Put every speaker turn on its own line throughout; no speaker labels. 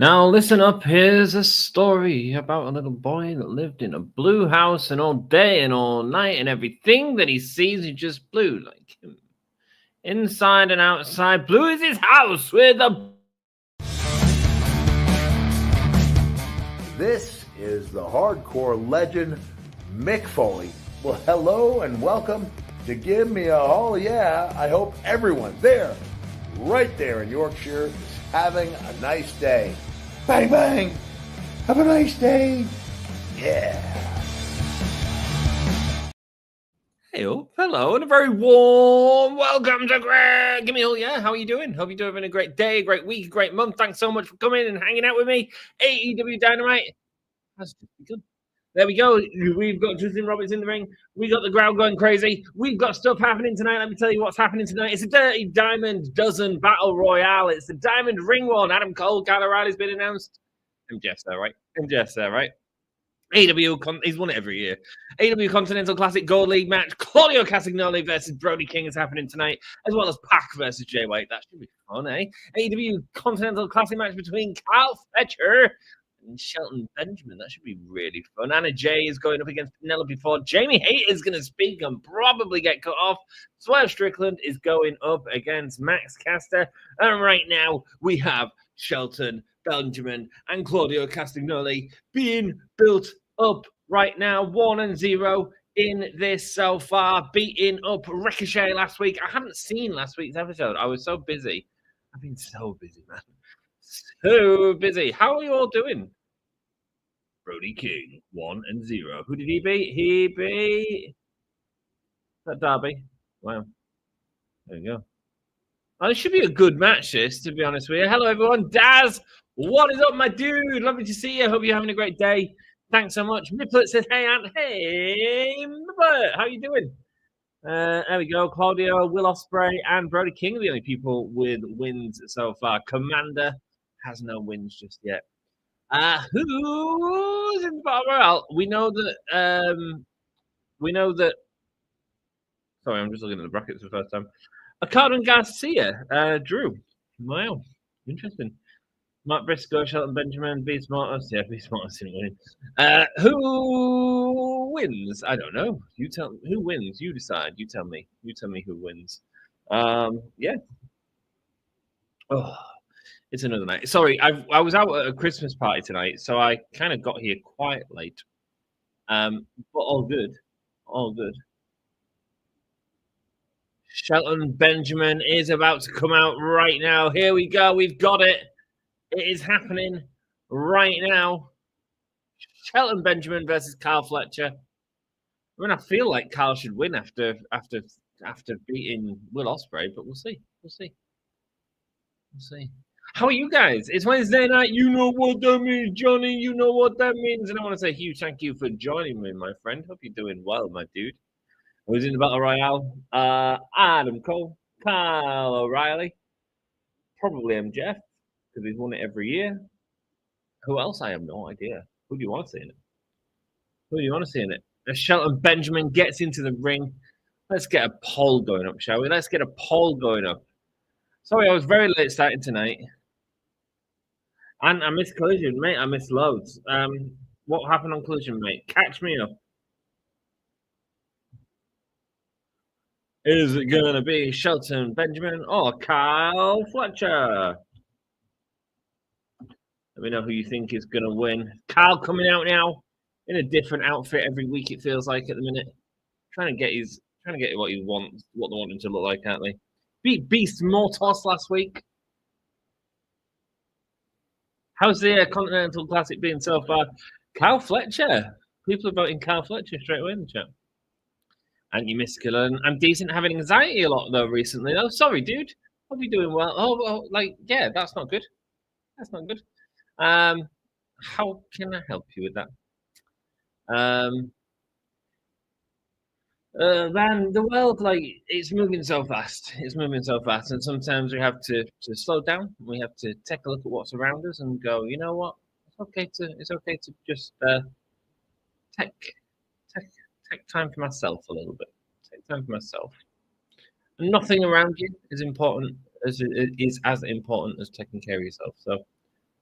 Now, listen up. Here's a story about a little boy that lived in a blue house, and all day and all night, and everything that he sees is just blue, like him. Inside and outside, blue is his house with a.
This is the hardcore legend, Mick Foley. Well, hello and welcome to Give Me a Oh Yeah. I hope everyone there, right there in Yorkshire, is having a nice day. Bang, bang. Have a nice day. Yeah.
Hey, hello, and a very warm welcome to Greg. Give me all, yeah. How are you doing? Hope you're having a great day, a great week, a great month. Thanks so much for coming and hanging out with me. AEW Dynamite has just begun. There we go. We've got Justin Roberts in the ring. We got the crowd going crazy. We've got stuff happening tonight. Let me tell you what's happening tonight. It's a Dirty Diamond Dozen Battle Royale. It's the Diamond Ring one. Adam Cole, Kyle O'Reilly's been announced. MJF's there, right? MJF's there, right? he's won it every year. AEW Continental Classic Gold League match. Claudio Castagnoli versus Brody King is happening tonight, as well as Pac versus Jay White. That should be fun, eh? AEW Continental Classic match between Kyle Fletcher and Shelton Benjamin. That should be really fun. Anna Jay is going up against Penelope Ford. Jamie Hayter is going to speak and probably get cut off. Swerve Strickland is going up against Max Caster. And right now, we have Shelton Benjamin and Claudio Castagnoli being built up right now, 1-0 in this so far, beating up Ricochet last week. I haven't seen last week's episode. I was so busy. I've been so busy, man. So busy. How are you all doing? Brody King, 1-0. Who did he beat? He beat that Derby. Wow. There you go. Oh, it should be a good match, this, to be honest with you. Hello, everyone. Daz, what is up, my dude? Lovely to see you. Hope you're having a great day. Thanks so much. Miplet says, hey, Aunt. Hey, Miplet. How you doing? There we go. Claudio, Will Ospreay, and Brody King are the only people with wins so far. Commander has no wins just yet. Who's in the Battle Royale? We know that. Sorry, I'm just looking at the brackets for the first time. Okada and Garcia, Drew. Wow, interesting. Mark Briscoe, Shelton Benjamin, Beast Mortis. Yeah, Beast Mortis didn't win. Who wins? I don't know. You tell me. Who wins? You decide. You tell me. You tell me who wins. Yeah. Oh, it's another night. Sorry, I was out at a Christmas party tonight, so I kind of got here quite late. But all good. All good. Shelton Benjamin is about to come out right now. Here we go. We've got it. It is happening right now. Shelton Benjamin versus Kyle Fletcher. I mean, I feel like Kyle should win after beating Will Ospreay, but we'll see. We'll see. We'll see. How are you guys? It's Wednesday night. You know what that means, Johnny. You know what that means. And I want to say a huge thank you for joining me, my friend. Hope you're doing well, my dude. Who's in the Battle Royale? Adam Cole, Kyle O'Reilly, probably MJF, because he's won it every year. Who else? I have no idea. Who do you want to see in it? Who do you want to see in it? As Shelton Benjamin gets into the ring, let's get a poll going up, shall we? Let's get a poll going up. Sorry, I was very late starting tonight. And I missed Collision, mate. I missed loads. What happened on Collision, mate? Catch me up. Is it going to be Shelton Benjamin or Kyle Fletcher? Let me know who you think is going to win. Kyle coming out now in a different outfit every week, it feels like, at the minute. Trying to get what he wants, what they want him to look like, aren't they? Beat Beast Mortos last week. How's the Continental Classic been so far? Kyle Fletcher. People are voting Kyle Fletcher straight away in the chat. And you missed Killer. I'm decent, having anxiety a lot though recently. Oh, sorry, dude. Hope you're doing well. Oh, well, yeah, that's not good. That's not good. How can I help you with that? Man, the world, it's moving so fast. It's moving so fast, and sometimes we have to slow down. We have to take a look at what's around us and go, you know what? It's okay to just take time for myself a little bit. Take time for myself. Nothing around you is important as important as taking care of yourself. So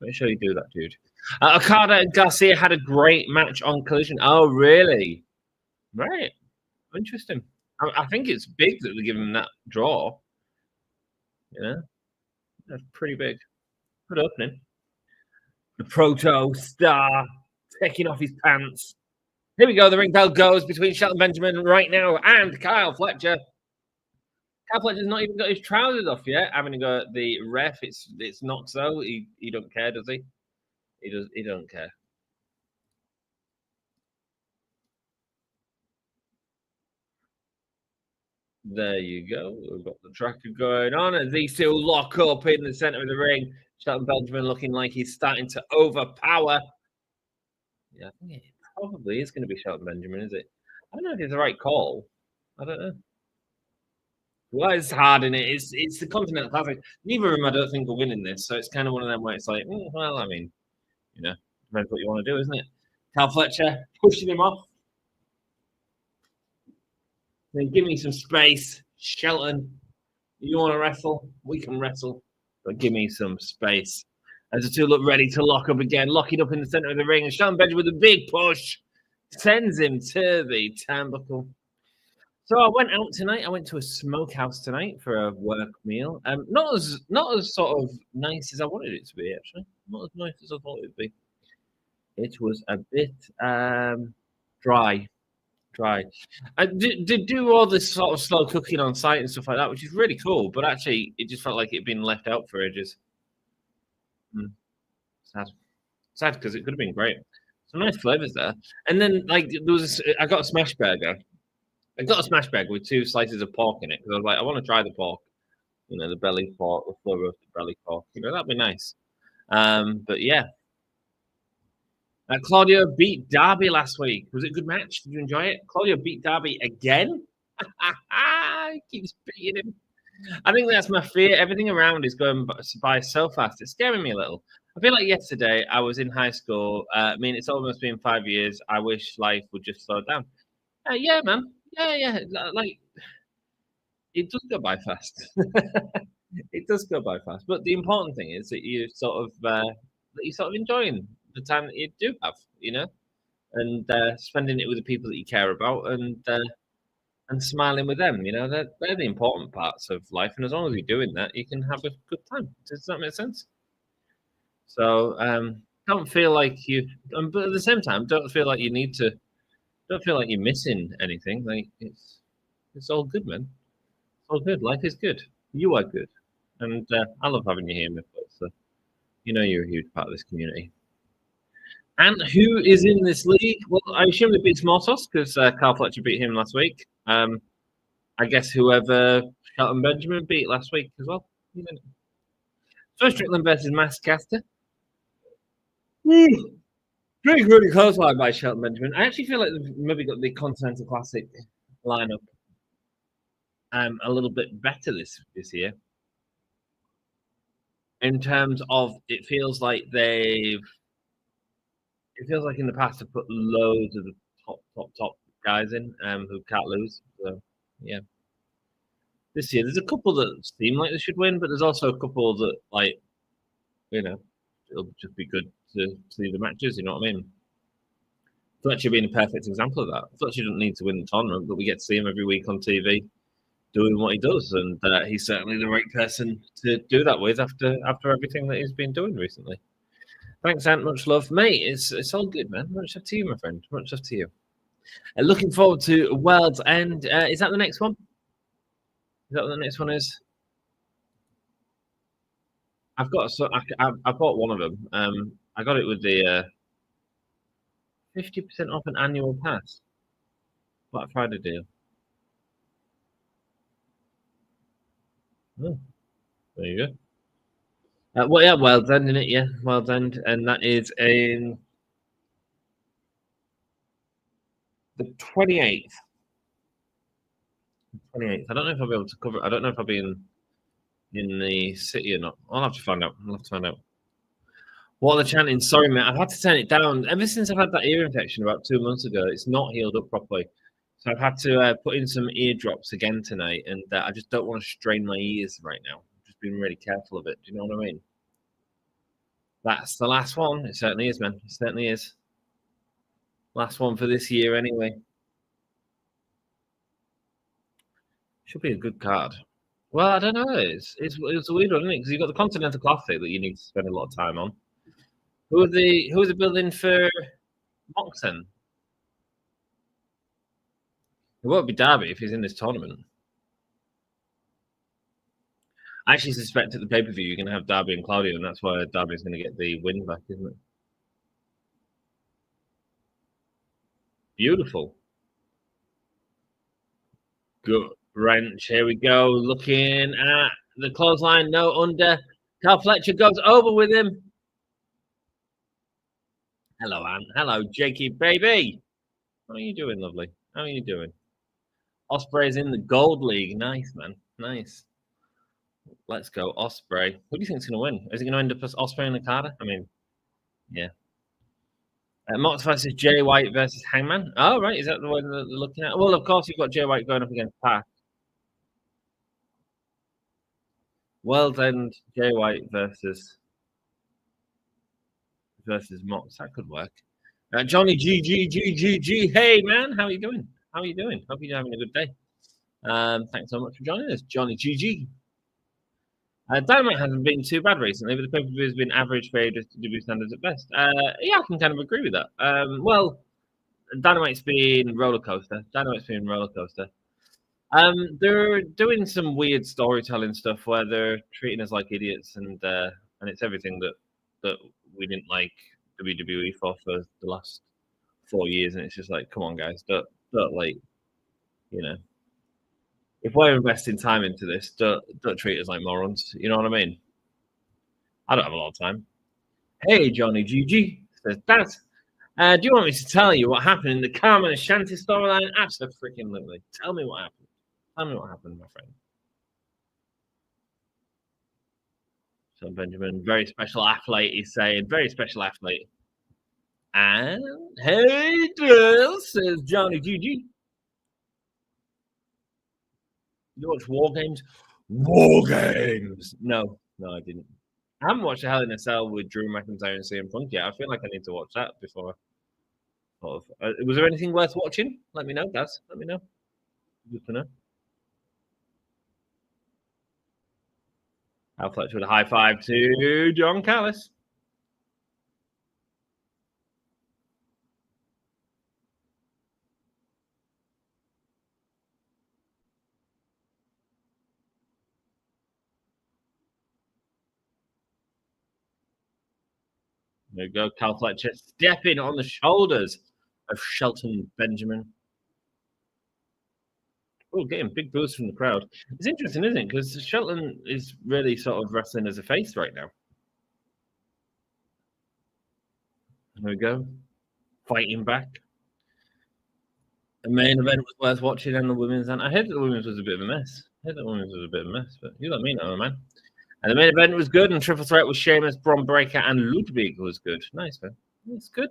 Make sure you do that, dude. Okada and Garcia had a great match on Collision. Oh, really? Right. Interesting. I think it's big that they give him that draw. That's pretty big. Good opening. The Proto Star taking off his pants. Here we go. The ring bell goes between Shelton Benjamin right now and Kyle Fletcher. Kyle Fletcher's not even got his trousers off yet. Having to go at the ref. It's not so. He don't care, does he? He don't care. There you go. We've got the tracker going on as these two lock up in the center of the ring. Shelton Benjamin looking like he's starting to overpower. Yeah, I think it probably is going to be Shelton Benjamin, is it? I don't know if it's the right call. I don't know. Well, it's hard, in it? It's the Continental Classic. Neither of them, I don't think, are winning this. So it's kind of one of them where it's like, well, I mean, depends what you want to do, isn't it? Kyle Fletcher pushing him off. Then give me some space, Shelton. You want to wrestle? We can wrestle, but give me some space. As the two look ready to lock up again, locking up in the center of the ring, and Shelton Benjamin with a big push sends him to the turnbuckle. So I went out tonight. I went to a smokehouse tonight for a work meal. Not as sort of nice as I wanted it to be, actually. Not as nice as I thought it would be. It was a bit dry. I did do all this sort of slow cooking on site and stuff like that, which is really cool. But actually, it just felt like it'd been left out for ages. Sad because it could have been great. Some nice flavors there. And then I got a smash burger. I got a smash burger with 2 slices of pork in it because I was like, I want to try the pork. The belly pork, the full roasted belly pork. That'd be nice. But yeah. Claudio beat Darby last week. Was it a good match? Did you enjoy it? Claudio beat Darby again? He keeps beating him. I think that's my fear. Everything around is going by so fast. It's scaring me a little. I feel like yesterday I was in high school. It's almost been 5 years. I wish life would just slow down. Yeah, man. Yeah. Like, it does go by fast. It does go by fast. But the important thing is that you sort of enjoying the time that you do have, and spending it with the people that you care about, and smiling with them. They're the important parts of life. And as long as you're doing that, you can have a good time. Does that make sense? So don't feel like but at the same time, don't feel like you need to. Don't feel like you're missing anything. Like it's all good, man. It's all good. Life is good. You are good, and I love having you here, Michael. So you're a huge part of this community. And who is in this league? Well, I assume it beats Mortos because Kyle Fletcher beat him last week. I guess whoever Shelton Benjamin beat last week as well. So Strickland versus Caster. Really close line by Shelton Benjamin. I actually feel like they've maybe got the Continental Classic lineup a little bit better this year. In terms of, it feels like in the past have put loads of the top guys in who can't lose. So yeah. This year there's a couple that seem like they should win, but there's also a couple that it'll just be good to see the matches, you know what I mean? Fletcher being a perfect example of that. Fletcher doesn't need to win the tournament, but we get to see him every week on TV doing what he does, and he's certainly the right person to do that with after everything that he's been doing recently. Thanks, Ant. Much love, mate. It's all good, man. Much love to you, my friend. Much love to you. Looking forward to World's End. Is that the next one? Is that what the next one is? I bought one of them. I got it with the 50% off an annual pass. Black Friday deal. Oh, there you go. Well, yeah, World's End, isn't it? Yeah, World's End, and that is in the 28th. 28th. I don't know if I'll be able to cover it. I don't know if I'll be in the city or not. I'll have to find out. What are they chanting? Sorry, mate. I've had to turn it down. Ever since I've had that ear infection about 2 months ago, it's not healed up properly. So I've had to put in some eardrops again tonight, and I just don't want to strain my ears right now. I've just been really careful of it. Do you know what I mean? That's the last one. It certainly is, man. It certainly is. Last one for this year, anyway. Should be a good card. Well, I don't know. It's a weird one, isn't it? Because you've got the Continental Classic that you need to spend a lot of time on. Who are the building for Moxon? It won't be Darby if he's in this tournament. I actually suspect at the pay-per-view you're going to have Darby and Claudio, and that's why Darby's going to get the win back, isn't it? Beautiful. Good wrench. Here we go. Looking at the clothesline. No under. Carl Fletcher goes over with him. Hello, Ann. Hello, Jakey, baby. How are you doing, lovely? How are you doing? Osprey's in the Gold League. Nice, man. Nice. Let's go, Osprey. Who do you think's going to win? Is it going to end up as Osprey and Okada? I mean, yeah. Mox versus Jay White versus Hangman. Oh, right. Is that the one that they're looking at? Well, of course, you've got Jay White going up against Pac. World's End, Jay White versus Mox. That could work. Johnny G. Hey, man. How are you doing? How are you doing? Hope you're having a good day. Thanks so much for joining us, Johnny GG. Dynamite hasn't been too bad recently, but the pay-per-view has been average for AEW standards at best. Yeah, I can kind of agree with that. Well, Dynamite's been roller coaster. They're doing some weird storytelling stuff where they're treating us like idiots, and it's everything that we didn't like WWE for the last 4 years, and it's just like, come on, guys, don't like, you know. If we're investing time into this, don't treat us like morons. You know what I mean? I don't have a lot of time. Hey, Johnny GG says that. Do you want me to tell you what happened in the Carmen Ashanti storyline? Absolutely. Tell me what happened. Tell me what happened, my friend. So Benjamin, very special athlete, he's saying. Very special athlete. And Hayter says Johnny GG. You watch War Games? War Games! No, I didn't. I haven't watched a Hell in a Cell with Drew McIntyre and CM Punk yet. I feel like I need to watch that before. Was there anything worth watching? Let me know, guys. Let me know. Good to know. Al Fletcher with a high five to John Callis. There you go, Cal Fletcher stepping on the shoulders of Shelton Benjamin. Oh, getting big boos from the crowd. It's interesting, isn't it? Because Shelton is really sort of wrestling as a face right now. There we go. Fighting back. The main event was worth watching, and the women's. And I heard that the women's was a bit of a mess. But you let me know, man. And the main event was good, and Triple Threat with Sheamus, Bron Breakker, and Ludwig was good. Nice, man. It's good.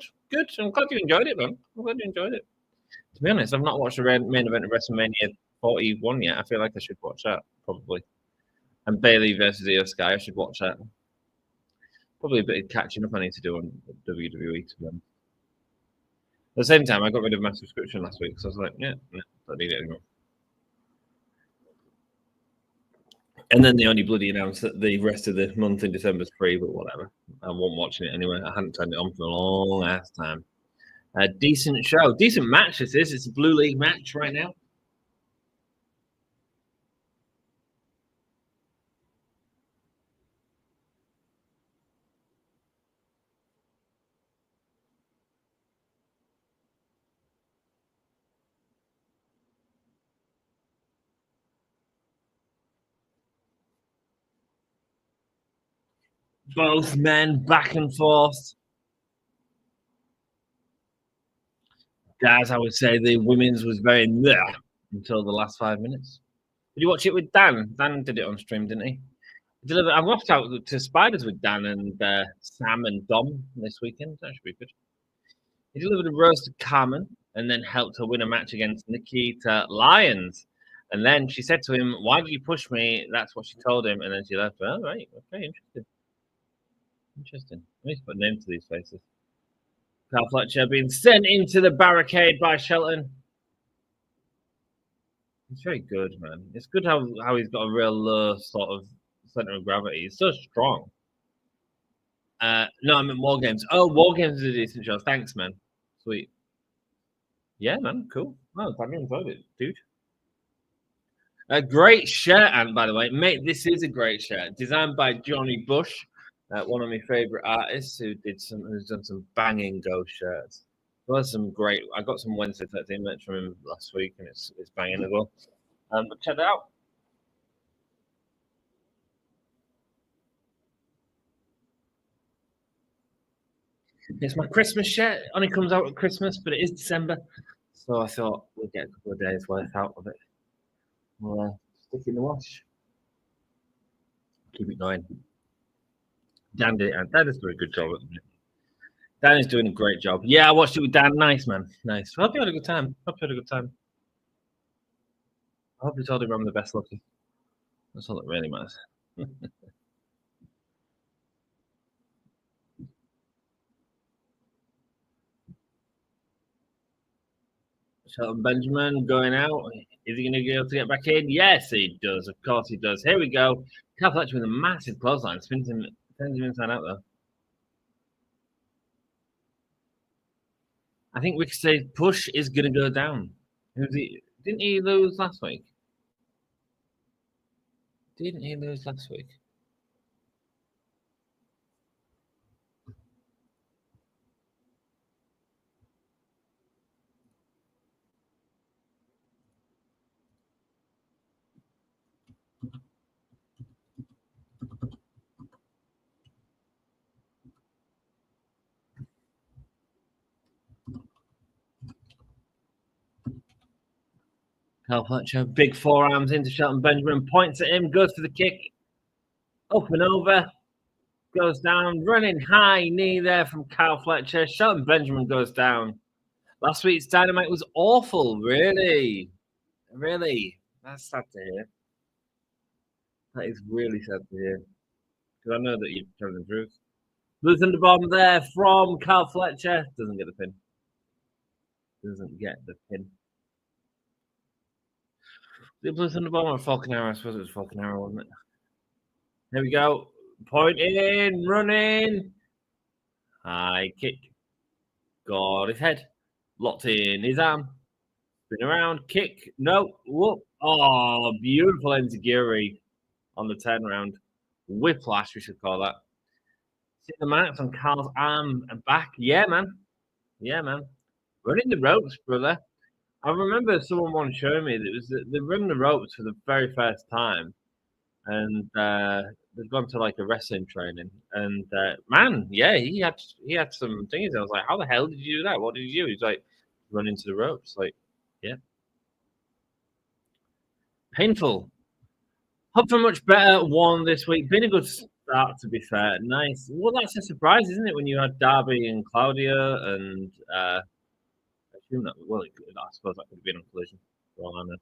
I'm glad you enjoyed it, man. To be honest, I've not watched the main event of WrestleMania 41 yet. I feel like I should watch that, probably. And Bayley versus Io Sky, I should watch that. Probably a bit of catching up I need to do on WWE, to be honest. At the same time, I got rid of my subscription last week, so I was like, no, don't need it anymore. And then they only bloody announced that the rest of the month in December is free, but whatever. I wasn't watching it anyway. I hadn't turned it on for a long ass time. A decent show. Decent match this is. It's a Blue League match right now. Both men back and forth. Guys, I would say the women's was very meh until the last 5 minutes. Did you watch it with Dan? Dan did it on stream, didn't he? I walked out to Spiders with Dan and Sam and Dom this weekend. That should be good. He delivered a roast to Carmen and then helped her win a match against Nikita Lyons. And then she said to him, "Why did you push me?" That's what she told him. And then she left. Oh, right. Okay, interesting. Interesting. I need to put names to these faces. Carl Fletcher being sent into the barricade by Shelton. He's very good, man. It's good how he's got a real low sort of center of gravity. He's so strong. No, I meant War Games. Oh, War Games is a decent show. Thanks, man. Sweet. Yeah, man. Cool. Oh, I really enjoyed it, dude. A great shirt, and by the way, mate, this is a great shirt. Designed by Johnny Bush, one of my favorite artists who's done some banging Go shirts. Well, some great. I got some Wednesday 13 merch from him last week, and it's banging as well. But check it out. It's my Christmas shirt. It only comes out at Christmas, but it is December, so I thought we'd get a couple of days worth out of it. We'll stick it in the wash. Keep it going. Dan did a very good job. Dan is doing a great job. Yeah, I watched it with Dan. Nice, man. Nice. I hope you had a good time. I hope you told him I'm the best looking. That's all that really matters. Shelton Benjamin going out. Is he going to be able to get back in? Yes, he does. Of course he does. Here we go. Cal Fletcher with a massive clothesline. Sends him inside out, though. I think Ricochet's push is going to go down. Didn't he lose last week? Didn't he lose last week? Cal Fletcher, big forearms into Shelton Benjamin, points at him, goes for the kick. Up and over. Goes down, running high knee there from Cal Fletcher. Shelton Benjamin goes down. Last week's Dynamite was awful, really. Really. That's sad to hear. That is really sad to hear. Because I know that you're telling the truth. Blue Thunderbomb there from Cal Fletcher. Doesn't get the pin. Doesn't get the pin. The Blue Thunderbomb or Falcon Arrow? I suppose it was Falcon Arrow, wasn't it? Here we go. Point in, running. High kick. Got his head. Locked in his arm. Spin around. Kick. No. Whoop. Oh, beautiful enziguri on the turnaround. Whiplash, we should call that. See the marks on Carl's arm and back. Yeah, man. Yeah, man. Running the ropes, brother. I remember someone once showing me that it was they run the ropes for the very first time, and they've gone to like a wrestling training. And man, yeah, he had some things. I was like, how the hell did you do that? What did you do? He's like, run into the ropes. Like, yeah, painful. Hope for much better one this week. Been a good start, to be fair. Nice. Well, that's a surprise, isn't it? When you had Darby and Claudio, and I assume that. Well, I suppose that could have been on Collision. Well, I know.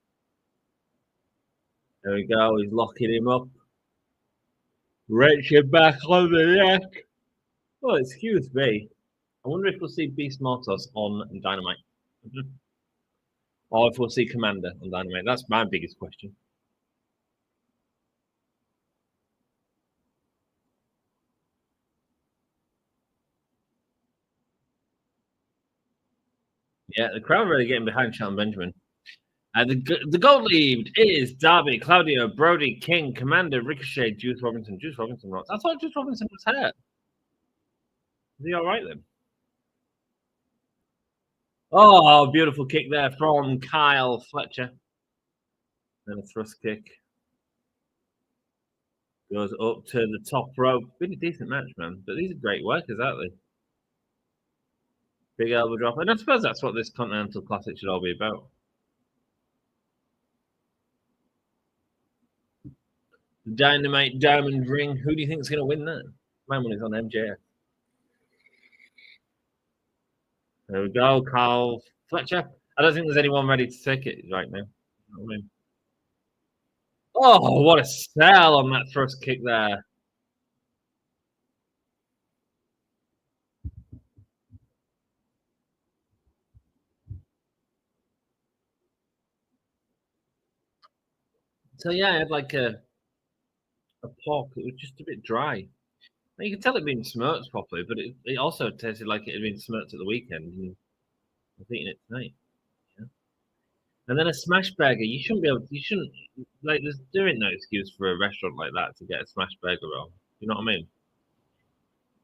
There we go. He's locking him up. Reaching back on the neck. Oh, excuse me. I wonder if we'll see Beast Mortos on Dynamite. Or if we'll see Commander on Dynamite. That's my biggest question. Yeah, the crowd really getting behind Shelton Benjamin. The gold lead is Darby, Claudio, Brody, King, Commander, Ricochet, Juice Robinson. Juice Robinson rocks. I thought Juice Robinson was hurt. Is he all right then? Oh, beautiful kick there from Kyle Fletcher. Then a thrust kick. Goes up to the top rope. Been a decent match, man. But these are great workers, aren't they? Big elbow drop. And I suppose that's what this Continental Classic should all be about. The Dynamite Diamond Ring. Who do you think is going to win that? My money's on MJF. There we go, Carl Fletcher. I don't think there's anyone ready to take it right now. Oh, what a sell on that thrust kick there. So yeah, I had like a pork. It was just a bit dry. You could tell it had been smoked properly, but it also tasted like it had been smoked at the weekend. And I was eating it tonight. Yeah. And then a smash burger. You shouldn't be able. You shouldn't like. There ain't no excuse for a restaurant like that to get a smash burger roll. You know what I mean?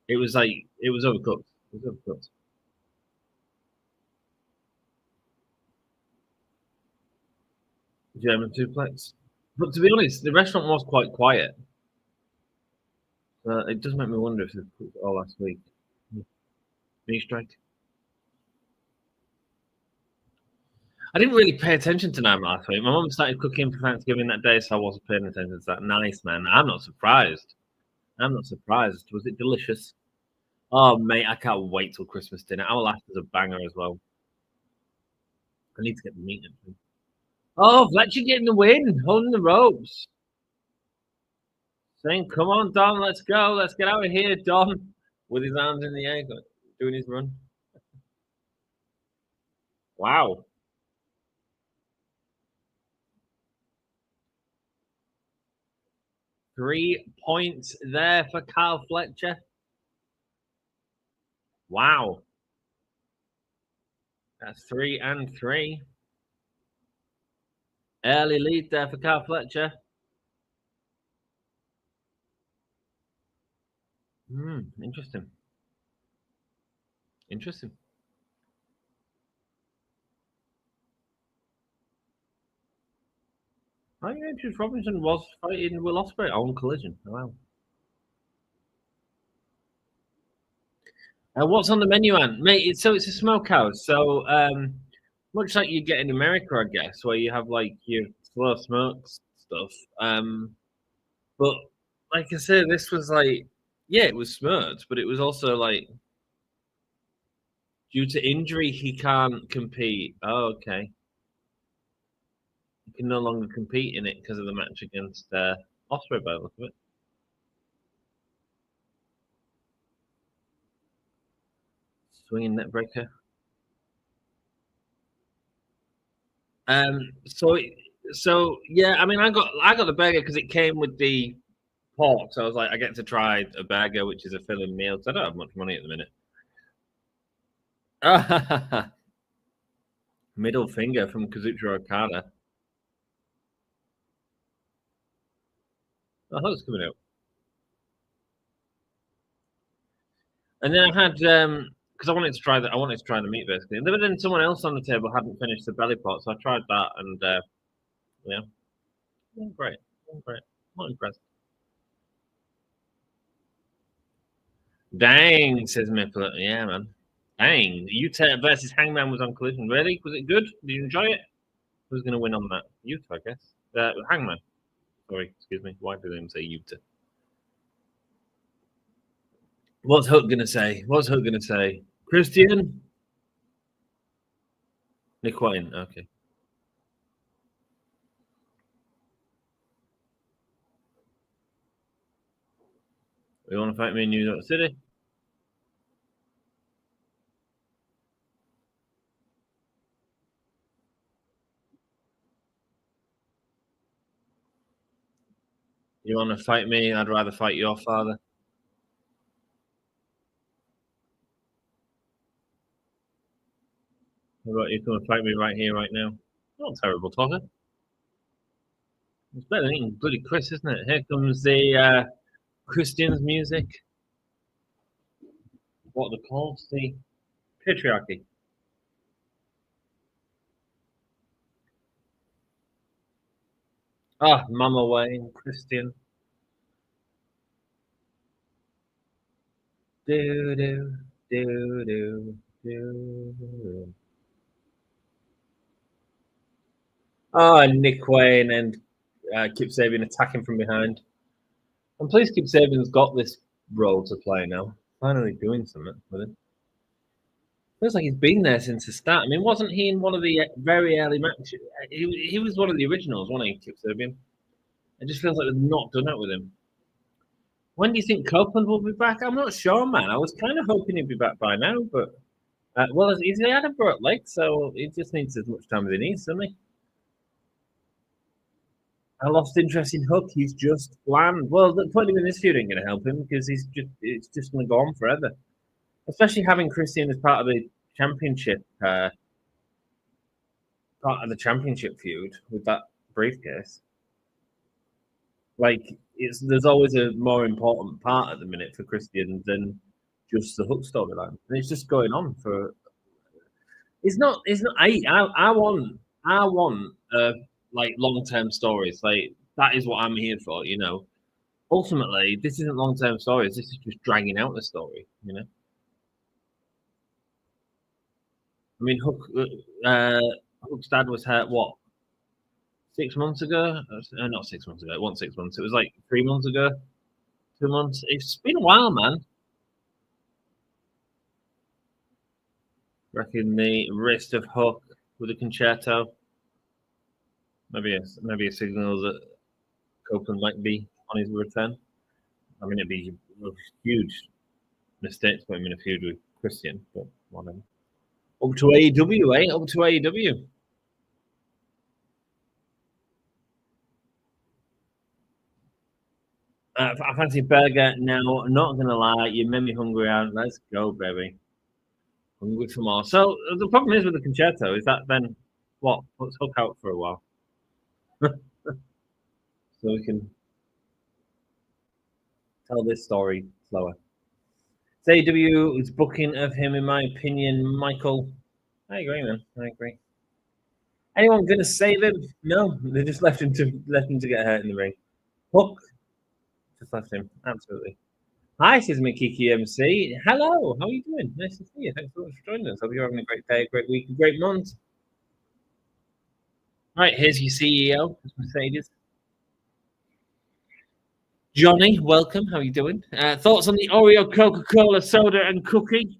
It was like it was overcooked. It was overcooked. German suplex. But to be honest, the restaurant was quite quiet. It does make me wonder if they cooked it all last week. Knee strike. I didn't really pay attention to Dynamite last week. My mum started cooking for Thanksgiving that day, so I wasn't paying attention to that. Nice, man. I'm not surprised. Was it delicious? Oh, mate, I can't wait till Christmas dinner. Our last is a banger as well. I need to get the meat in. Oh, Fletcher getting the win, holding the ropes. Saying, come on, Don, let's go. Let's get out of here, Don. With his arms in the air, doing his run. Wow. Three points there for Kyle Fletcher. Wow. That's 3 and 3. Early lead there for Kyle Fletcher. Interesting. Interesting. Oh, yeah, Juice Robinson was fighting Will Ospreay on Collision. Oh, wow. What's on the menu, Ant? Mate, it's a smokehouse. So, much like you get in America, I guess, where you have like your slow smoked stuff. But like I said, this was like, yeah, it was smoked, but it was also like due to injury, he can't compete. Oh, okay. He can no longer compete in it because of the match against Ospreay, by the look of it. Swinging net breaker. So yeah, I mean, I got the burger because it came with the pork, so I was like, I get to try a burger, which is a filling meal. So I don't have much money at the minute. Middle finger from Kazuchika Okada. Oh, that's coming out. And then I had because I wanted to try the meat basically. And then someone else on the table hadn't finished the belly pot, so I tried that, and yeah, great, great. Not impressed. Dang, says Mifflin. Yeah, man. Dang, Utah versus Hangman was on Collision. Really? Was it good? Did you enjoy it? Who's going to win on that? Utah, I guess. Hangman. Sorry, excuse me. Why did I even say Utah? What's Hook going to say? Christian? Nick Wayne. Okay. You want to fight me in New York City? You want to fight me? I'd rather fight your father. How about you come and fight me right here, right now? Not terrible talker. It's better than eating bloody Chris, isn't it? Here comes the Christian's music. What are they called? The patriarchy. Ah, Mama Wayne, Christian. Do do do do do. Oh, Nick Wayne and Kip Sabian attacking from behind. I'm pleased Kip Sabian's got this role to play now. Finally doing something with it. Feels like he's been there since the start. I mean, wasn't he in one of the very early matches? He was one of the originals, wasn't he, Kip Sabian? It just feels like they've not done it with him. When do you think Copeland will be back? I'm not sure, man. I was kind of hoping he'd be back by now, but well, he's had a broke leg, so he just needs as much time as he needs, doesn't he? I lost interest in Hook. He's just bland. Well, putting him in this feud ain't going to help him because it's just going to go on forever. Especially having Christian as part of the championship feud with that briefcase. Like there's always a more important part at the minute for Christian than just the Hook storyline, and it's just going on for. It's not. I want like long-term stories. Like that is what I'm here for. You know, ultimately, this isn't long-term stories. This is just dragging out the story. You know, I mean, Hook's dad was hurt. What? 6 months ago? Not 6 months ago. It wasn't 6 months. It was like 3 months ago. 2 months. It's been a while, man. Reckon the wrist of Hook with a concerto. Maybe a signal that Copeland might be on his return. I mean, it'd be a huge mistake to put him in a feud with Christian, but whatever. Up to AEW, eh? Up to AEW. I fancy burger now. Not gonna lie, you made me hungry out. Let's go, baby. Hungry for more. So the problem is with the concerto is that then what? Let's Hook out for a while, so we can tell this story slower. AEW is booking of him, in my opinion, Michael. I agree, man. I agree. Anyone gonna save him? No, they just left him to get hurt in the ring. Hook just left him. Absolutely. Hi, this is Kiki MC. Hello, how are you doing? Nice to see you. Thanks so much for joining us. Hope you're having a great day, a great week, a great month. Right, here's your CEO, Mercedes. Johnny, welcome. How are you doing? Thoughts on the Oreo Coca-Cola soda and cookie?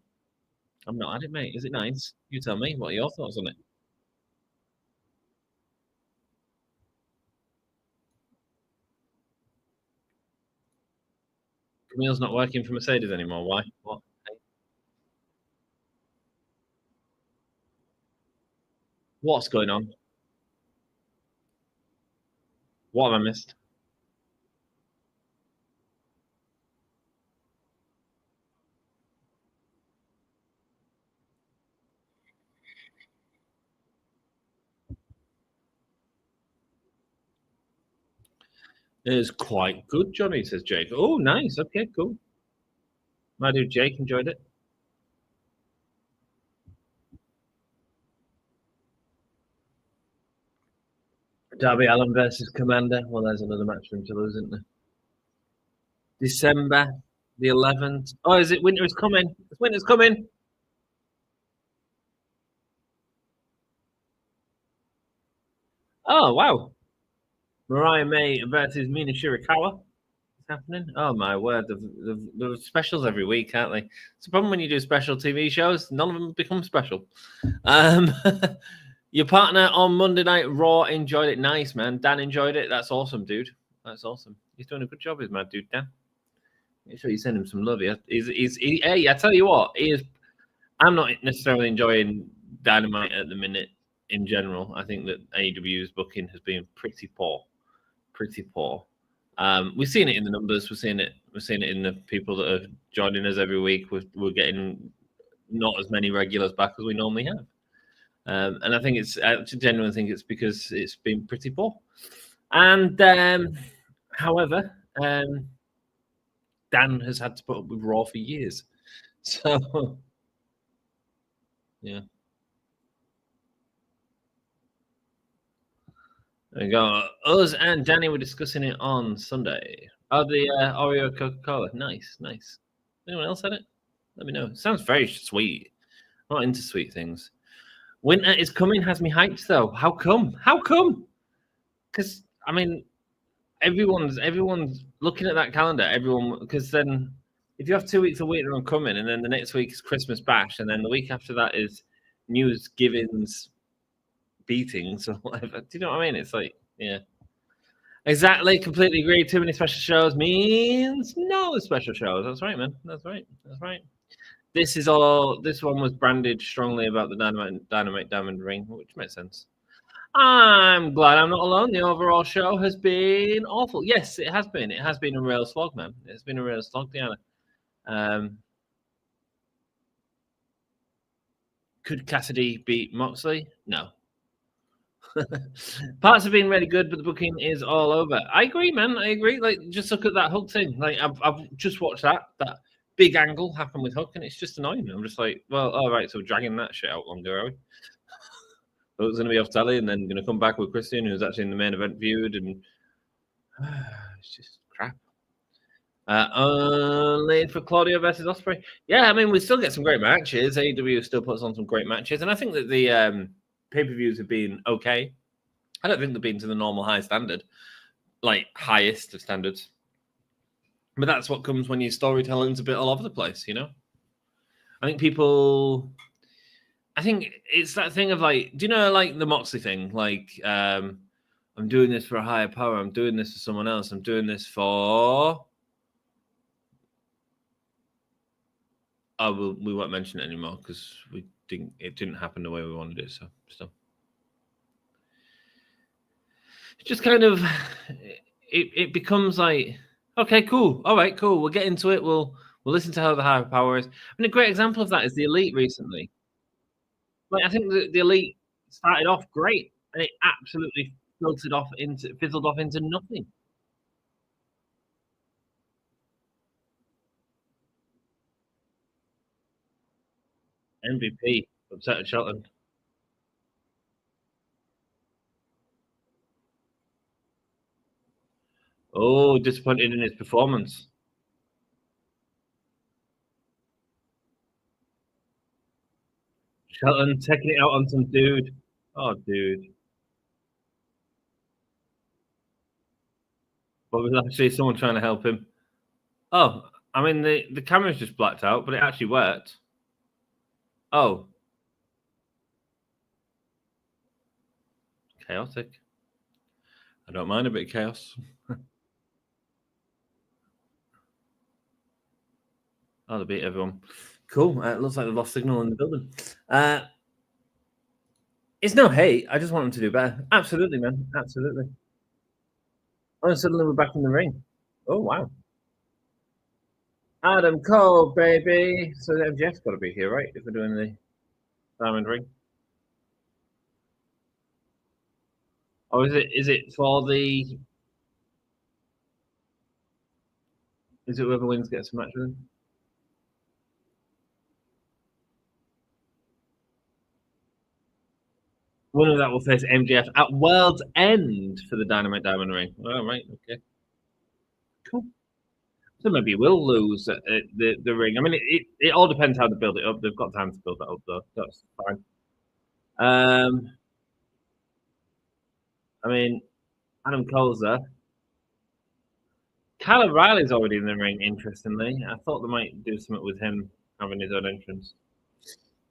I'm not had it, mate. Is it nice? You tell me. What are your thoughts on it? Camille's not working for Mercedes anymore. Why? What? What's going on? What have I missed? It is quite good, Johnny, says Jake. Oh, nice. Okay, cool. My dude Jake enjoyed it. Darby Allin versus Commander. Well, there's another match for him to lose, isn't there? December the 11th. Oh, is it? Winter is coming. Winter's coming. Oh, wow. Mariah May versus Mina Shirakawa. Happening? Oh my word! The specials every week, aren't they? It's the problem when you do special TV shows; none of them become special. Your partner on Monday Night Raw enjoyed it. Nice, man. Dan enjoyed it. That's awesome, dude. That's awesome. He's doing a good job, is my dude, Dan. Make sure you send him some love. Yeah, hey, I tell you what, he is. I'm not necessarily enjoying Dynamite at the minute in general. I think that AEW's booking has been pretty poor. Pretty poor. We've seen it in the numbers. We're seeing it in the people that are joining us every week. We're getting not as many regulars back as we normally have, and I genuinely think it's because it's been pretty poor. And however, Dan has had to put up with Raw for years, so yeah. There we go. Us and Danny were discussing it on Sunday. Oh, the Oreo Coca-Cola. Nice. Anyone else had it? Let me know. It sounds very sweet. I'm not into sweet things. Winter is coming. Has me hyped though. How come? Because I mean, everyone's looking at that calendar. Because then if you have 2 weeks of winter coming, and then the next week is Christmas Bash, and then the week after that is News Givens beatings or whatever. Do you know what I mean? It's like, yeah. Exactly, completely agree. Too many special shows means no special shows. That's right, man. That's right. This one was branded strongly about the Dynamite Diamond Ring, which makes sense. I'm glad I'm not alone. The overall show has been awful. Yes, it has been. It has been a real slog, man. It's been a real slog, Diana. Could Cassidy beat Moxley? No. Parts have been really good, but the booking is all over. I agree, man. I agree. Like, just look at that Hook thing. Like, I've just watched that big angle happen with Hook, and it's just annoying. I'm just like, well, all right, so we're dragging that shit out longer, are we? Hook's going to be off telly, and then going to come back with Christian, who's actually in the main event feud, and it's just crap. Laid for Claudio versus Ospreay. Yeah, I mean, we still get some great matches. AEW still puts on some great matches, and I think that the pay-per-views have been okay. I don't think they've been to the normal high standard, like highest of standards. But that's what comes when your storytelling's a bit all over the place, you know? I think it's that thing of like, do you know, like the Moxley thing? Like, I'm doing this for a higher power. I'm doing this for someone else. I'm doing this for... Oh, we won't mention it anymore because it didn't happen the way we wanted it. So still, it's just kind of it becomes like, okay, cool, all right, cool. We'll get into it. We'll listen to how the higher power is. I mean, a great example of that is the Elite recently. Like, I think the Elite started off great, and it absolutely fizzled off into nothing. MVP upset at Shelton. Oh, disappointed in his performance. Shelton taking it out on some dude. Oh, dude. But was actually someone trying to help him. Oh, I mean, the camera's just blacked out, but it actually worked. Oh. Chaotic. I don't mind a bit of chaos. Oh, they beat everyone. Cool. It looks like they've lost signal in the building. It's no hate. I just want them to do better. Absolutely, man. Absolutely. Oh, suddenly we're back in the ring. Oh, wow. Adam Cole, baby. So MJF's got to be here, right? If we're doing the Diamond Ring. Or is it for the... Is it whoever wins gets a match with him? Winner of that will face MJF at World's End for the Dynamite Diamond Ring. All right, okay. Cool. So maybe we'll lose at the ring. I mean, it all depends how they build it up. They've got time to build that up, though. That's fine. I mean, Adam Cole's there. Kyle O'Reilly's already in the ring, interestingly. I thought they might do something with him having his own entrance.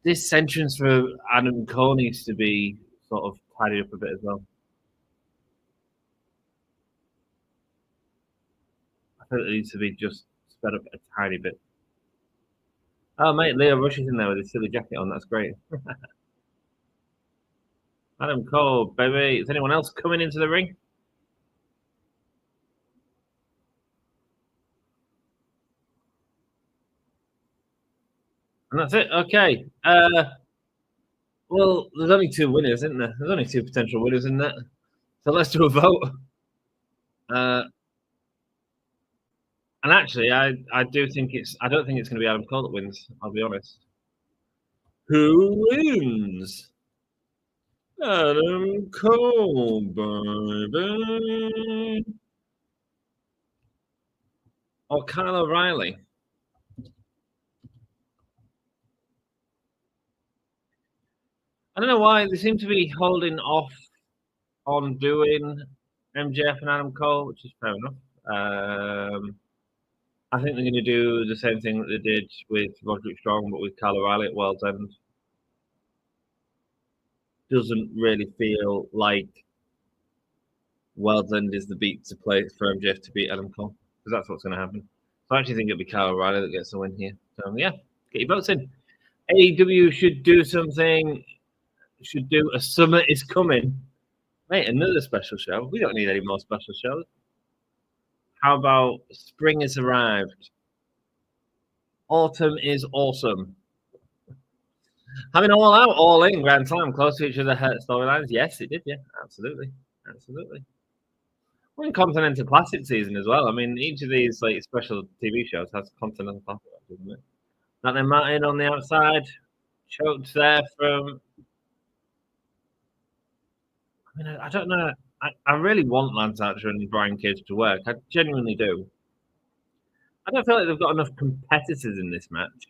This entrance for Adam Cole needs to be sort of tidied up a bit as well. I think it needs to be just sped up a tiny bit. Oh, mate, Leo Rush is in there with his silly jacket on. That's great. Adam Cole, baby. Is anyone else coming into the ring? And that's it. Okay. Well, there's only two winners, isn't there? There's only two potential winners in that. So let's do a vote. And actually, I don't think it's going to be Adam Cole that wins. I'll be honest. Who wins? Adam Cole, baby. Or Kyle O'Reilly. I don't know why they seem to be holding off on doing MJF and Adam Cole, which is fair enough. I think they're going to do the same thing that they did with Roderick Strong, but with Kyle O'Reilly at World's End. Doesn't really feel like World's End is the beat to play for MJF to beat Adam Cole, because that's what's going to happen. So I actually think it'll be Kyle O'Reilly that gets the win here. So yeah, get your votes in. AEW should do something. Should do a Summer is Coming Mate, another special show. We don't need any more special shows. How about spring has arrived? Autumn is awesome. Having all out, all in, Grand Slam, close to each other storylines. Yes, it did. Yeah, absolutely. We're in Continental Classic season as well. I mean, each of these like special TV shows has Continental Classic, doesn't it? Not then Martin on the outside, choked there from. I mean, I don't know. I really want Lance Archer and Brian Cage to work. I genuinely do. I don't feel like they've got enough competitors in this match.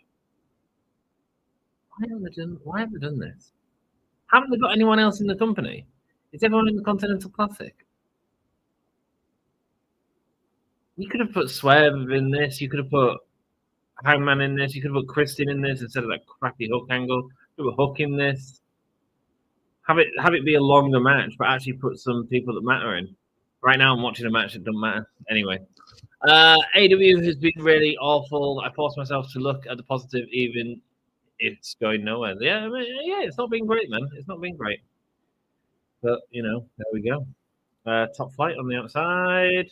Why have they done this? Haven't they got anyone else in the company? Is everyone in the Continental Classic? You could have put Swerve in this. You could have put Hangman in this. You could have put Christian in this instead of that crappy Hook angle. Put a Hook in this. Have it be a longer match, but actually put some people that matter in. Right now, I'm watching a match that doesn't matter. Anyway, AEW has been really awful. I forced myself to look at the positive, even if it's going nowhere. Yeah, I mean, yeah, it's not been great, man. It's not been great. But you know, there we go. Top Flight on the outside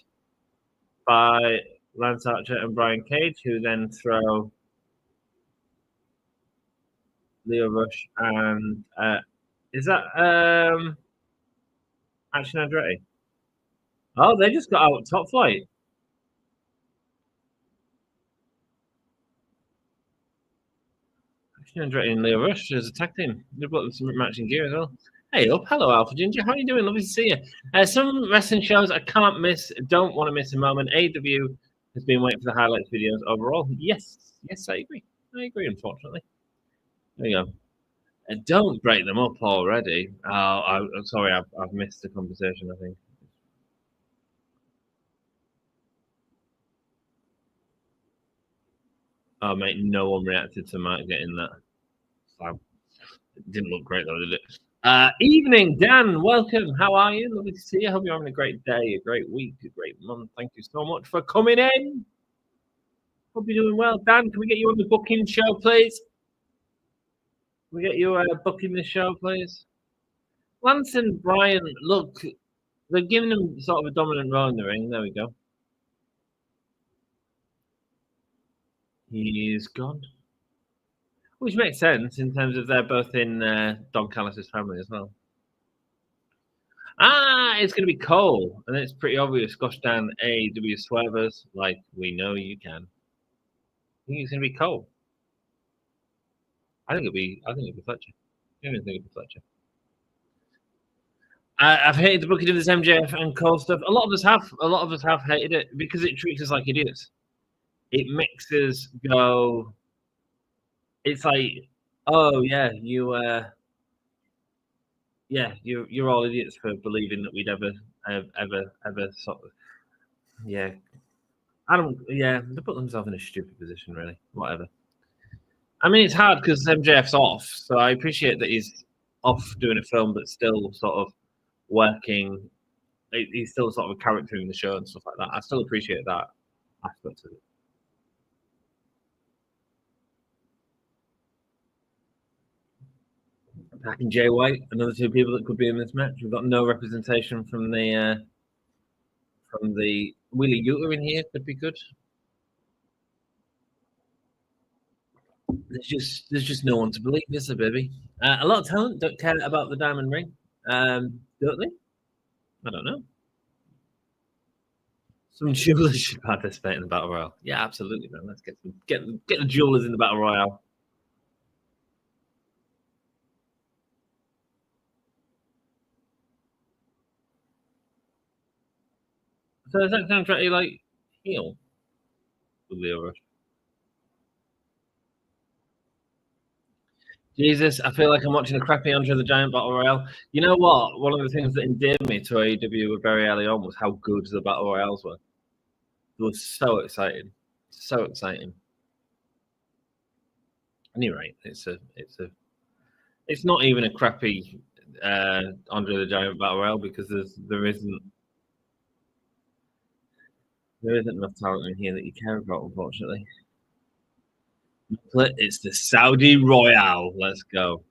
by Lance Archer and Brian Cage, who then throw Leo Rush and is that Action Andretti? Oh, they just got out Top Flight. Action Andretti and Leo Rush as a tag team. They've got some matching gear as well. Hey up, hello Alpha Ginger. How are you doing? Lovely to see you. Some wrestling shows I can't miss. Don't want to miss a moment. AEW has been waiting for the highlights videos overall. Yes, I agree. Unfortunately, there you go. Don't break them up already. I'm sorry, I've missed the conversation. I think. Oh mate, no one reacted to Mike getting that. So, it didn't look great though, did it? Evening, Dan. Welcome. How are you? Lovely to see you. Hope you're having a great day, a great week, a great month. Thank you so much for coming in. Hope you're doing well. Dan, can we get you on the booking show, please? Can we get you booking this show, please? Lance and Brian, look, they're giving them sort of a dominant role in the ring. There we go. He's gone. Which makes sense in terms of they're both in Don Callis' family as well. It's going to be Cole, and it's pretty obvious. Gosh damn, AEW Swervers, like we know you can. I think it's going to be Cole. I think it'll be Fletcher. I don't think it'll be Fletcher. I've hated the booking of this MJF and Cole stuff. A lot of us have hated it because it treats us like idiots. It makes us go. It's like, oh yeah, you're all idiots for believing that we'd ever sort of, yeah. They put themselves in a stupid position, really. Whatever. I mean, it's hard because MJF's off, so I appreciate that he's off doing a film, but still sort of working. He's still sort of a character in the show and stuff like that. I still appreciate that aspect of it. Pack and Jay White, another two people that could be in this match. We've got no representation from the Wheeler Yuta in here. Could be good. There's just no one to believe, is there, baby? A lot of talent don't care about the diamond ring, don't they? I don't know. Some jewelers should participate in the battle royale. Yeah, absolutely, man. Let's get the jewelers in the battle royale. So does that sound pretty like heel with Leo Rush? Jesus, I feel like I'm watching a crappy Andre the Giant Battle Royale. You know what? One of the things that endeared me to AEW very early on was how good the Battle Royales were. It was so exciting. So exciting. Anyway, it's not even a crappy Andre the Giant Battle Royale because there isn't enough talent in here that you care about, unfortunately. It's the Saudi Royale. Let's go.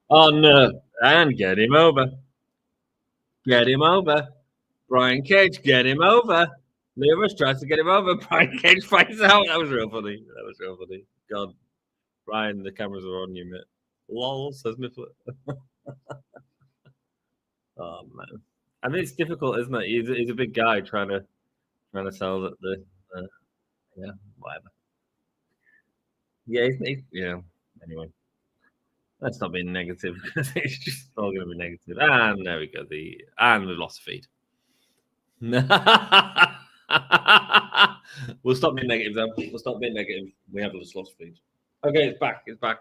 Oh no, and get him over. Get him over. Brian Cage, get him over. Leo Rush tries to get him over. Brian Cage fights out. That was real funny. God, Brian, the cameras are on you, mate. Lol, says Mifflin. Oh man, I mean it's difficult, isn't it? He's a big guy trying to sell that the yeah, whatever. Yeah, yeah. Anyway, let's not be negative because it's just all going to be negative. And there we go. And we've lost the feed. We'll stop being negative, though. We'll stop being negative. We have just lost feed. Okay, it's back. It's back.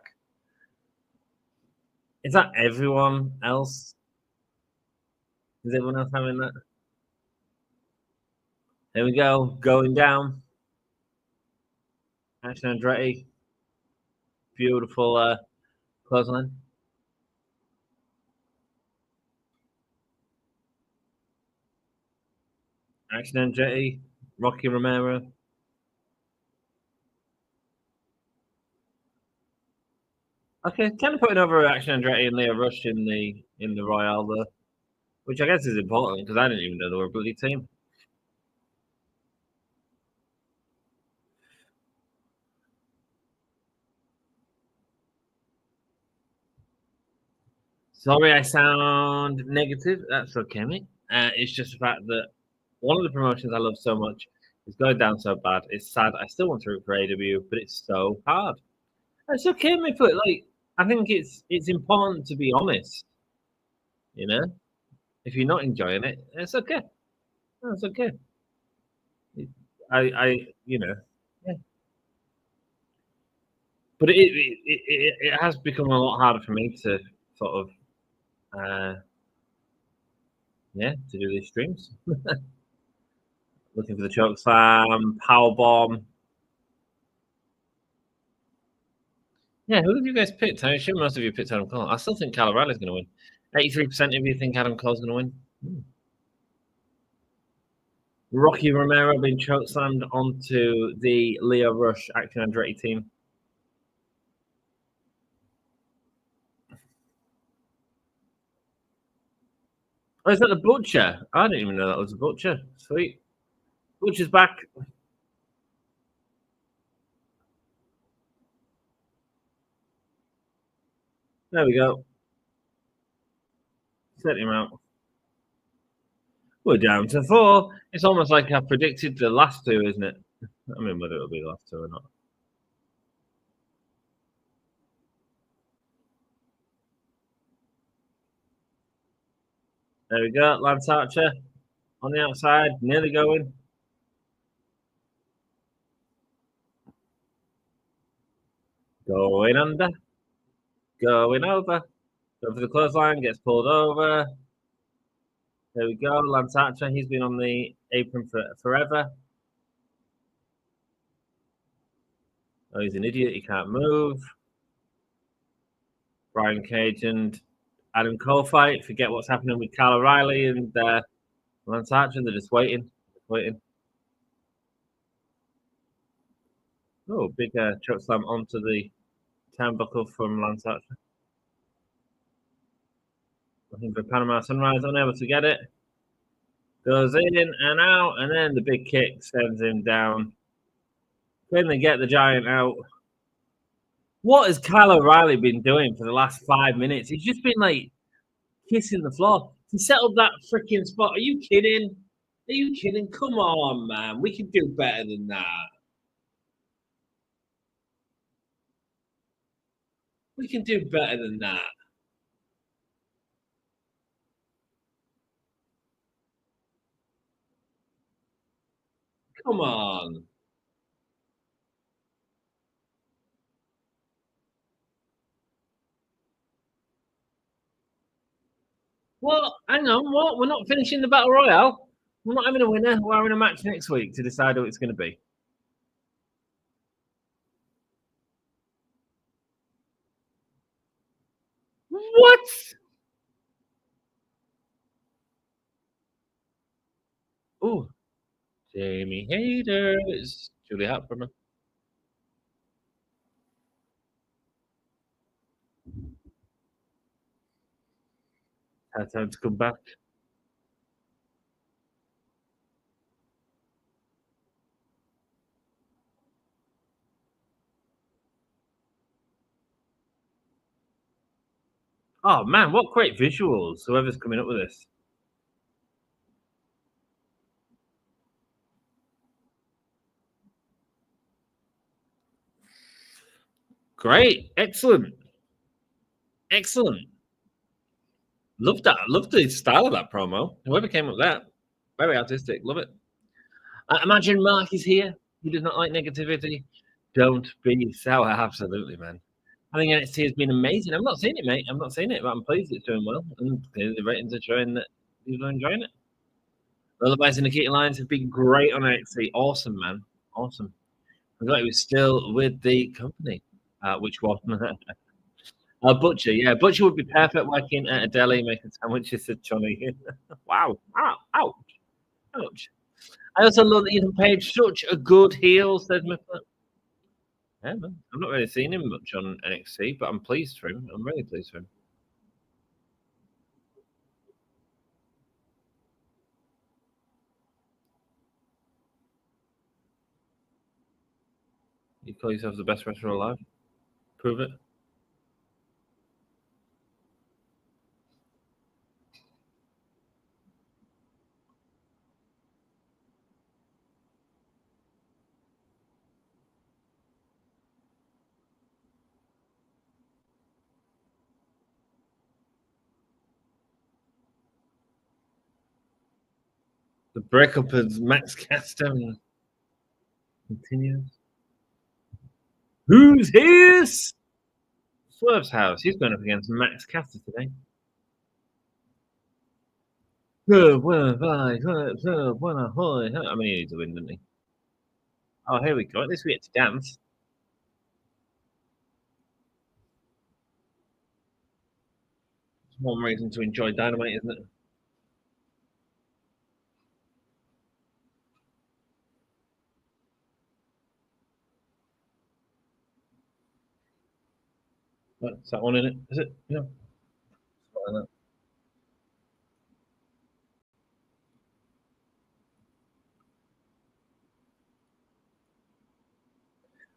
Is that everyone else? Is everyone else having that? There we go. Going down. Action Andretti. Beautiful clothesline. Action Andretti. Rocky Romero. Okay, kind of putting over Action Andretti and Leo Rush in the Royale though, which I guess is important because I didn't even know they were a bloody team. Sorry, I sound negative. That's okay, mate. It's just the fact that one of the promotions I love so much is going down so bad. It's sad. I still want to root for AEW, but it's so hard. It's okay, mate. But like, I think it's important to be honest. You know, if you're not enjoying it, it's okay. It's okay. You know, yeah. But it has become a lot harder for me to sort of, to do these streams. Looking for the choke slam, power bomb. Yeah, who have you guys picked? I assume most of you picked Adam Cole. I still think Kyle O'Reilly's going to win. 83% of you think Adam Cole's going to win. Rocky Romero being chokeslammed onto the Leo Rush Action Andretti team. Oh, is that the Butcher? I didn't even know that was the Butcher. Sweet. Butcher's back. There we go. Set him out. We're down to 4. It's almost like I predicted the last 2, isn't it? I mean, whether it'll be the last 2 or not. There we go. Lance Archer on the outside, nearly going. Going under. Going over. Go for the clothesline, gets pulled over. There we go. Lance Archer, he's been on the apron for forever. Oh, he's an idiot. He can't move. Brian Cage and Adam Cole fight. Forget what's happening with Kyle O'Reilly and Lance Archer. They're just waiting. Oh, big choke slam onto the turnbuckle from Lance Archer. Looking for Panama Sunrise, unable to get it. Goes in and out, and then the big kick sends him down. Can they get the giant out? What has Kyle O'Reilly been doing for the last 5 minutes? He's just been like kissing the floor to set up that freaking spot. Are you kidding? Are you kidding? Come on, man. We can do better than that. We can do better than that. Come on. What? Hang on. What? We're not finishing the battle royale. We're not having a winner. We're having a match next week to decide who it's going to be. What? Oh, Jamie Hayter is Julie Hartman. Had time to come back. Oh man, what great visuals! Whoever's coming up with this. Great, excellent, excellent. Love that. Love the style of that promo. Whoever came up with that, very artistic. Love it. Imagine Mark is here. He does not like negativity. Don't be sour. Absolutely, man. I think NXT has been amazing. I've not seen it, mate. I've not seen it, but I'm pleased it's doing well. And the ratings are showing that people are enjoying it. Lullabies and Nikita Lyons have been great on NXT. Awesome, man. Awesome. I thought he was still with the company. Which one? Butcher, yeah. Butcher would be perfect working at a deli making sandwiches, said Johnny. Wow. Ow. Ouch. Ouch. I also love that Ethan Page, such a good heel, said Mifflin. Yeah, man. I've not really seen him much on NXT, but I'm pleased for him. I'm really pleased for him. You call yourself the best wrestler alive? Prove it. The breakup of Max Caster continues. Who's his? Swerve's house. He's going up against Max Caster today. I mean, he needs to win, doesn't he? Oh, here we go. At least we get to dance. It's one reason to enjoy Dynamite, isn't it? Is that one in it? Is it? Yeah. Like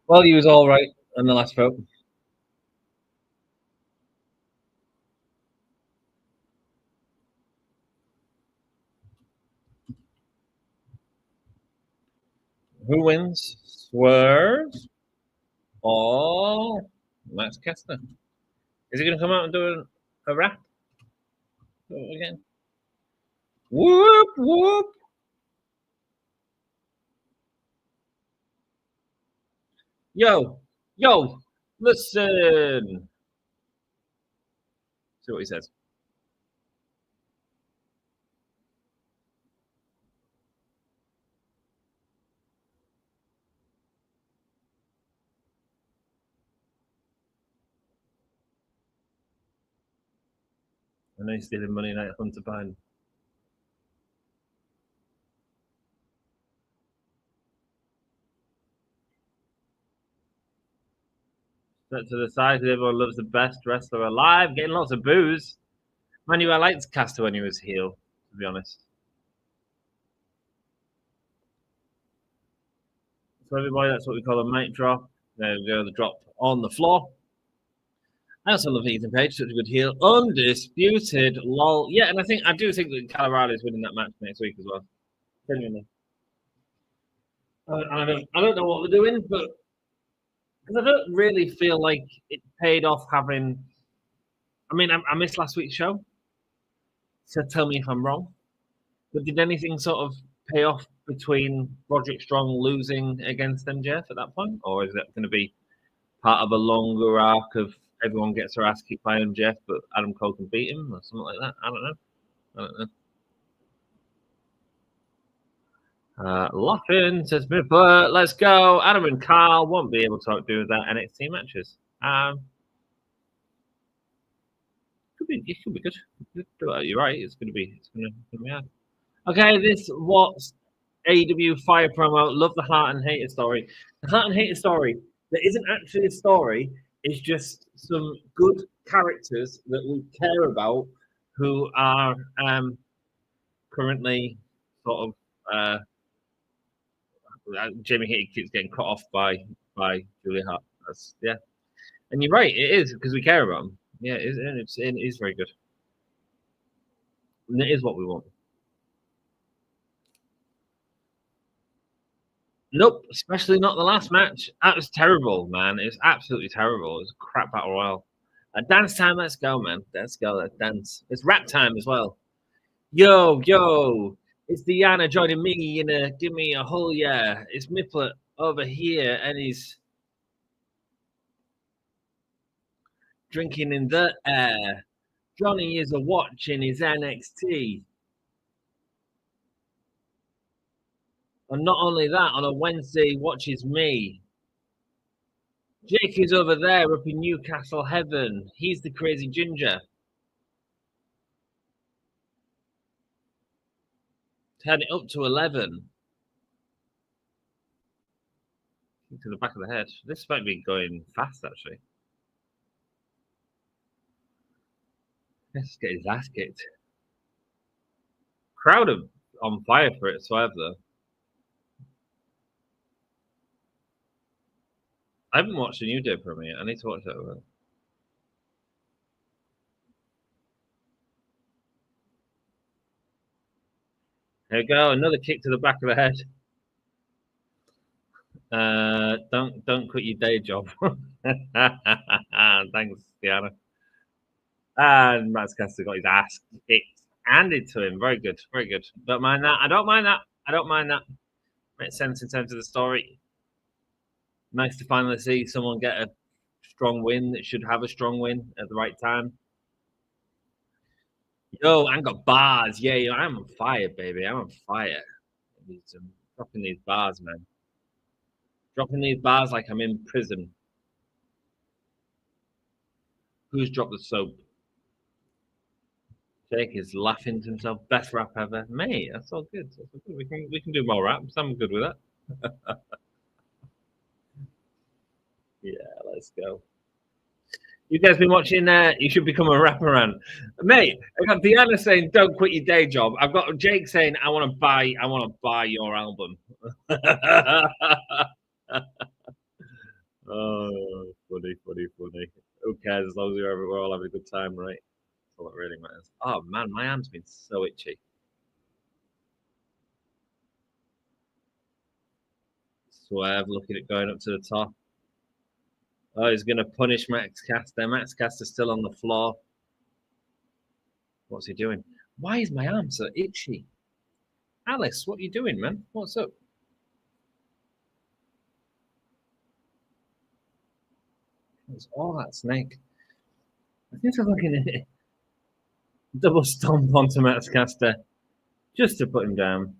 well, he was all right on the last vote. Who wins? Swerve or Max Caster? Is he going to come out and do a rap again? Whoop, whoop. Yo, listen. See what he says. I know he's stealing money out of Hunter Biden. Set to the side, everyone loves the best wrestler alive, getting lots of boos. Man, I liked Caster when he was heel, to be honest. So everybody, that's what we call a mic drop. There we go, the drop on the floor. I also love Ethan Page, such a good heel. Undisputed, lol. Yeah, and I do think that Colorado is winning that match next week as well. Genuinely. I don't know what they're doing, but because I don't really feel like it paid off having. I mean, I missed last week's show, so tell me if I'm wrong. But did anything sort of pay off between Roderick Strong losing against MJF at that point, or is that going to be part of a longer arc of everyone gets their ass kicked by MJF, but Adam Cole can beat him or something like that? I don't know. Laughing says, but let's go. Adam and Carl won't be able to do that NXT matches. It could be good. You're right. It's going to be hard. Okay, this what's AEW Fire promo. Love the Heart and Hayter story. The Heart and Hayter story that isn't actually a story. It's just some good characters that we care about who are currently sort of Jamie Hayter keeps getting cut off by Julia Hart. Yeah, and you're right, it is because we care about them. Yeah, it is very good. And it is what we want. Nope, especially not the last match. That was terrible, man. It's absolutely terrible. It's a crap battle royal. Dance time, let's go, man. Let's go, let's dance. It's rap time as well. Yo, it's Diana joining me in a give me a whole yeah. It's Miplet over here, and he's drinking in the air. Johnny is a watching his NXT. And not only that, on a Wednesday, he watches me. Jake is over there up in Newcastle Heaven. He's the crazy ginger. Turn it up to 11. To the back of the head. This might be going fast, actually. Let's get his ass kicked. Crowd are on fire for it, Swerve, though. I haven't watched a New Day promo yet. I need to watch that over. There we go. Another kick to the back of the head. Don't quit your day job. Thanks, Diana. And Matt Caster got his ass kicked, handed to him. Very good, very good. Don't mind that. I don't mind that. I don't mind that. Makes sense in terms of the story. Nice to finally see someone get a strong win that should have a strong win at the right time. Yo, I got bars. Yeah, I'm on fire, baby. I'm on fire. I'm dropping these bars, man. Dropping these bars like I'm in prison. Who's dropped the soap? Jake is laughing to himself. Best rap ever. Mate, that's all good. That's all good. We can do more raps. I'm good with that. Yeah, let's go. You guys been watching You Should Become a Rapper, man. Mate, I got Deanna saying don't quit your day job. I've got Jake saying I want to buy your album. Oh, funny. Who cares as long as we're all having a good time, right? That's all that really matters. Oh man, my arm's been so itchy. Swerve looking at going up to the top. Oh, he's going to punish Max Caster. Max Caster's still on the floor. What's he doing? Why is my arm so itchy? Alice, what are you doing, man? What's up? It's all that snake. I think I'm looking at it. Double stomp onto Max Caster just to put him down.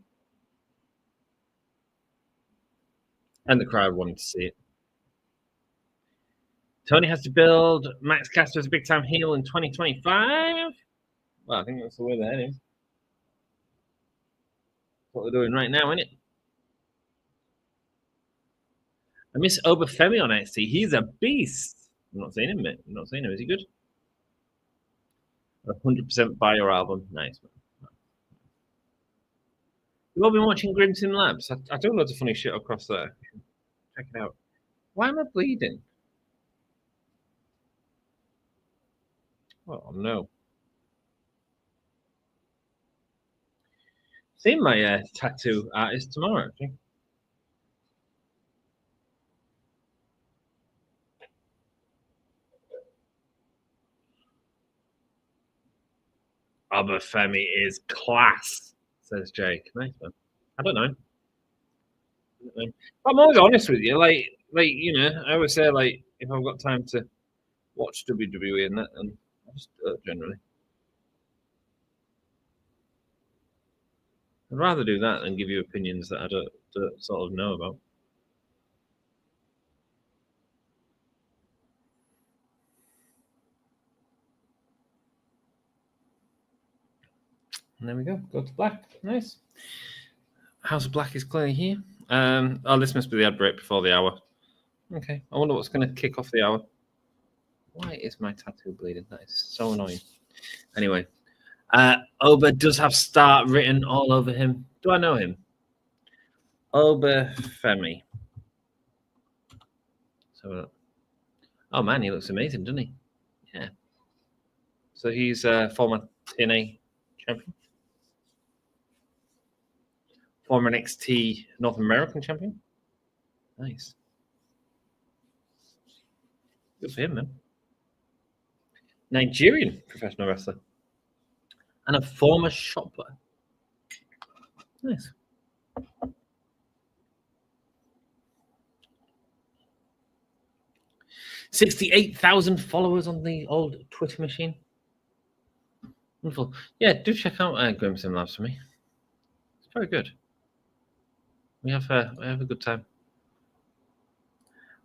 And the crowd wanted to see it. Tony has to build Max Caster as a big-time heel in 2025. Well, I think that's the way they're heading. What they're doing right now, isn't it? I miss Obafemi on NXT. He's a beast. I'm not seeing him, mate. I'm not seeing him. Is he good? 100% buy your album. Nice, man. You've all been watching Grimton Labs. I do loads of funny shit across there. Check it out. Why am I bleeding? Oh, no. Seeing my tattoo artist tomorrow, I think. Obafemi is class, says Jake. Nice one. I don't know. I'm always honest with you. Like you know, I always say like if I've got time to watch WWE and that, and I just generally, I'd rather do that than give you opinions that I don't sort of know about. And there we go. Go to black. Nice. House of Black is clearly here. Oh, this must be the ad break before the hour. Okay. I wonder what's going to kick off the hour. Why is my tattoo bleeding? That is so annoying. Anyway, Oba does have start written all over him. Do I know him? Obafemi. So, oh man, he looks amazing, doesn't he? Yeah. So he's a former TNA champion, former NXT North American champion. Nice. Good for him, man. Nigerian professional wrestler. And a former shopper. Nice. $68,000 followers on the old Twitter machine. Wonderful. Yeah, do check out Grimson Labs for me. It's very good. We have a good time.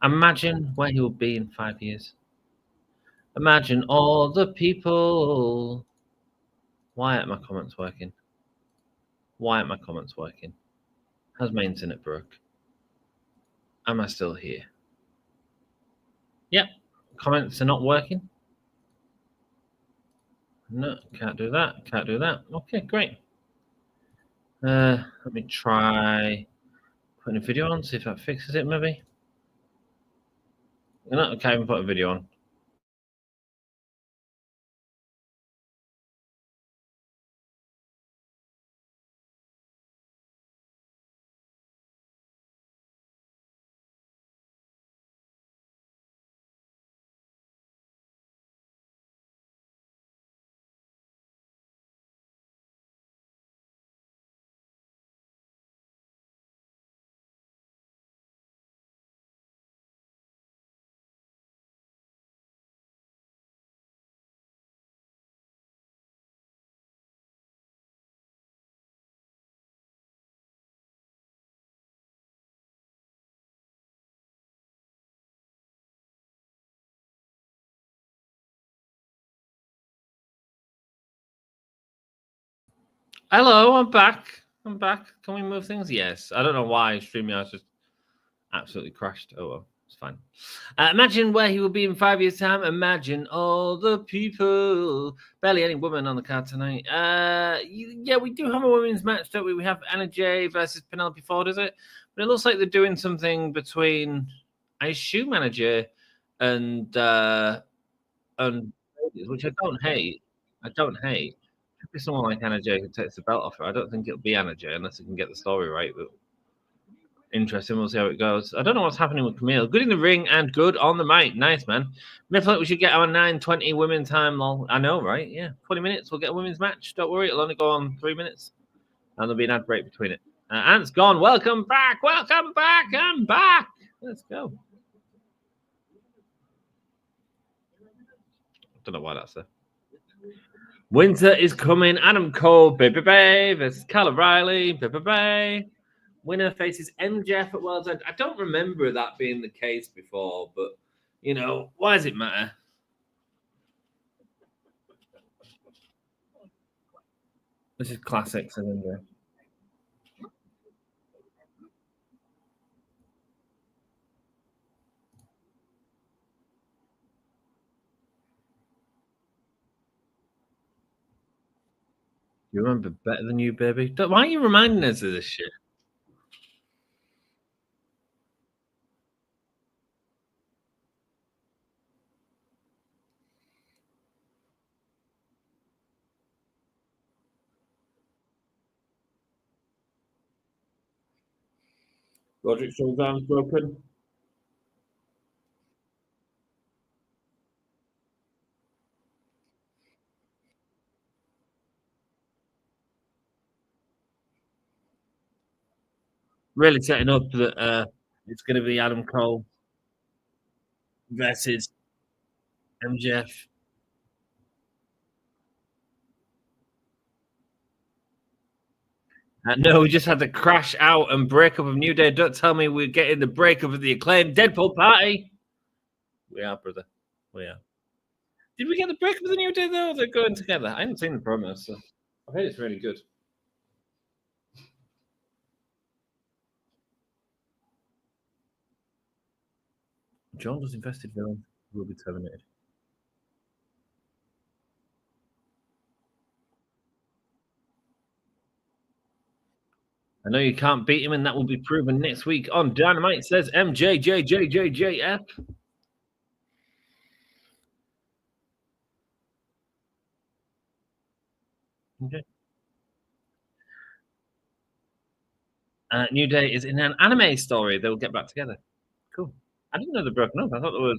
Imagine where he will be in 5 years. Imagine all the people. Why aren't my comments working? Why aren't my comments working? Has my internet broke? Am I still here? Yep. Comments are not working. No, can't do that. Can't do that. Okay, great. Let me try putting a video on, see if that fixes it, maybe. No, I can't even put a video on. Hello, I'm back. I'm back. Can we move things? Yes. I don't know why StreamYard just absolutely crashed. Oh well, it's fine. Imagine where he will be in 5 years' time. Imagine all the people. Barely any women on the card tonight. Yeah, we do have a women's match, don't we? We have Anna Jay versus Penelope Ford, is it? But it looks like they're doing something between, I assume, Anna Jay and which I don't hate. I don't hate. Be someone like Anna Jay who takes the belt off her. I don't think it'll be Anna Jay unless it can get the story right. But interesting. We'll see how it goes. I don't know what's happening with Camille. Good in the ring and good on the mic. Nice, man. I feel like we should get our 9:20 women time. Lol. I know, right? Yeah, 20 minutes. We'll get a women's match. Don't worry. It'll only go on 3 minutes. And there'll be an ad break between it. Ant's gone. Welcome back. Welcome back. I'm back. Let's go. Don't know why that's there. Winter is coming. Adam Cole, baby, versus Kyle O'Reilly, baby. Winner faces MJF at World's End. I don't remember that being the case before, but you know, why does it matter? This is classics, I think. You remember better than you, baby? Why are you reminding us of this shit? Roderick Strong's arm's broken. Really setting up that it's going to be Adam Cole versus MJF. No, we just had the crash out and breakup of New Day. Don't tell me we're getting the breakup of the Acclaimed Deadpool party. We are, brother. We are. Did we get the breakup of the New Day, though? They're going together. I haven't seen the promo, so I heard it's really good. John was invested villain will be terminated. I know you can't beat him, and that will be proven next week on Dynamite, says MJJJJJF. Okay. New Day is in an anime story. They'll get back together. Cool. I didn't know they're broken up. I don't know. I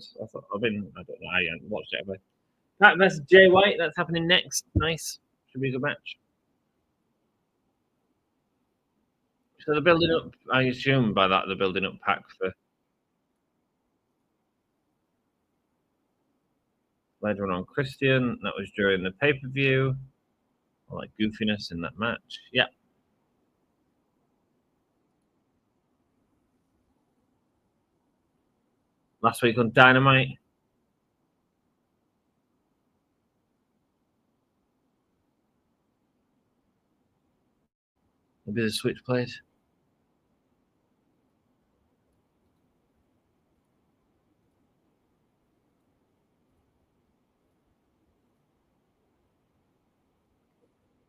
hadn't watched it. Pat versus Jay White. That's happening next. Nice. Should be a good match. So they're building up. I assume by that they're building up Pac for later on Christian. That was during the pay per view. I like goofiness in that match. Yeah. Last week on Dynamite. Maybe the switchblade.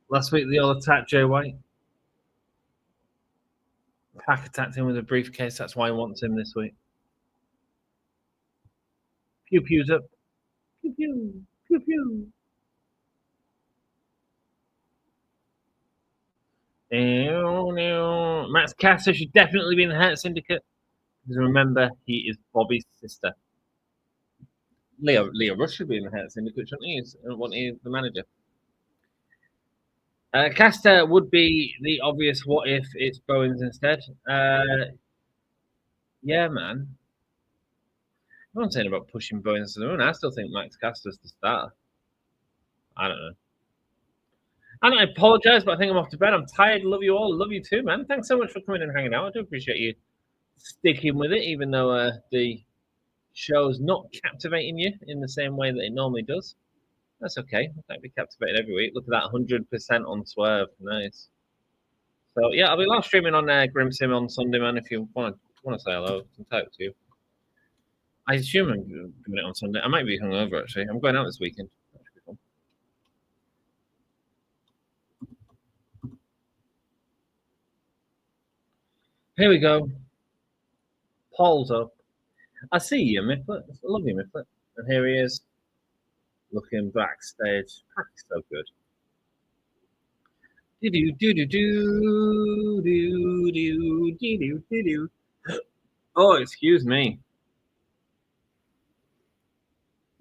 Last week they all attacked Jay White. Pac attacked him with a briefcase. That's why he wants him this week. Pew pew's up. Pew pew. Pew pew. Max Caster should definitely be in the Hurt Syndicate. Because remember, he is Bobby's sister. Leo Rush should be in the Hurt Syndicate, shouldn't he? He's the manager. Caster would be the obvious what if it's Bowens instead. Yeah, man. I'm not saying about pushing Bowens to the moon. I still think Max Caster's the starter. I don't know. And I apologize, but I think I'm off to bed. I'm tired. Love you all. Love you too, man. Thanks so much for coming and hanging out. I do appreciate you sticking with it, even though the show's not captivating you in the same way that it normally does. That's okay. I can't be captivated every week. Look at that 100% on Swerve. Nice. So, yeah, I'll be live streaming on Grim Sim on Sunday, man, if you want to say hello. I can talk to you. I assume I'm doing it on Sunday. I might be hungover, actually. I'm going out this weekend. Here we go. Paul's up. I see you, Mifflet. I love you, Mifflet. And here he is, looking backstage. Pac is so good. Oh, excuse me.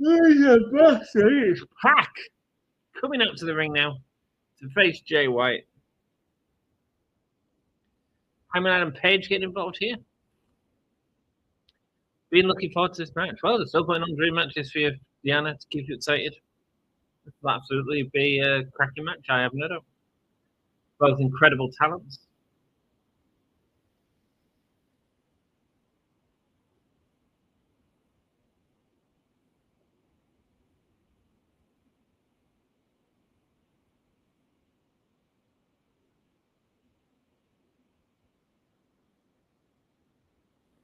It's Pac coming out to the ring now to face Jay White. Hyman Adam Page getting involved here. Been looking forward to this match. Well, they're still putting on dream matches for you, Deanna, to keep you excited. This will absolutely be a cracking match, I have no doubt. Both incredible talents.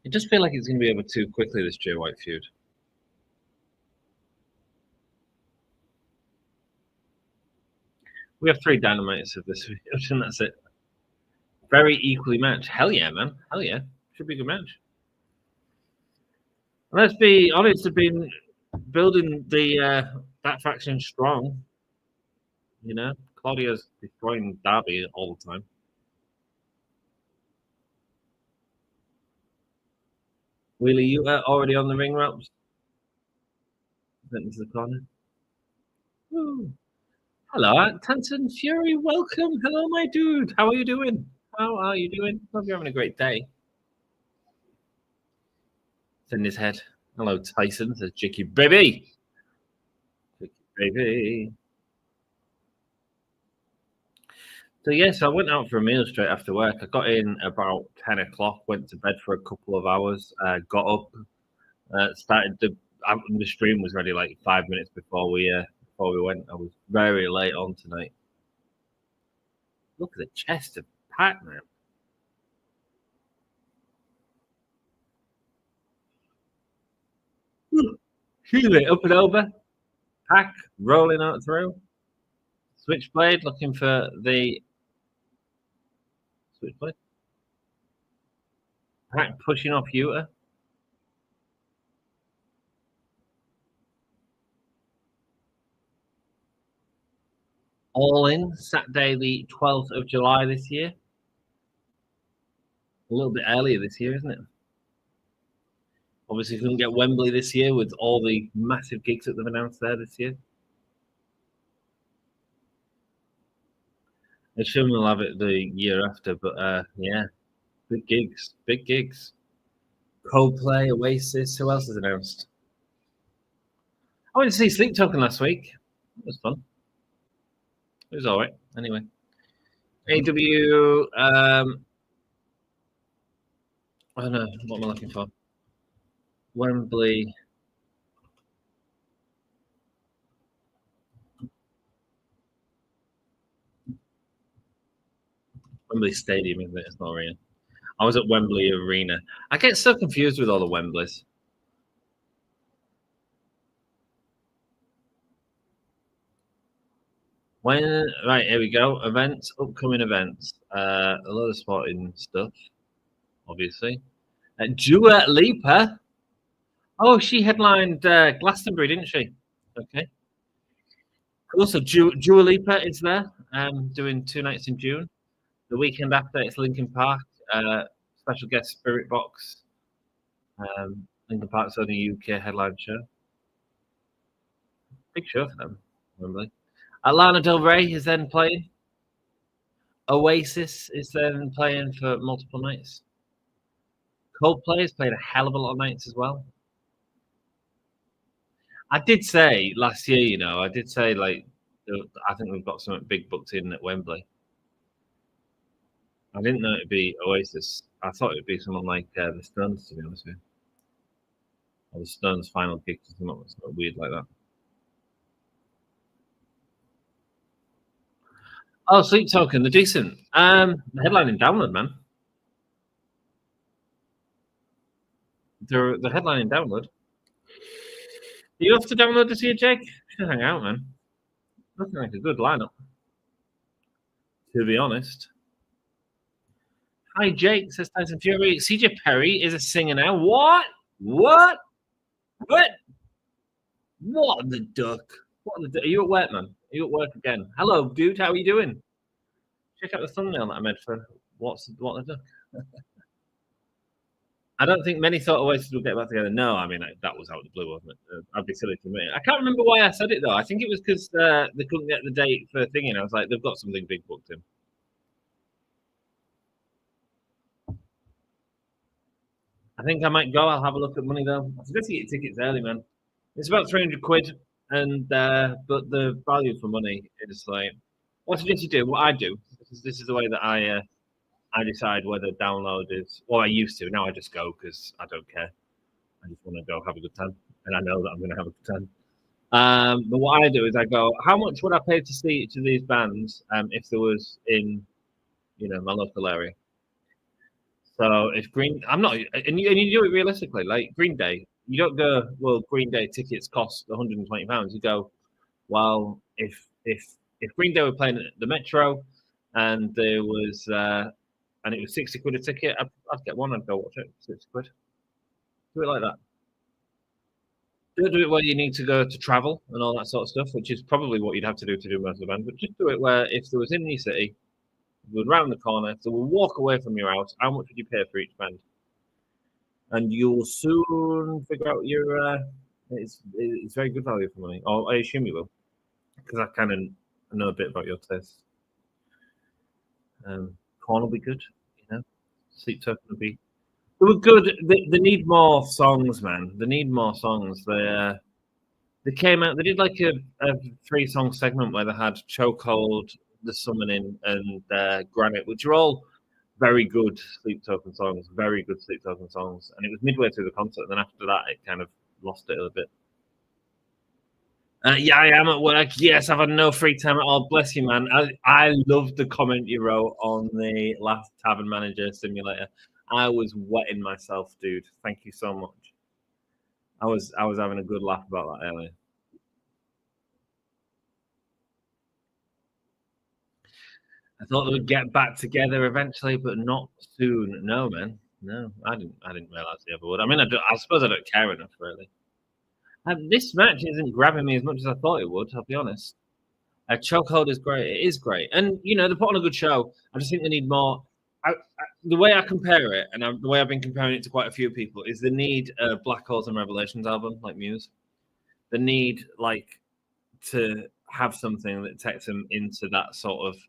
It does feel like it's going to be over too quickly, this Jay White feud. We have 3 Dynamites of this video, and that's it. Very equally matched. Hell yeah, man. Hell yeah. Should be a good match. Let's be honest, they've been building the that faction strong. You know, Claudio's destroying Darby all the time. Wheelie, you already on the ring ropes? Into the corner. Ooh. Hello, Tanton Fury. Welcome. Hello, my dude. How are you doing? How are you doing? Hope you're having a great day. It's in his head. Hello, Tyson, says Jicky Baby. Jicky Baby. So, yes, I went out for a meal straight after work. I got in about 10 o'clock, went to bed for a couple of hours, got up, started the stream was ready like 5 minutes before we went. I was very late on tonight. Look at the chest of Pac, man. Shoot up and over. Pac rolling out through. Switchblade looking for the switchblade. Pac pushing off Yuta. All In, Saturday the 12th of July this year. A little bit earlier this year, isn't it? Obviously, couldn't get Wembley this year with all the massive gigs that they've announced there this year. I'm sure we'll have it the year after, but yeah, big gigs, big gigs. Coldplay, Oasis, who else is announced? I went to see Sleep Token last week. It was fun. It was all right. Anyway, AEW. I don't know. What am I looking for? Wembley. Wembley Stadium, isn't it? It's not arena. I was at Wembley Arena. I get so confused with all the Wembleys. Right, here we go. Events, upcoming events. A lot of sporting stuff, obviously. Dua Lipa. Oh, she headlined Glastonbury, didn't she? Okay. Also, Dua Lipa is there, doing 2 nights in June. The weekend after, it's Linkin Park, special guest Spirit Box. Linkin Park's only UK headline show. Big show for them, Wembley. Lana Del Rey is then playing. Oasis is then playing for multiple nights. Coldplay has played a hell of a lot of nights as well. I did say last year, I did say, like, I think we've got something big booked in at Wembley. I didn't know it'd be Oasis. I thought it'd be someone like the Stones, to be honest with you. Or the Stones' final gig, something that's not weird like that. Oh, Sleep Token, they're decent. The headline in Download, man. The headline in Download. Are you off to Download this year, Jake? Should hang out, man. Looking like a good lineup, to be honest. Hi, Jake, says Tyson Fury. CJ Perry is a singer now. What? What the duck? Are you at work, man? Are you at work again? Hello, dude. How are you doing? Check out the thumbnail that I made for What the Duck. I don't think many thought Oasis would get back together. No, I mean, that was out of the blue, wasn't it? I'd be silly to admit. I can't remember why I said it, though. I think it was because they couldn't get the date for thingy. I was like, they've got something big booked in. I think I might go. I'll have a look at money, though. I suggest you get tickets early, man. It's about 300 quid, and but the value for money is like, what I suggest you do, what I do, this is the way that I decide whether download is, well, I used to. Now I just go because I don't care. I just want to go have a good time, and I know that I'm going to have a good time. But what I do is I go, how much would I pay to see each of these bands if there was in, my local area? So if I'm not, and you do it realistically, like Green Day, you don't go, well, Green Day tickets cost £120. You go, well, if Green Day were playing at the Metro and there was, and it was 60 quid a ticket, I'd get one. I'd go watch it. 60 quid. Do it like that. Don't do it where you need to go to travel and all that sort of stuff, which is probably what you'd have to do most of the band. But just do it where if there was in your city, would round the corner, so we'll walk away from your house. How much would you pay for each band? And you'll soon figure out your. It's very good value for money. Or I assume you will, because I kind of know a bit about your taste. Corn will be good, Sleep Token will be. They were good. They need more songs, man. They need more songs. They came out. They did like a 3-song segment where they had Chokehold, The Summoning, and Granite, which are all very good Sleep Token songs. Very good Sleep Token songs. And it was midway through the concert, and then after that, it kind of lost it a little bit. Yeah, I am at work. Yes, I've had no free time at all. Bless you, man. I loved the comment you wrote on the last Tavern Manager Simulator. I was wetting myself, dude. Thank you so much. I was having a good laugh about that earlier. I thought they would get back together eventually, but not soon. No, man. No, I didn't realize they ever would. I mean, I suppose I don't care enough, really. This match isn't grabbing me as much as I thought it would, I'll be honest. A chokehold is great. It is great. And, you know, they're putting on a good show. I just think they need more. The way I compare it, and the way I've been comparing it to quite a few people, is they need a Black Holes and Revelations album, like Muse. They need, like, to have something that takes them into that sort of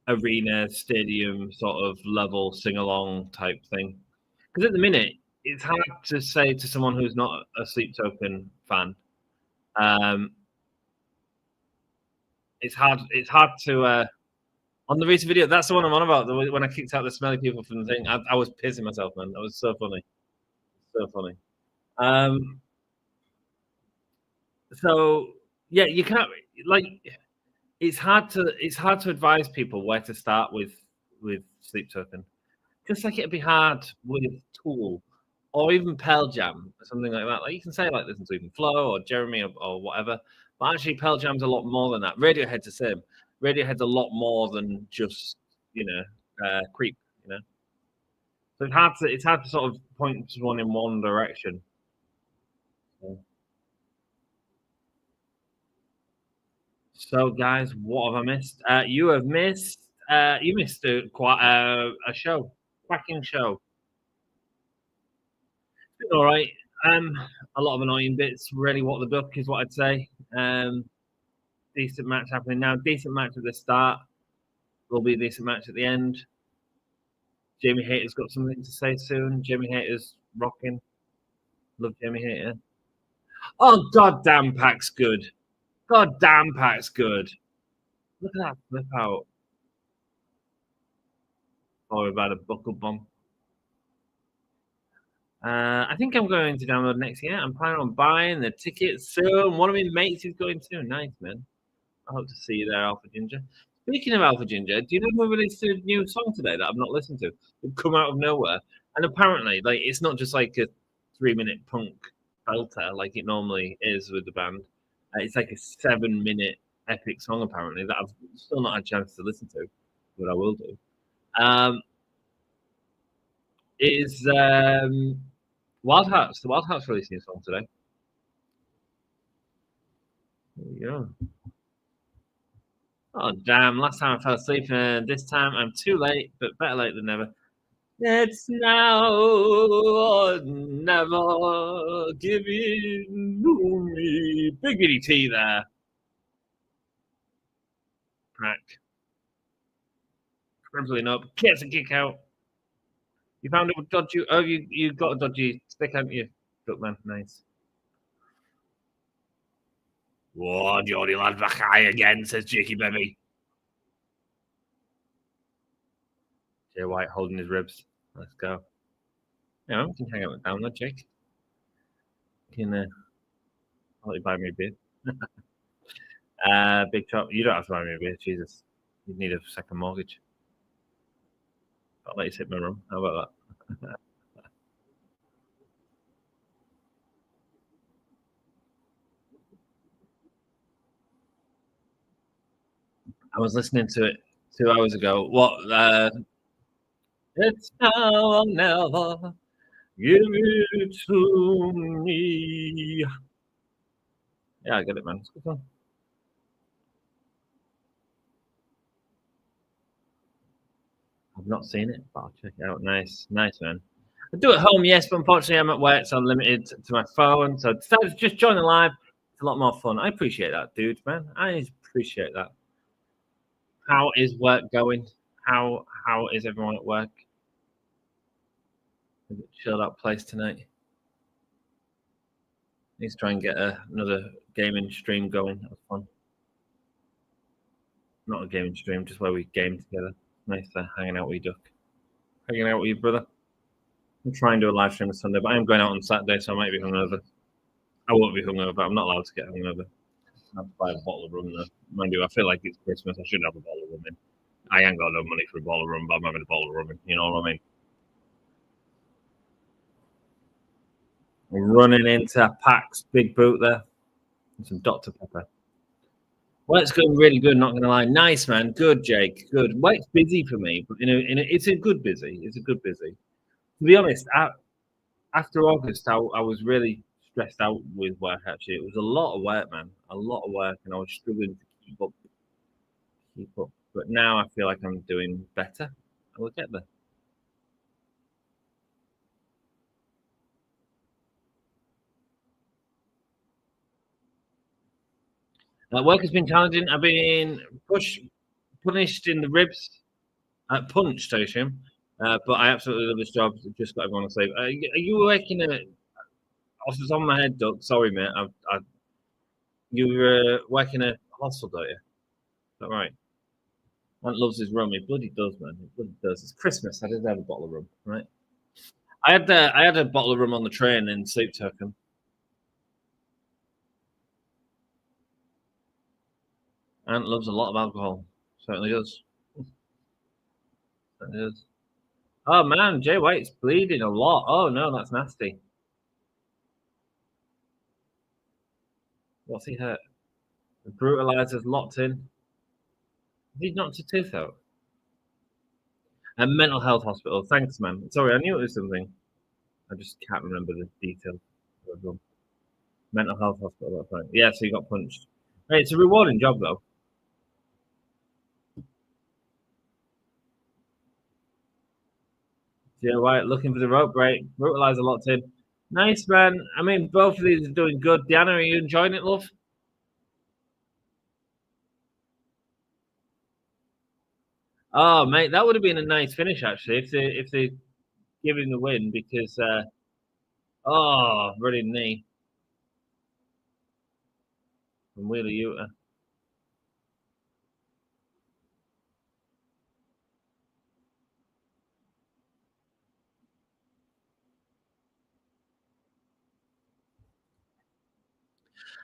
arena, stadium sort of level, sing-along type thing. Because at the minute, it's hard to say to someone who's not a Sleep Token fan. It's hard to on the recent video. That's the one I'm on about. When I kicked out the smelly people from the thing, I was pissing myself, man. That was so funny, so funny. So yeah, you can't like. It's hard to advise people where to start with Sleep Token. Just like it'd be hard with Tool or even Pearl Jam or something like that. Like you can say like listen to even Flo or Jeremy or whatever, but actually Pearl Jam's a lot more than that. Radiohead's the same. Radiohead's a lot more than just Creep. You know, so it's hard to sort of point someone in one direction. So guys, what have I missed? You have missed. You missed quite a show, cracking show. It's been all right. A lot of annoying bits. Really, what the duck is what I'd say. Decent match happening now. Decent match at the start. Will be a decent match at the end. Jamie Hayter's got something to say soon. Jamie Hayter's rocking. Love Jamie Hayter. Oh goddamn, Pac's good. Goddamn, Pac's good. Look at that flip out. Sorry about a buckle bomb. I think I'm going to download next year. I'm planning on buying the tickets soon. One of my mates is going to. Nice, man. I hope to see you there, Alpha Ginger. Speaking of Alpha Ginger, do you know who released a new song today that I've not listened to? It's come out of nowhere. And apparently, like, it's not just like a 3-minute punk belter like it normally is with the band. It's like a 7-minute epic song, apparently, that I've still not had a chance to listen to, but I will do. It is Wild Hearts. The Wild Hearts releasing a song today. There we go. Oh, damn. Last time I fell asleep, and this time I'm too late, but better late than never. It's now or never. Give it to me. Big DDT there. Crack. Crimson up. Gets a kick out. You found it with dodgy. Oh, you got a dodgy stick, haven't you? Duckman. Nice. Whoa, Geordie lad back high again, says Jakey Baby. Jay White holding his ribs. Let's go. Yeah, we can hang out with download, Jake. You can I'll let you buy me a beer. Big Chop, you don't have to buy me a beer, Jesus. You'd need a second mortgage. I'll let you sit in my room. How about that? I was listening to it 2 hours ago. What? It's now or never. Give it to me. Yeah, I get it, man. It's good fun. I've not seen it, but I'll check it out. Nice, man. I do it at home, yes, but unfortunately I'm at work, so I'm limited to my phone. So I decided to just join the live. It's a lot more fun. I appreciate that, dude, man. I appreciate that. How is work going? How is everyone at work? Is it chilled out place tonight? Need to try and get another gaming stream going. That was fun. Not a gaming stream, just where we game together. Nice hanging out with you, Duck. Hanging out with you, brother. I'm trying to do a live stream on Sunday, but I am going out on Saturday, so I might be hungover. I won't be hungover. I'm not allowed to get hungover. I have to buy a bottle of rum though. Mind you, I feel like it's Christmas. I should have a bottle of rum in. I ain't got no money for a bottle of rum, but I'm having a bottle of rum in. You know what I mean? Running into Pac's big boot there. And some Dr. Pepper. Well, it's going really good, not going to lie. Nice, man. Good, Jake. Good. Well, it's busy for me, but it's a good busy. It's a good busy. To be honest, after August, I was really stressed out with work, actually. It was a lot of work, man. A lot of work, and I was struggling to keep up. But now I feel like I'm doing better. I will get there. Work has been challenging. I've been punished in the ribs. Punched, I assume. But I absolutely love this job. Just got everyone to say, are you working at... Off the top of my head, Doug, sorry, mate. You're working at a hospital, don't you? Is that right? Man loves his rum. He bloody does, man. He bloody does. It's Christmas. I did have a bottle of rum, right? I had a bottle of rum on the train in Sleep Token. Ant loves a lot of alcohol. Certainly does. Certainly does. Oh man, Jay White's bleeding a lot. Oh no, that's nasty. What's he hurt? The brutalizer's locked in. He knocked a tooth out. A mental health hospital. Thanks, man. Sorry, I knew it was something. I just can't remember the details. Mental health hospital. That's right. Yeah, so he got punched. Hey, it's a rewarding job though. Jay White looking for the rope break. Brutalizer locked in. Nice, man. I mean, both of these are doing good. Deanna, are you enjoying it, love? Oh, mate, that would have been a nice finish actually if they give him the win because running knee from Wheeler Yuta.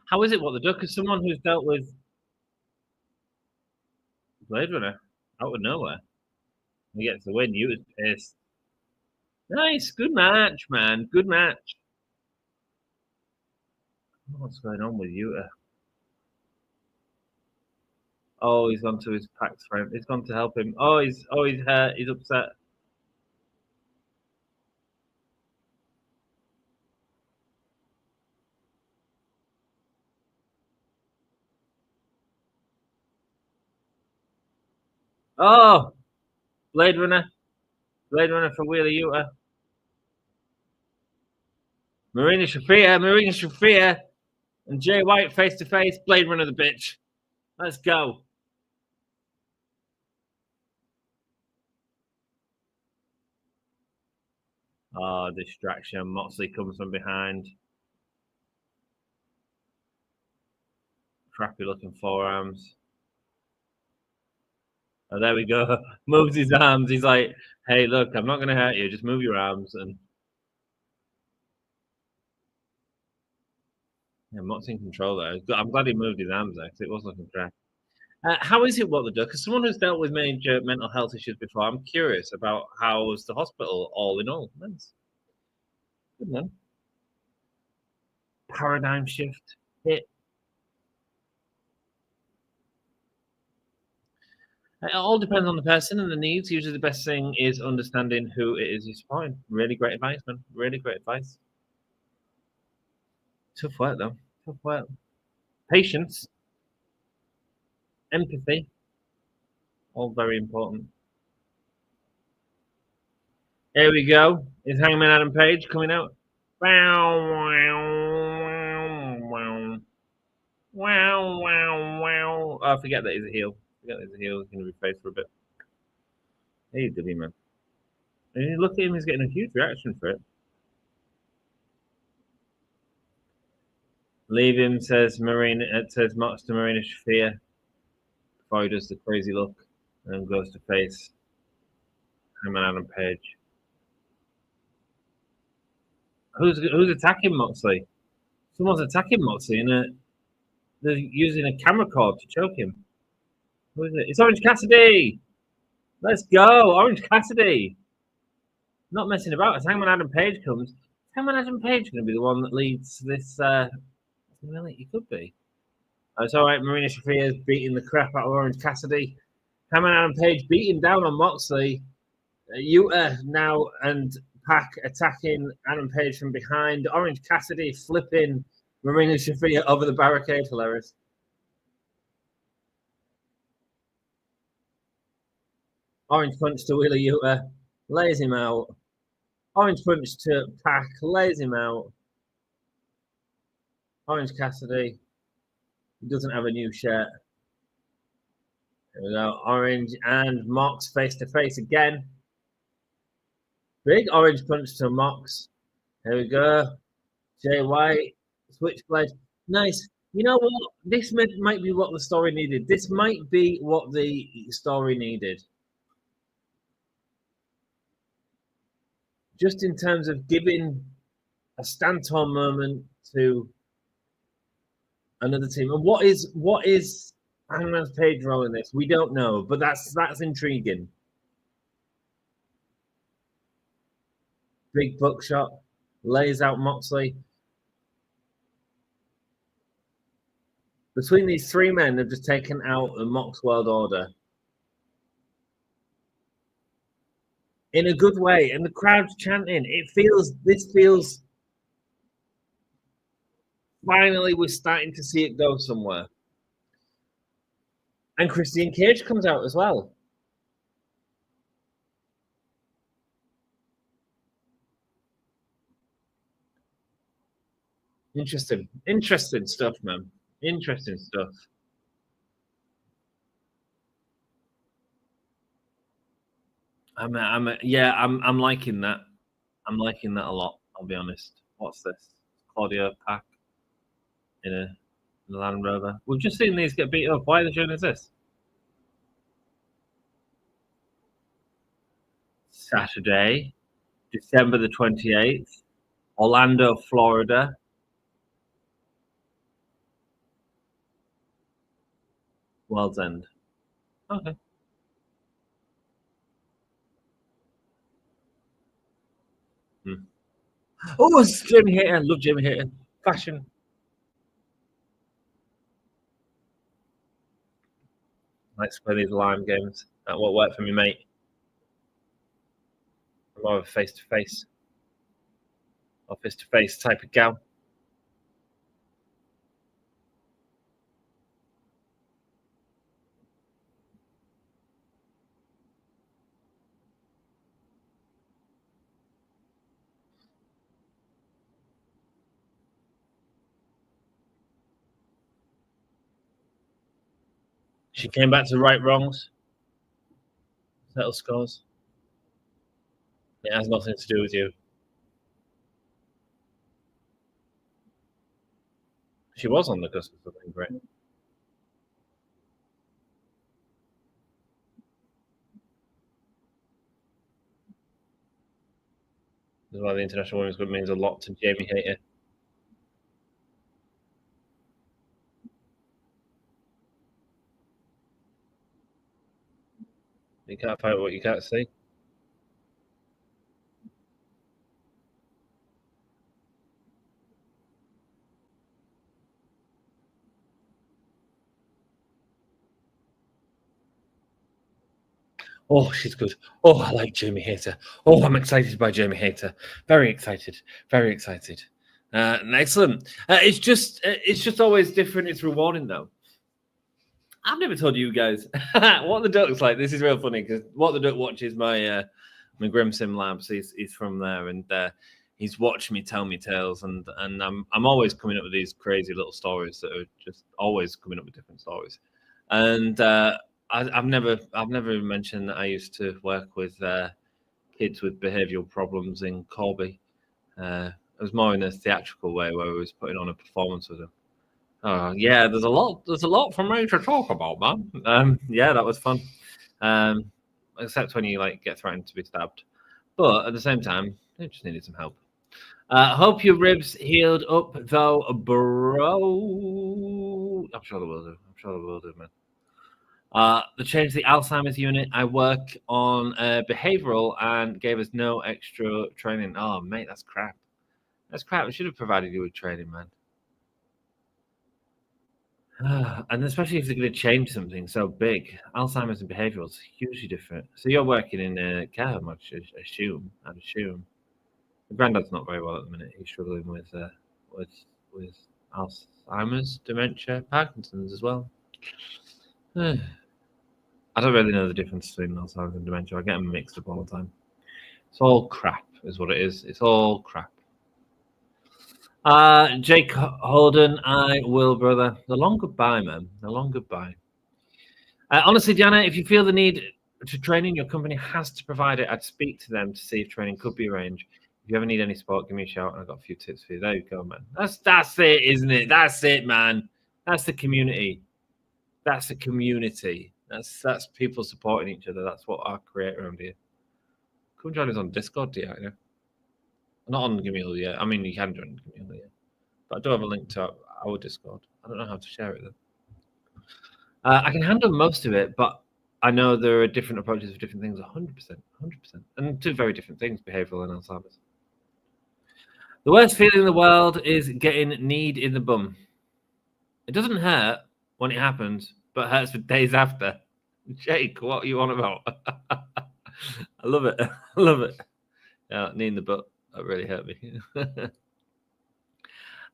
How is it what the duck? As someone who's dealt with Blade Runner out of nowhere, he gets the win. Yuta's pissed. Nice, good match, man. Good match. What's going on with Yuta? Oh, he's gone to his packed friend. He's gone to help him. He's hurt. He's upset. Oh, Blade Runner for Wheeler Yuta. Marina Shafir, and Jay White face to face. Blade Runner the bitch. Let's go. Oh, distraction. Moxley comes from behind. Crappy looking forearms. Oh, there we go. Moves his arms. He's like, hey, look, I'm not going to hurt you. Just move your arms. And yeah, Moxley in control there. I'm glad he moved his arms there because it was looking crappy. How is it what the duck? Because someone who's dealt with major mental health issues before, I'm curious about how's the hospital all in all. Nice. Good man. Paradigm shift. Hit. It all depends on the person and the needs. Usually the best thing is understanding who it is you're supporting. Really great advice, man. Really great advice. Tough work, though. Tough work. Patience. Empathy. All very important. Here we go. Is Hangman Adam Page coming out? Wow, wow, wow, wow, wow, wow. Oh, I forget that he's a heel. He's going to be face for a bit. AEW, man. And look at him, he's getting a huge reaction for it. Leave him, says Marina. It says Mox to Marina Shafir before he does the crazy look and then goes to face him and Adam Page. Who's attacking Moxley? Someone's attacking Moxley and they're using a camera cord to choke him. Who is it? It's Orange Cassidy. Let's go, Orange Cassidy. Not messing about. As Hangman Adam Page comes, Hangman Adam Page going to be the one that leads this? Really, he could be. It's all right. Marina Shafir is beating the crap out of Orange Cassidy. Hangman Adam Page beating down on Moxley. Yuta now and Pac attacking Adam Page from behind. Orange Cassidy flipping Marina Shafir over the barricade. Hilarious. Orange punch to Wheeler Yuta. Lays him out. Orange punch to Pac. Lays him out. Orange Cassidy. He doesn't have a new shirt. There we go. Orange and Mox face to face again. Big orange punch to Mox. Here we go. Jay White. Switchblade. Nice. You know what? This might be what the story needed. This might be what the story needed. Just in terms of giving a stand-tall moment to another team. And what is Hangman's Page role in this? We don't know, but that's intriguing. Big buckshot, lays out Moxley. Between these three men, they've just taken out the Mox World Order. In a good way, and the crowd's chanting. This feels finally we're starting to see it go somewhere. And Christian Cage comes out as well. Interesting stuff, man. Interesting stuff. I'm liking that. I'm liking that a lot. I'll be honest. What's this? Claudio Pac in a Land Rover. We've just seen these get beat up. Why are they showing us this? Saturday, December the 28th, Orlando, Florida. World's End. Okay. Oh, it's Jamie Hayter. I love Jamie Hayter. Fashion. Let's play these Lime games. That won't work for me, mate. I'm more of a face-to-face or face-to-face type of gal. She came back to right wrongs, settle scores. It has nothing to do with you. She was on the cusp of something great. That's why the International Women's Cup means a lot to Jamie Hayter. You can't fight what you can't see. Oh, she's good. Oh, I like Jamie Hayter. Oh, I'm excited by Jamie Hayter. Very excited. Very excited. Excellent. It's just always different. It's rewarding though. I've never told you guys what the Duck's like. This is real funny because what the Duck watches my Grim Sim Labs. He's from there, and he's watched me tell me tales, and I'm always coming up with these crazy little stories that are just always coming up with different stories. And I've never mentioned that I used to work with kids with behavioural problems in Corby. It was more in a theatrical way where I was putting on a performance with them. Yeah, there's a lot for me to talk about, man. Yeah, that was fun. Except when you like get threatened to be stabbed. But at the same time, they just needed some help. Hope your ribs healed up though, bro. I'm sure they will do. Man. They changed the Alzheimer's unit. I work on behavioural and gave us no extra training. Oh, mate, that's crap. That's crap. We should have provided you with training, man. And especially if they're going to change something so big. Alzheimer's and behavioural is hugely different. So you're working in care home, I'd assume. Granddad's not very well at the minute. He's struggling with Alzheimer's, dementia, Parkinson's as well. I don't really know the difference between Alzheimer's and dementia. I get them mixed up all the time. It's all crap, is what it is. It's all crap. Jake Holden, I will, brother. The long goodbye, man. The long goodbye. Honestly, Diana, if you feel the need to training, your company has to provide it. I'd speak to them to see if training could be arranged. If you ever need any support, give me a shout. I've got a few tips for you. There you go, man. That's it, isn't it? That's it, man. That's the community. That's the community. That's people supporting each other. That's what I create around here. Come join us on Discord, do you? Not on Gimme All yet. I mean, you can join Gimme All yet. But I do have a link to our Discord. I don't know how to share it, though. I can handle most of it, but I know there are different approaches for different things. 100%. And two very different things, behavioural and Alzheimer's. The worst feeling in the world is getting kneed in the bum. It doesn't hurt when it happens, but hurts for days after. Jake, what are you on about? I love it. I love it. Yeah, knee in the butt. That really hurt me.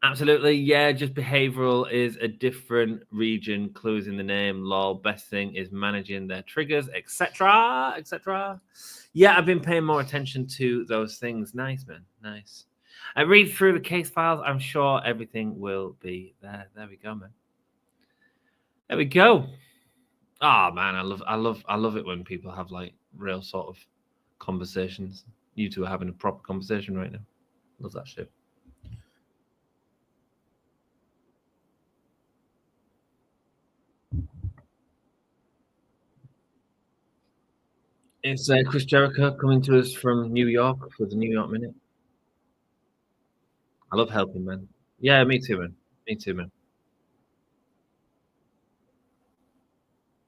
Absolutely, yeah. Just behavioural is a different region. Clues in the name. Lol. Best thing is managing their triggers, etc., etc. Yeah, I've been paying more attention to those things. Nice, man. Nice. I read through the case files. I'm sure everything will be there. There we go, man. There we go. Oh man, I love it when people have like real sort of conversations. You two are having a proper conversation right now. Love that shit. It's Chris Jericho coming to us from New York for the New York Minute. I love helping, man. Yeah, me too, man. Me too, man.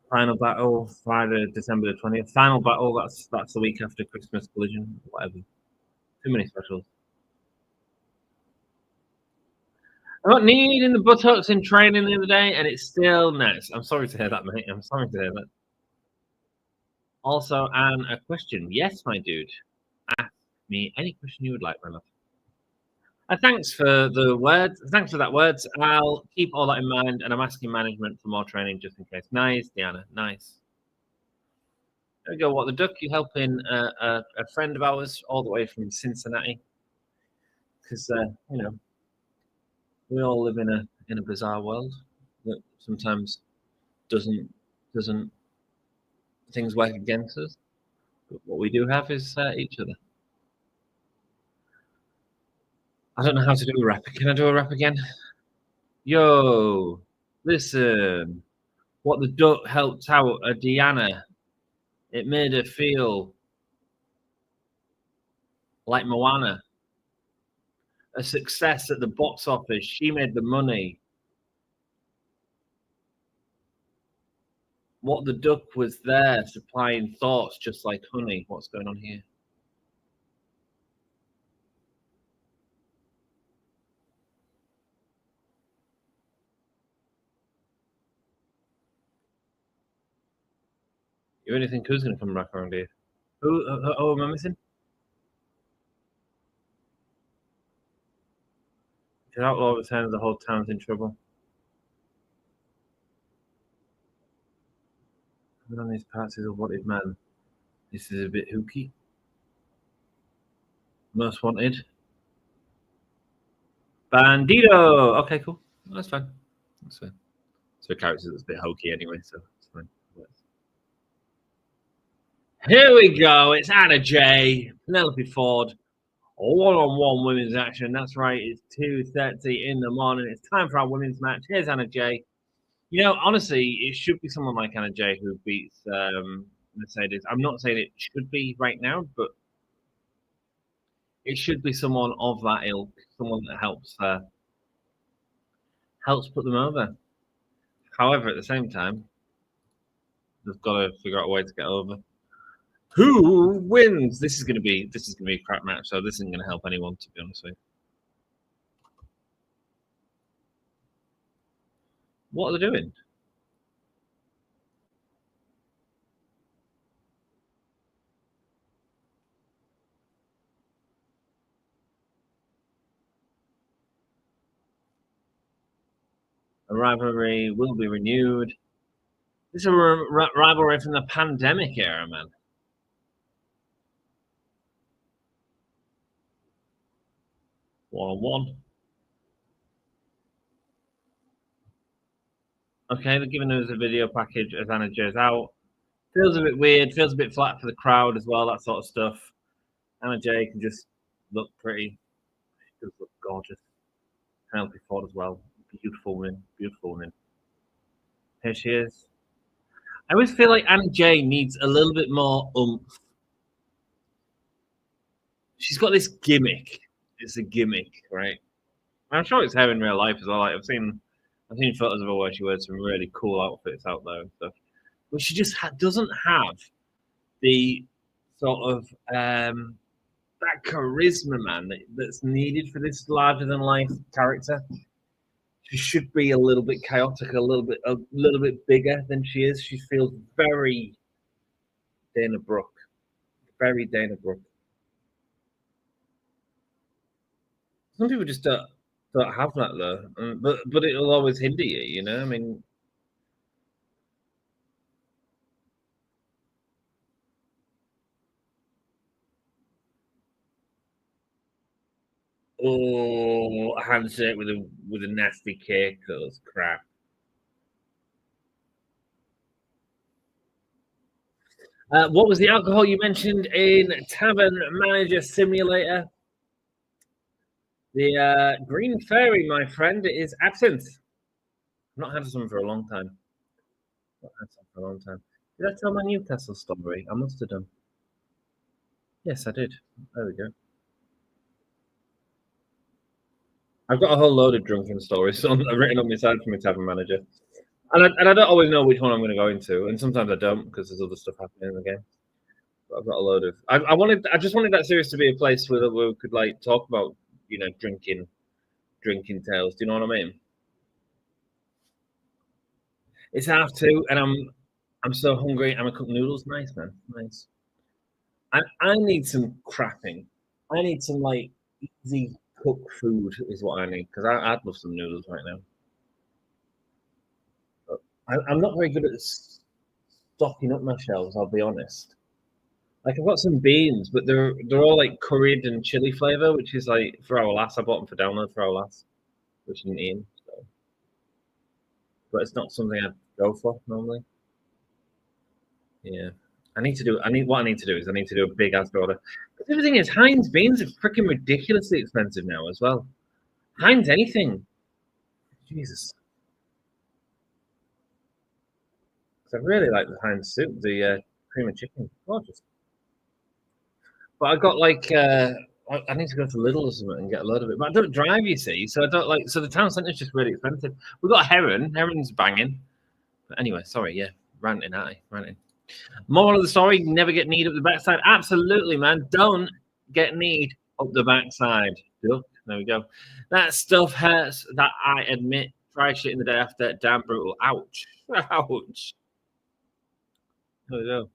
Final battle, Friday, December the 20th. Final battle, that's the week after Christmas Collision, whatever. Too many specials. I got kneed in the buttocks in training the other day, and it's still nice. I'm sorry to hear that, mate. I'm sorry to hear that. Also, and a question. Yes, my dude. Ask me any question you would like, my love. Thanks for the words. Thanks for that words. I'll keep all that in mind, and I'm asking management for more training just in case. Nice, Diana. Nice. There we go. What the duck? You helping a friend of ours all the way from Cincinnati? Because we all live in a bizarre world that sometimes doesn't things work against us. But what we do have is each other. I don't know how to do a rap. Can I do a rap again? Yo, listen. What the duck helped out Deanna. It made her feel like Moana. A success at the box office. She made the money. What the duck was there supplying thoughts just like honey. What's going on here? You really think who's going to come back around here? Who? Oh, am I missing? If outlaw returns, the whole town's in trouble. None of these parts is a wanted man. This is a bit hooky. Most wanted. Bandito. Okay, cool. That's fine. That's fine. So character that's a bit hokey anyway, so it's fine. Here we go. It's Anna J, Penelope Ford. One-on-one women's action. That's right. It's 2:30 in the morning. It's time for our women's match. Here's Anna J. You know, honestly, it should be someone like Anna J who beats Mercedes. I'm not saying it should be right now, but it should be someone of that ilk, someone that helps put them over. However, at the same time, they've got to figure out a way to get over. Who wins? This is going to be a crap match, so this isn't going to help anyone, to be honest with you. What are they doing? rivalry will be renewed. This is a rivalry from the pandemic era, man. One-on-one. Okay, they're giving us a video package as Anna Jay's out. Feels a bit weird, feels a bit flat for the crowd as well, that sort of stuff. Anna Jay can just look pretty. She does look gorgeous. Penelope Ford as well. Beautiful woman, beautiful woman. Here she is. I always feel like Anna Jay needs a little bit more oomph. She's got this gimmick. It's a gimmick, right? I'm sure it's her in real life as well. Like, I've seen photos of her where she wears some really cool outfits out there and stuff. But she just doesn't have the sort of that charisma, man, that's needed for this larger than life character. She should be a little bit chaotic, a little bit bigger than she is. She feels very Dana Brooke, very Dana Brooke. Some people just don't have that though, but it'll always hinder you, you know. I mean, a handshake with a nasty kick, those crap. What was the alcohol you mentioned in Tavern Manager Simulator? The Green Fairy, my friend, is absent. I've not had some for a long time. Did I tell my Newcastle story? I must have done. Yes, I did. There we go. I've got a whole load of drunken stories written on my side from my Tavern Manager. And I don't always know which one I'm going to go into. And sometimes I don't because there's other stuff happening in the game. But I've got a load of... I just wanted that series to be a place where we could like talk about, you know, drinking tales. Do you know what I mean? It's 2:30 and I'm so hungry. I'm gonna cook noodles. Nice, man. Nice. I need some crapping. I need some like easy cooked food is what I need because I'd love some noodles right now. I'm not very good at stocking up my shelves. I'll be honest. Like I've got some beans, but they're all like curried and chili flavor, which is like for our lass. I bought them for download for our lass, which didn't eat. So. But it's not something I'd go for normally. Yeah. What I need to do is I need to do a big ass order. But the other thing is Heinz beans are freaking ridiculously expensive now as well. Heinz anything. Jesus. I really like the Heinz soup, the cream of chicken. Gorgeous. But I got like I need to go to Lidl or something and get a load of it. But I don't drive, you see, so I don't like. So the town centre is just really expensive. We've got Heron. Heron's banging. But anyway, sorry, yeah, ranting. Moral of the story: never get kneed up the backside. Absolutely, man. Don't get kneed up the backside. Duck. There we go. That stuff hurts. That I admit. Try shit in the day after. Damn brutal. Ouch. Ouch. There we go.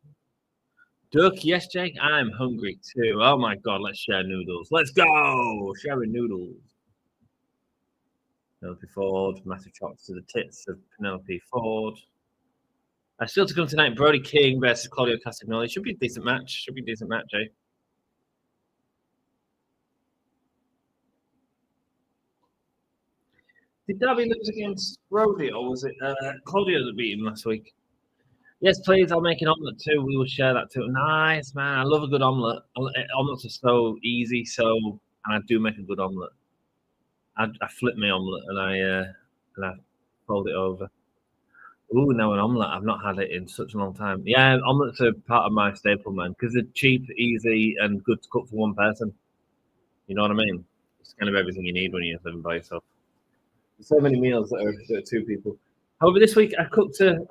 Duck, yes, Jake. I'm hungry too. Oh my god, let's share noodles. Let's go! Sharing noodles. Penelope Ford, massive chops to the tits of Penelope Ford. Still to come tonight, Brody King versus Claudio Castagnoli. Should be a decent match. Eh? Did Darby lose against Brody, or was it Claudio that beat him last week? Yes, please. I'll make an omelette too. We will share that too. Nice, man. I love a good omelette. Omelettes are so easy, and I do make a good omelette. I flip my omelette and I fold it over. Ooh, now an omelette. I've not had it in such a long time. Yeah, omelettes are part of my staple, man, because they're cheap, easy, and good to cook for one person. You know what I mean? It's kind of everything you need when you're living by yourself. There's so many meals that are two people. However, this week I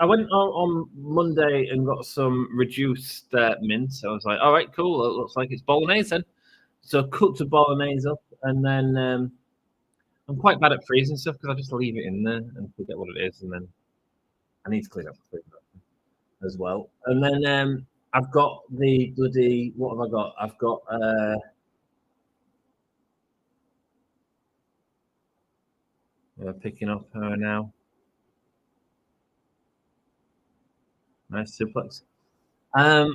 went on Monday and got some reduced mince. I was like, all right, cool. It looks like it's bolognese then. So I cooked a bolognese up, and then I'm quite bad at freezing stuff because I just leave it in there and forget what it is, and then I need to clean up the freezer as well. And then I've got the bloody, what have I got? I've got picking up her now. Nice suplex.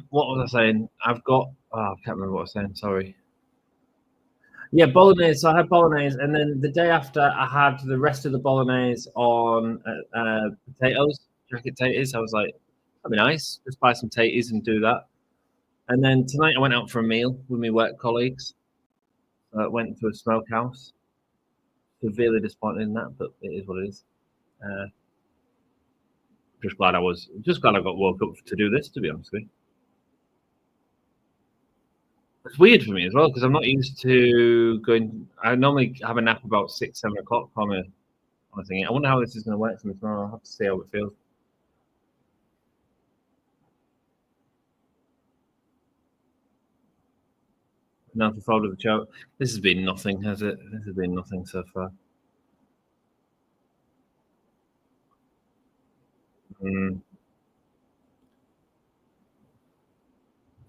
What was I saying? I've got. Oh, I can't remember what I was saying. Sorry. Yeah, bolognese. So I had bolognese, and then the day after, I had the rest of the bolognese on potatoes, jacket taters. I was like, that'd be nice. Just buy some taters and do that. And then tonight, I went out for a meal with my work colleagues. Went to a smokehouse. Severely disappointed in that, but it is what it is. Just glad I got woke up to do this, to be honest with you. It's weird for me as well because I'm not used to going. I normally have a nap about 6, 7 o'clock on a thing. I wonder how this is going to work for me tomorrow. I'll have to see how it feels. Now to follow the show. This has been nothing, has it? This has been nothing so far.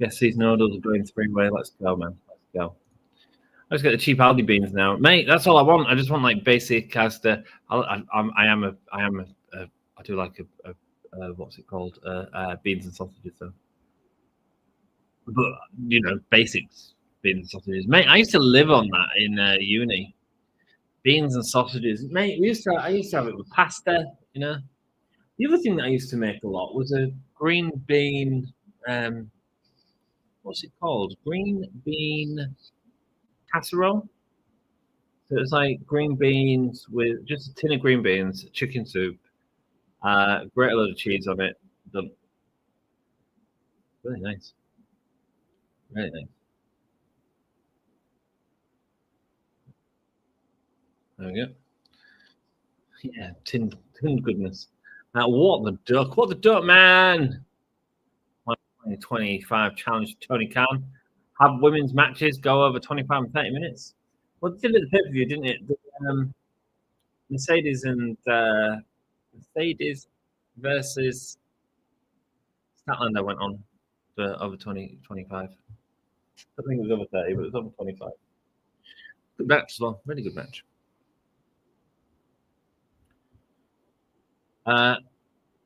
Yes, these noodles are going 3-way. Let's go, man. Let's go. Let's get the cheap Aldi beans now, mate. That's all I want. I just want like basic Casta. I do like a what's it called? Beans and sausages. So, but you know, basics beans and sausages, mate. I used to live on that in uni. Beans and sausages, mate. I used to have it with pasta. You know, the other thing that I used to make a lot was a green bean. What's it called? Green bean casserole. So it's like green beans with just a tin of green beans, chicken soup, grate a load of cheese on it. Done. Really nice. Really nice. There we go. Yeah, tin goodness. Now, what the duck, man! 2025 challenge Tony Khan. Have women's matches go over 25 and 30 minutes. Well, it did at the pay per view, didn't it? Mercedes versus Statlander went on for over 25. I think it was over 30, but it was over 25. Good match as well. Really good match.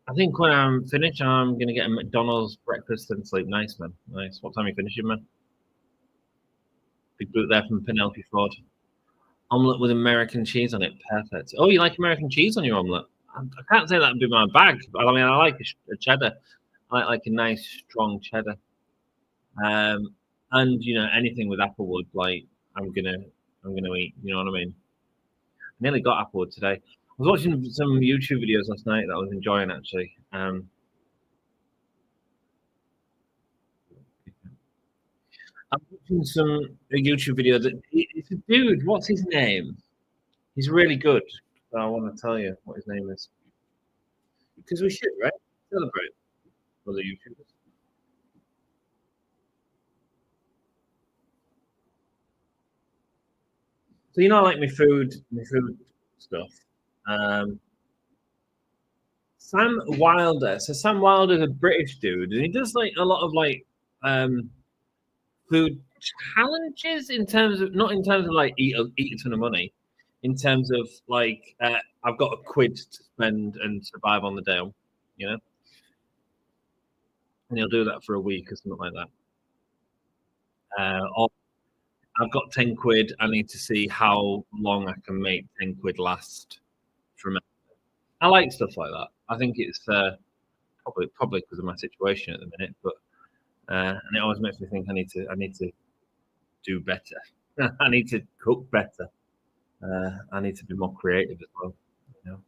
I think when I'm finished, I'm going to get a McDonald's breakfast and sleep. Nice, man. Nice. What time are you finishing, man? Big boot there from Penelope Ford. Omelette with American cheese on it. Perfect. Oh, you like American cheese on your omelette? I can't say that would be my bag. But I mean, I like a cheddar. I like a nice, strong cheddar. And you know, anything with applewood, like I'm gonna eat. You know what I mean? I nearly got applewood today. I was watching some YouTube videos last night that I was enjoying actually. I'm watching a YouTube video that it's a dude. What's his name? He's really good. So I want to tell you what his name is because we should, right? Celebrate for the YouTubers. So you know, like my food stuff. Sam Wilder. So Sam Wilder's a British dude, and he does like a lot of like food challenges in terms of not in terms of like eat a ton of money, in terms of like I've got a quid to spend and survive on the day, you know, and he'll do that for a week or something like that. Or I've got 10 quid. I need to see how long I can make 10 quid last from it. I like stuff like that. I think it's probably because of my situation at the minute, but and it always makes me think I need to do better. I need to cook better. I need to be more creative as well. You know,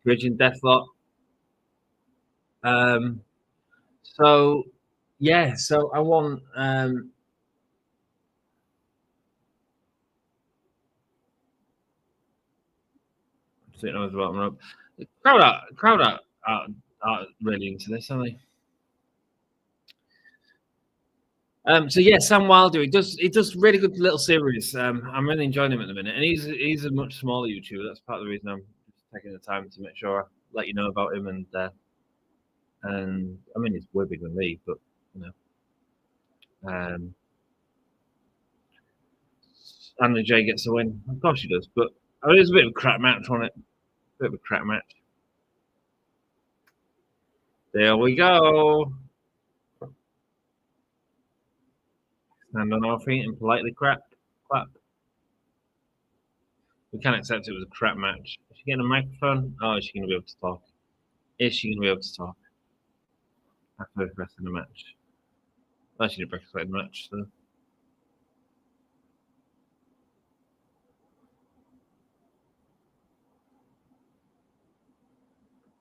Bridging Deathlock. So yeah, so I want the crowd are really into this, aren't they? So yeah, Sam Wilder, he does really good little series. I'm really enjoying him at the minute, and he's a much smaller YouTuber. That's part of the reason I'm just taking the time to make sure I let you know about him. And I mean, he's way bigger than me, but you know, Andy J gets a win. Of course he does, but I mean, there's a bit of a crap match on it. A bit of a crap match. There we go. Stand on our feet and politely clap. We can't accept it was a crap match. Is she getting a microphone? Oh, is she going to be able to talk? Is she going to be able to talk after the rest of the match? Oh, she did break the match, so.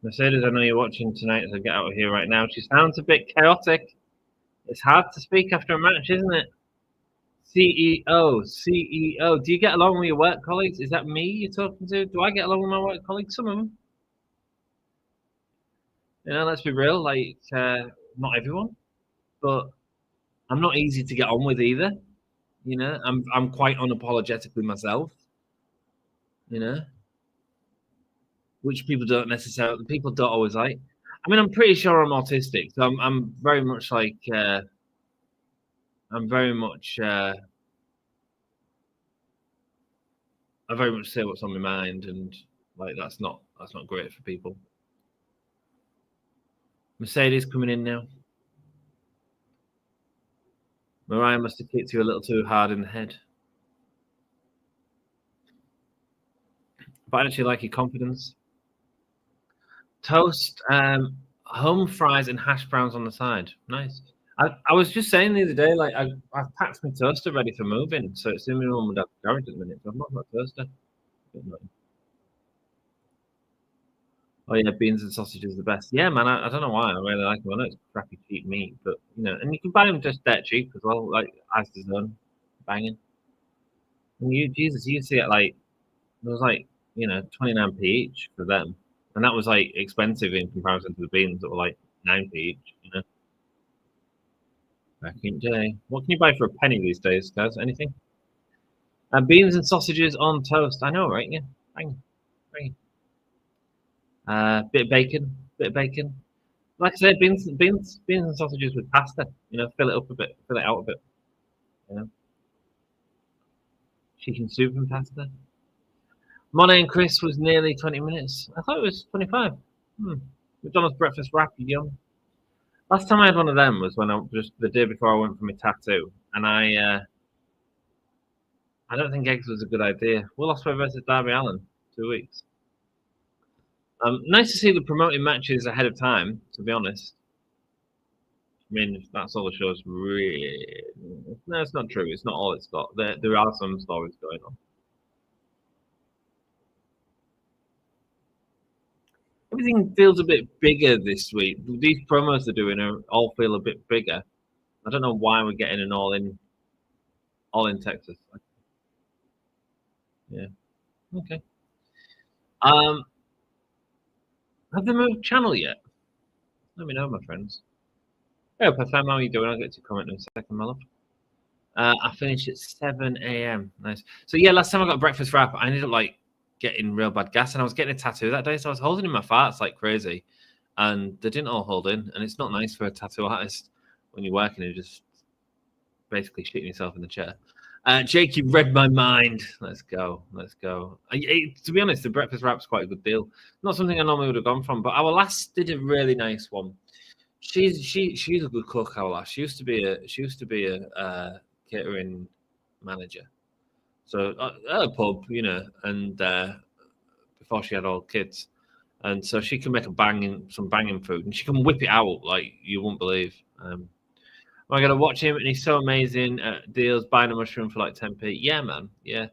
Mercedes, I know you're watching tonight, so get out of here right now. She sounds a bit chaotic. It's hard to speak after a match, isn't it? CEO. Do you get along with your work colleagues? Is that me you're talking to? Do I get along with my work colleagues? Some of them. You know, let's be real. Like, not everyone, but I'm not easy to get on with either. You know, I'm quite unapologetically myself. You know, which people don't always like. I mean, I'm pretty sure I'm autistic, so I'm very much like I very much say what's on my mind, and like that's not great for people. Mercedes coming in now. Mariah must have kicked you a little too hard in the head. But I actually like your confidence. Toast, home fries and hash browns on the side. Nice. I was just saying the other day, like I've packed my toaster ready for moving, so it's in my mum and dad's garage at the minute. So I've not got a toaster. Oh yeah, beans and sausages are the best. Yeah, man, I don't know why. I really like them. I know it's crappy cheap meat, but you know, and you can buy them just that cheap as well, like Asda's done, banging. And you see it like it was like 29p each for them, and that was like expensive in comparison to the beans that were like 9p each. You know, back in the day. What can you buy for a penny these days, guys? Anything? Beans and sausages on toast. I know, right? Yeah, banging. Bit of bacon. Like I said, beans and sausages with pasta. You know, fill it up a bit, fill it out a bit. You know, chicken soup and pasta. Monet and Chris was nearly 20 minutes. I thought it was 25. McDonald's breakfast wrap, yum. Last time I had one of them was when just the day before I went for my tattoo, and I don't think eggs was a good idea. Will Ospreay versus Darby Allin, 2 weeks. Nice to see the promoted matches ahead of time, to be honest. I mean, that's all the show's really. No, it's not true. It's not all it's got. There are some stories going on. Everything feels a bit bigger this week. These promos they're doing all feel a bit bigger. I don't know why we're getting an all in Texas. Yeah. Okay. Have they moved channel yet? Let me know, my friends. Hey, Pafam, how are you doing? I'll get to comment in a second, my love. I finished at 7 a.m. Nice. So yeah, last time I got a breakfast wrap, I ended up like getting real bad gas, and I was getting a tattoo that day, so I was holding in my farts like crazy, and they didn't all hold in, and it's not nice for a tattoo artist when you're working and just basically shitting yourself in the chair. Jake, you read my mind. Let's go. To be honest, the breakfast wrap's quite a good deal. Not something I normally would have gone from, but our last did a really nice one. She's a good cook. Our last. She used to be a catering manager. So at a pub, you know, and before she had all kids, and so she can make some banging food, and she can whip it out like you won't believe. I gotta watch him, and he's so amazing at deals. Buying a mushroom for like 10p. Yeah, man. Yeah.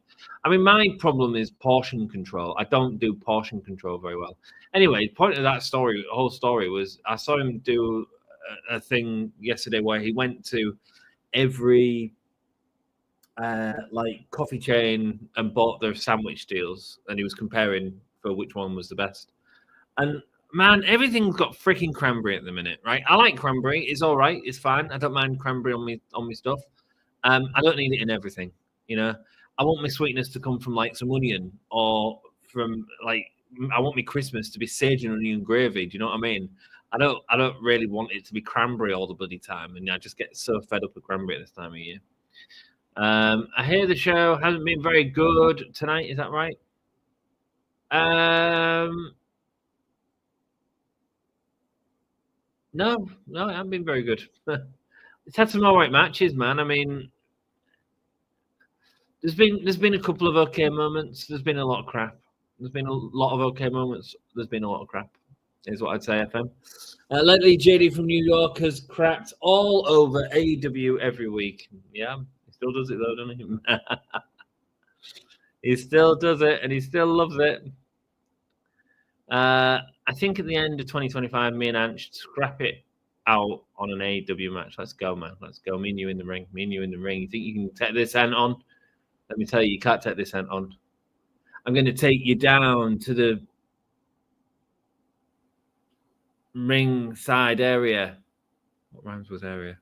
I mean, my problem is portion control. I don't do portion control very well. Anyway, the point of that story, the whole story was I saw him do a thing yesterday where he went to every like coffee chain and bought their sandwich deals, and he was comparing for which one was the best. And man, everything's got freaking cranberry at the minute, right? I like cranberry. It's all right. It's fine. I don't mind cranberry on me stuff. I don't need it in everything. You know, I want my sweetness to come from like some onion, or from like I want my Christmas to be sage and onion gravy. Do you know what I mean? I don't really want it to be cranberry all the bloody time, and I just get so fed up with cranberry at this time of year. I hear the show hasn't been very good tonight. Is that right? No, it hasn't been very good. It's had some alright matches, man. I mean, there's been a couple of okay moments. There's been a lot of crap. There's been a lot of okay moments. There's been a lot of crap, is what I'd say, FM. Lately, JD from New York has crapped all over AEW every week. Yeah, he still does it, though, doesn't he? He still does it, and he still loves it. I think at the end of 2025, me and Ant should scrap it out on an AEW match. Let's go, man. Let's go. Me and you in the ring. Me and you in the ring. You think you can take this Ant on? Let me tell you, you can't take this Ant on. I'm going to take you down to the ring side area. What rhymes with area?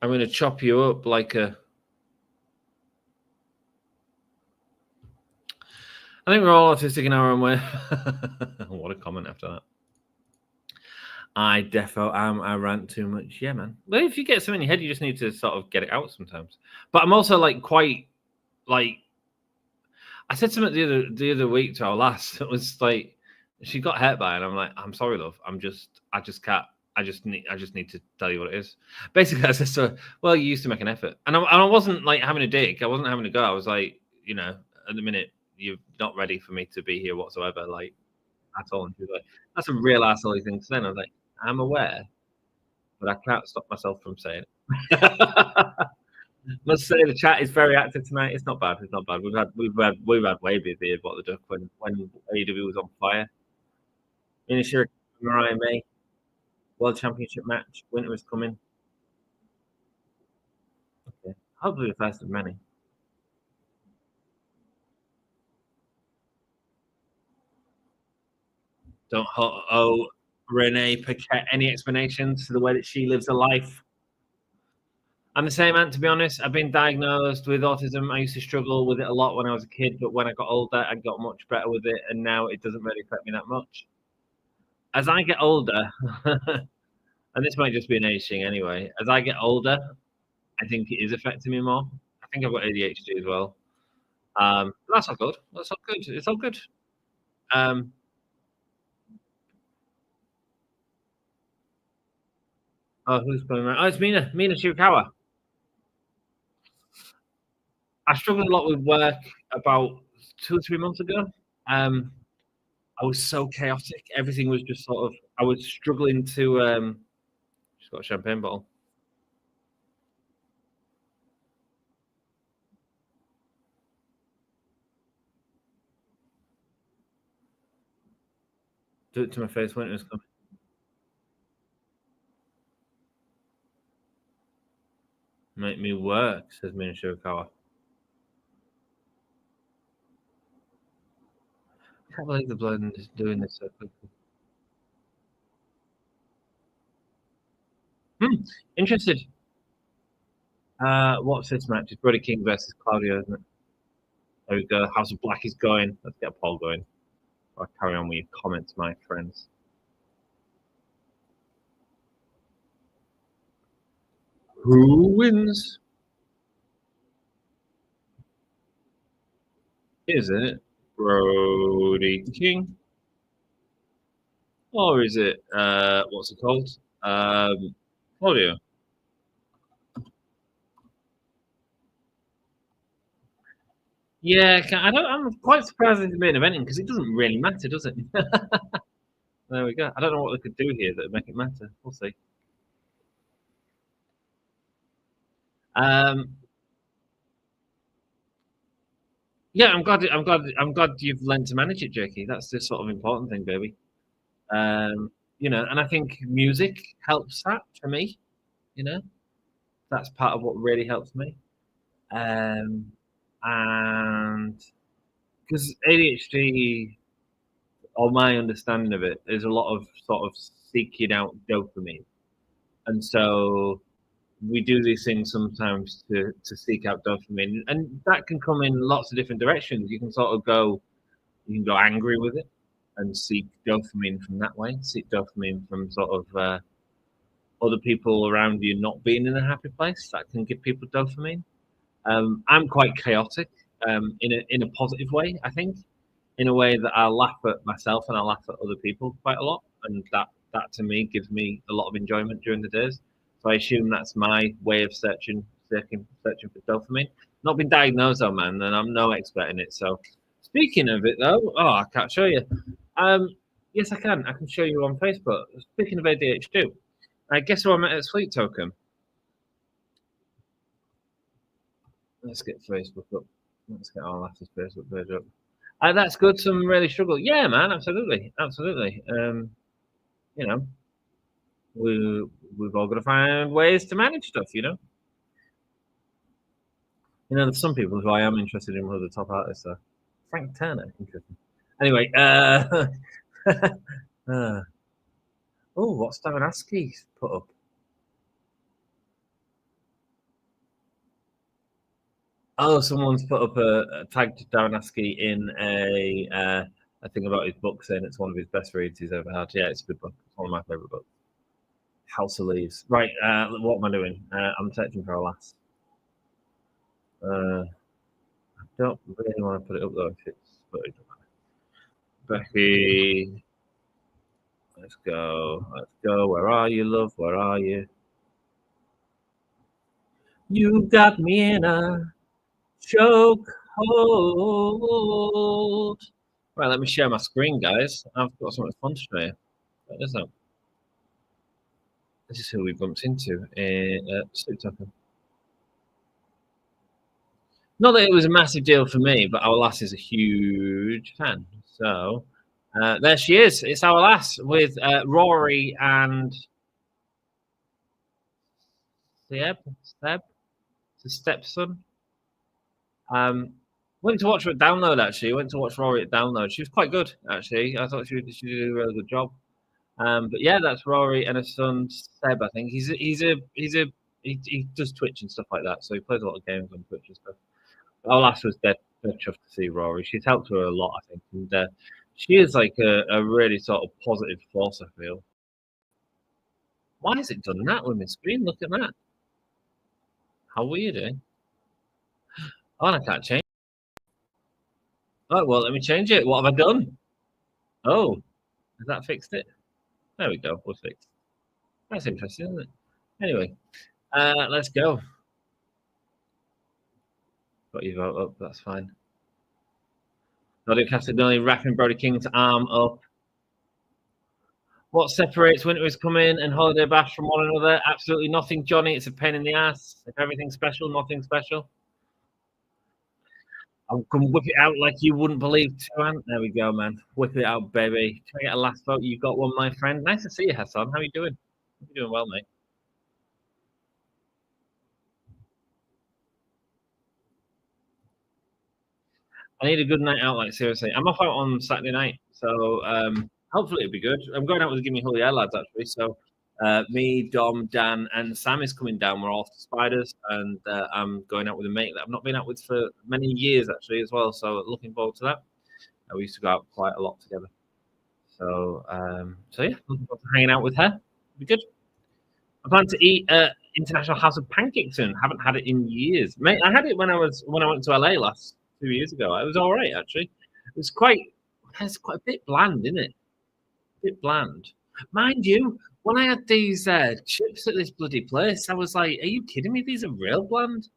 I'm going to chop you up like a... I think we're all autistic in our own way. What a comment after that. I defo am. I rant too much. Yeah, man. But if you get something in your head, you just need to sort of get it out sometimes. But I'm also quite I said something the other week to our last. It was like she got hurt by it, and I'm like, I'm sorry, love. I just can't. I just need to tell you what it is. Basically, I said to her, well, you used to make an effort, and I wasn't having a dig. I wasn't having a go. I was like, at the minute you're not ready for me to be here whatsoever, at all. And she was like, that's a real asshole thing to say. And I was like, I'm aware, but I can't stop myself from saying it. Must say the chat is very active tonight. It's not bad. It's not bad. We've had way busier what the duck when AEW was on fire. Finisher Mariah May, World Championship match. Winter was coming. Okay. Hopefully the first of many. Don't owe Renee Paquette any explanations to the way that she lives her life. I'm the same, man, to be honest. I've been diagnosed with autism. I used to struggle with it a lot when I was a kid, but when I got older, I got much better with it, and now it doesn't really affect me that much. As I get older, and this might just be an age thing anyway, as I get older, I think it is affecting me more. I think I've got ADHD as well. That's all good. That's all good. It's all good. Who's going around? Oh, it's Mina Shirakawa. I struggled a lot with work about 2 or 3 months ago. I was so chaotic. Everything was just sort of. I was struggling to. Just got a champagne bottle. Do it to my face when it was coming. Make me work, says Mina Shirakawa. I can't believe the blend is doing this so quickly. Interested. What's this match? It's Brody King versus Claudio, isn't it? There we go. House of Black is going. Let's get a poll going. I'll carry on with your comments, my friends. Who wins? Is it Brody King? Or is it, what's it called? Claudio. Yeah, I'm quite surprised it's main eventing because it doesn't really matter, does it? There we go. I don't know what they could do here that would make it matter. We'll see. Yeah, I'm glad you've learned to manage it, Jakey. That's the sort of important thing, baby. And I think music helps that for me. That's part of what really helps me. And because ADHD, or my understanding of it, is a lot of sort of seeking out dopamine, and so we do these things sometimes to seek out dopamine, and that can come in lots of different directions. You can go angry with it and seek dopamine from that way. Seek dopamine from sort of other people around you not being in a happy place. That can give people dopamine. I'm quite chaotic in a positive way, I think, in a way that I laugh at myself and I laugh at other people quite a lot. and that to me gives me a lot of enjoyment during the days. So I assume that's my way of searching for dopamine. Not been diagnosed though, man, and I'm no expert in it. So speaking of it though, I can't show you. Yes, I can. I can show you on Facebook. Speaking of ADHD, I guess who I met at Sleep Token. Let's get Facebook up. Let's get our last Facebook page up. That's good. Some really struggle. Yeah, man. Absolutely. You know, we've all got to find ways to manage stuff. There's some people who I am interested in who are the top artists are. Frank Turner, interesting. Anyway, what's Stavanaski put up? Oh, someone's put up a tagged Stavanaski in a thing about his book, saying it's one of his best reads he's ever had. Yeah, it's a good book. It's one of my favorite books. House of Leaves. Right, what am I doing? I'm searching for a lass. I don't really want to put it up though if it's Becky. Let's go. Where are you, love? Where are you? You got me in a chokehold. Right, let me share my screen, guys. I've got something fun to show you. What is that? This is who we bumped into in Sleep Token. Not that it was a massive deal for me, but our lass is a huge fan. So there she is. It's our lass with Rory and Seb, the stepson. Went to watch her at Download, actually. Went to watch Rory at Download. She was quite good, actually. I thought she did a really good job. But yeah, that's Rory and his son Seb. I think he does Twitch and stuff like that. So he plays a lot of games on Twitch and stuff. Our last was dead chuffed to see Rory. She's helped her a lot, I think, and she is like a really sort of positive force. I feel. Why has it done that with my screen? Look at that. How weird, eh? Oh, I can't change. Oh well, let me change it. What have I done? Oh, has that fixed it? There we go. We're fixed. That's interesting, isn't it? Anyway, let's go. Got your vote up. That's fine. Claudio Castagnoli wrapping Brody King's arm up. What separates Winter is Coming and Holiday Bash from one another? Absolutely nothing, Johnny. It's a pain in the ass. If everything's special, nothing special. I can whip it out like you wouldn't believe, Tuan. There we go, man. Whip it out, baby. Can I get a last vote? You got one, my friend. Nice to see you, Hassan. How are you doing? You're doing well, mate. I need a good night out, like seriously. I'm off out on Saturday night, so hopefully it'll be good. I'm going out with Gimme Holy Air lads, actually. So me, Dom, Dan, and Sam is coming down. We're off to Spiders, and I'm going out with a mate that I've not been out with for many years, actually, as well. So looking forward to that. We used to go out quite a lot together. So yeah, looking forward to hanging out with her. It'll be good. I plan to eat International House of Pancakes soon. Haven't had it in years, mate. I had it when I went to LA last 2 years ago. It was all right, actually. It's quite a bit bland, isn't it? A bit bland, mind you. When I had these chips at this bloody place, I was like, "Are you kidding me? These are real bland."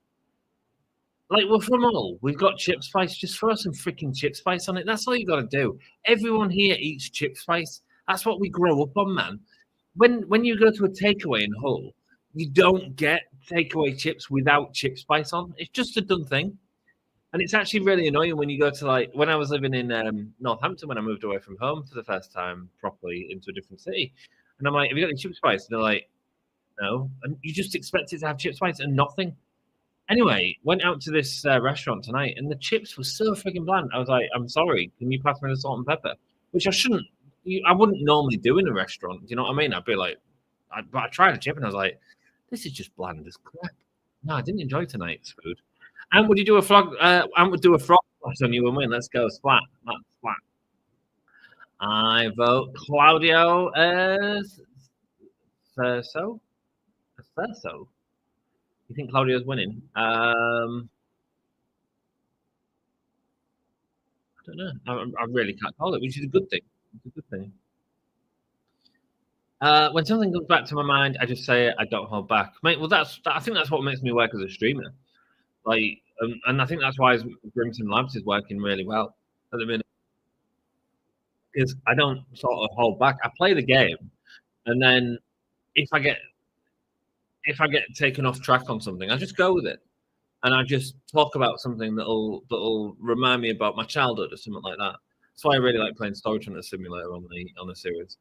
Like, we're from all. We've got chip spice. Just throw some freaking chip spice on it. That's all you got to do. Everyone here eats chip spice. That's what we grow up on, man. When you go to a takeaway in Hull, you don't get takeaway chips without chip spice on. It's just a done thing. And it's actually really annoying when you go to, like, when I was living in Northampton, when I moved away from home for the first time properly into a different city. And I'm like, have you got any chip spice? And they're like, no. And you just expect it to have chip spice and nothing. Anyway, went out to this restaurant tonight, and the chips were so freaking bland. I was like, I'm sorry, can you pass me the salt and pepper? Which I shouldn't. I wouldn't normally do in a restaurant. Do you know what I mean? I'd be like, but I tried a chip, and I was like, this is just bland as crap. No, I didn't enjoy tonight's food. And would you do a frog? And would do a frog splash on you and win? Let's go, splat. That's splat. I vote Claudio as Thurso. Thurso. You think Claudio's winning? I don't know. I really can't call it, which is a good thing. It's a good thing. When something comes back to my mind, I just say it. I don't hold back, mate. Well, I think that's what makes me work as a streamer. Like, and I think that's why Grimson Labs is working really well at the minute, because I don't sort of hold back. I play the game, and then if I get taken off track on something, I just go with it, and I just talk about something that'll remind me about my childhood or something like that. That's why I really like playing Storage Hunter Simulator on the series,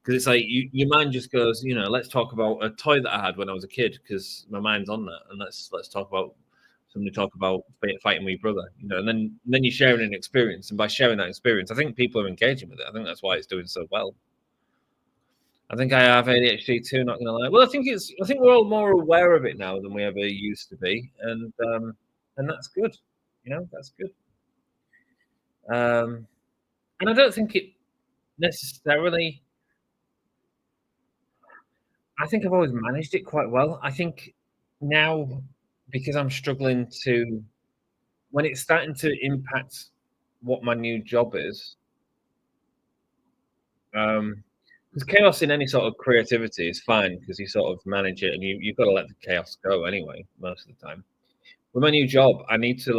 because it's like your mind just goes, let's talk about a toy that I had when I was a kid, because my mind's on that, and let's talk about fighting with your brother, and then you're sharing an experience, and by sharing that experience, I think people are engaging with it. I think that's why it's doing so well. I think I have ADHD too, not gonna lie. Well, I think we're all more aware of it now than we ever used to be, and that's good. That's good. And I don't think it necessarily. I think I've always managed it quite well. I think now, because I'm struggling to, when it's starting to impact what my new job is, because chaos in any sort of creativity is fine, because you sort of manage it, and you've got to let the chaos go anyway most of the time. With my new job, I need to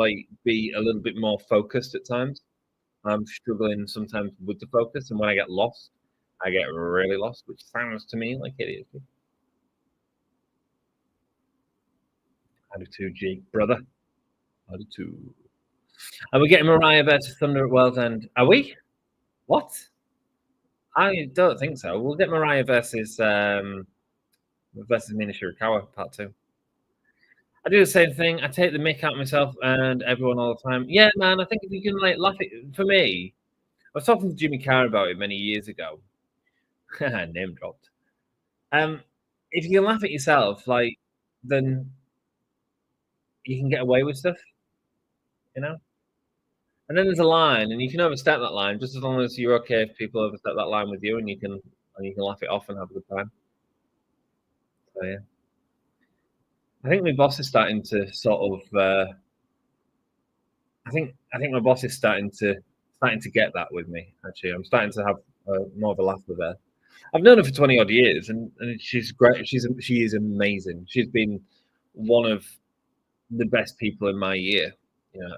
be a little bit more focused at times. I'm struggling sometimes with the focus, and when I get lost, I get really lost, which sounds to me like idiocy. I do too, G, brother. I do too. Are we getting Mariah versus Thunder at World's End? Are we? What? I don't think so. We'll get Mariah versus Mina Shirakawa Part 2. I do the same thing. I take the mick out of myself and everyone all the time. Yeah, man, I think if you can laugh at, for me, I was talking to Jimmy Carr about it many years ago. Name dropped. If you can laugh at yourself, then you can get away with stuff, And then there's a line, and you can overstep that line just as long as you're okay if people overstep that line with you, and you can laugh it off and have a good time. So yeah, I think my boss is starting to sort of. I think my boss is starting to get that with me. Actually, I'm starting to have more of a laugh with her. I've known her for 20 odd years, and she's great. She is amazing. She's been one of the best people in my year.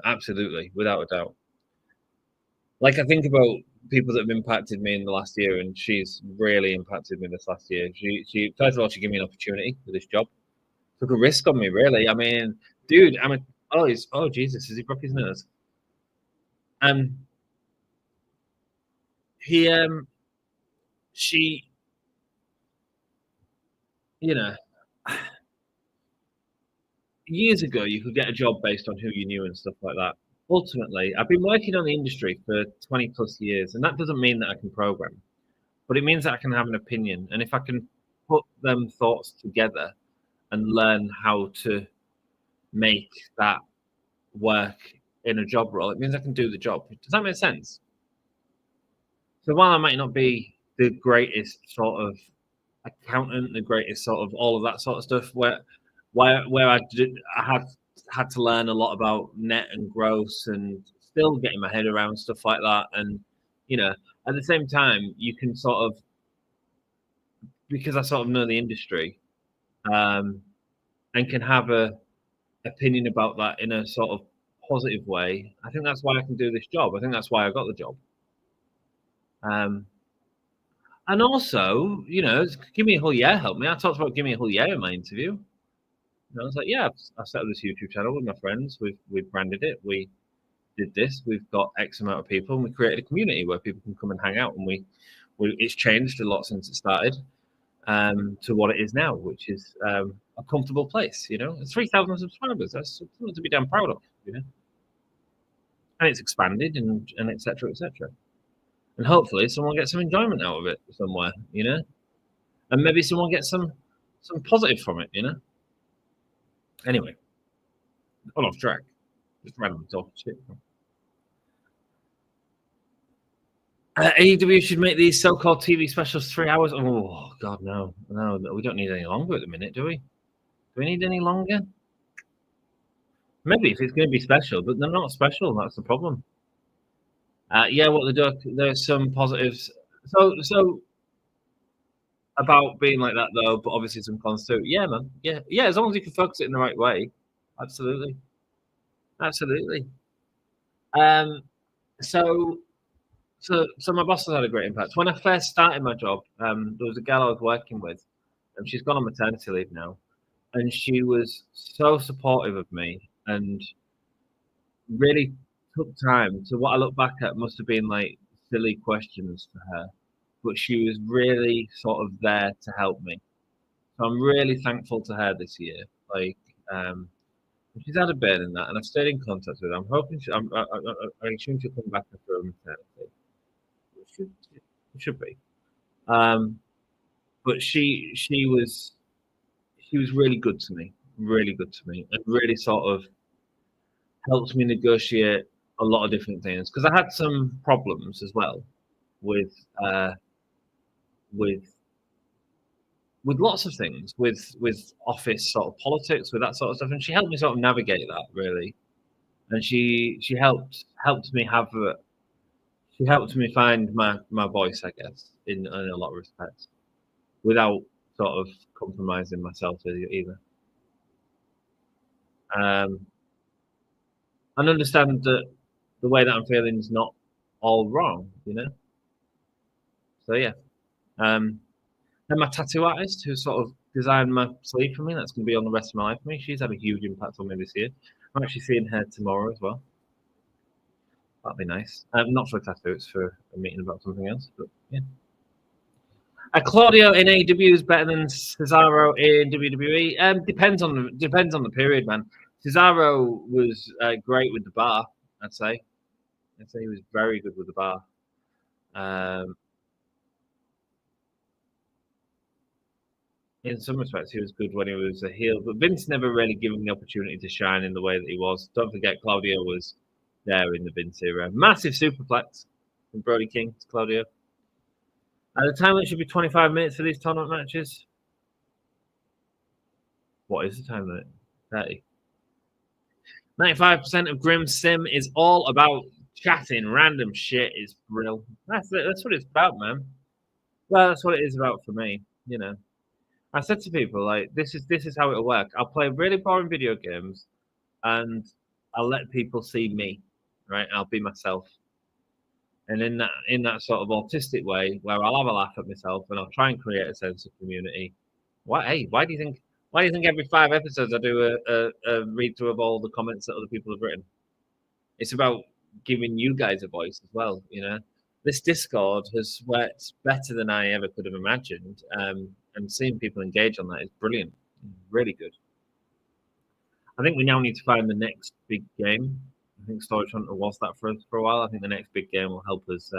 Absolutely, without a doubt. I think about people that have impacted me in the last year, and she's really impacted me this last year. She first of all, she gave me an opportunity for this job. Took a risk on me, really. I mean, dude, oh Jesus, has he broke his nose? She, years ago, you could get a job based on who you knew and stuff like that. Ultimately, I've been working on the industry for 20 plus years, and that doesn't mean that I can program, but it means that I can have an opinion. And if I can put them thoughts together and learn how to make that work in a job role, it means I can do the job. Does that make sense? So while I might not be the greatest sort of accountant, the greatest sort of all of that sort of stuff, where I had to learn a lot about net and gross, and still getting my head around stuff like that. And at the same time, you can sort of, because I sort of know the industry, and can have a opinion about that in a sort of positive way. I think that's why I can do this job. I think that's why I got the job. And also, Give Me a Whole Year helped me. I talked about Give Me a Whole Year in my interview. I was like, yeah, I've set up this YouTube channel with my friends. We've branded it. We did this. We've got X amount of people, and we created a community where people can come and hang out. And it's changed a lot since it started to what it is now, which is a comfortable place. It's 3,000 subscribers. That's something to be damn proud of. And it's expanded and etc. etc. And hopefully someone gets some enjoyment out of it somewhere. And maybe someone gets some positive from it. Anyway, all off track. Just random talk shit. AEW should make these so-called TV specials 3 hours. Oh God, no, we don't need any longer at the minute, do we? Do we need any longer? Maybe if it's going to be special, but they're not special. That's the problem. Yeah, what they do, there's some positives. So about being like that though, but obviously some cons too. Yeah, man. Yeah. As long as you can focus it in the right way, absolutely. So my boss has had a great impact. When I first started my job, there was a girl I was working with, and she's gone on maternity leave now, and she was so supportive of me and really took time. So what I look back at must have been like silly questions for her, but she was really sort of there to help me. So I'm really thankful to her this year. Like, she's had a bit in that, and I've stayed in contact with her. I'm hoping I assume she'll come back after her maternity. It should be. Um, but she was really good to me, and really sort of helped me negotiate a lot of different things because I had some problems as well with uh, with with lots of things, with office sort of politics, with that sort of stuff, and she helped me sort of navigate that really, and she helped me have she helped me find my voice, I guess, in a lot of respects, without sort of compromising myself either. Um, and understand that the way that I'm feeling is not all wrong, you know. So yeah. Um, and my tattoo artist, who sort of designed my sleeve for me, that's going to be on the rest of my life for me. She's had a huge impact on me this year. I'm actually seeing her tomorrow as well. That'd be nice. Not for a tattoo, it's for a meeting about something else. But yeah. Claudio in AEW is better than Cesaro in WWE. Depends on the period, man. Cesaro was great with the bar. I'd say he was very good with the bar. In some respects, he was good when he was a heel, but Vince never really given him the opportunity to shine in the way that he was. Don't forget, Claudio was there in the Vince era. Massive superplex from Brody King to Claudio. At the time, it should be 25 minutes for these tournament matches. What is the time limit? 30. 95% of Grim Sim is all about chatting random shit. Is brill. That's it. That's what it's about, man. Well, that's what it is about for me. You know, I said to people like, this is how it'll work. I'll play really boring video games, and I'll let people see me. Right? I'll be myself. And in that sort of autistic way, where I'll have a laugh at myself and I'll try and create a sense of community. Why do you think every 5 episodes I do a read through of all the comments that other people have written? It's about giving you guys a voice as well. You know, this Discord has worked better than I ever could have imagined, and seeing people engage on that is brilliant, really good. I think we now need to find the next big game. I think Storage Hunter was that for us for a while. I think the next big game will help us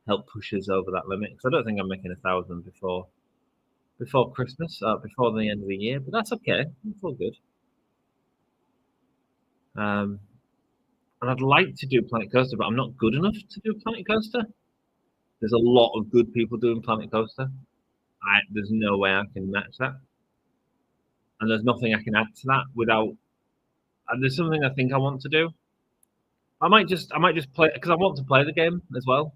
help push us over that limit. Because I don't think I'm making 1,000 before Christmas, before the end of the year. But that's okay. It's all good. And I'd like to do Planet Coaster, but I'm not good enough to do Planet Coaster. There's a lot of good people doing Planet Coaster. There's no way I can match that. And there's nothing I can add to that without. And there's something I think I want to do. I might just play because I want to play the game as well.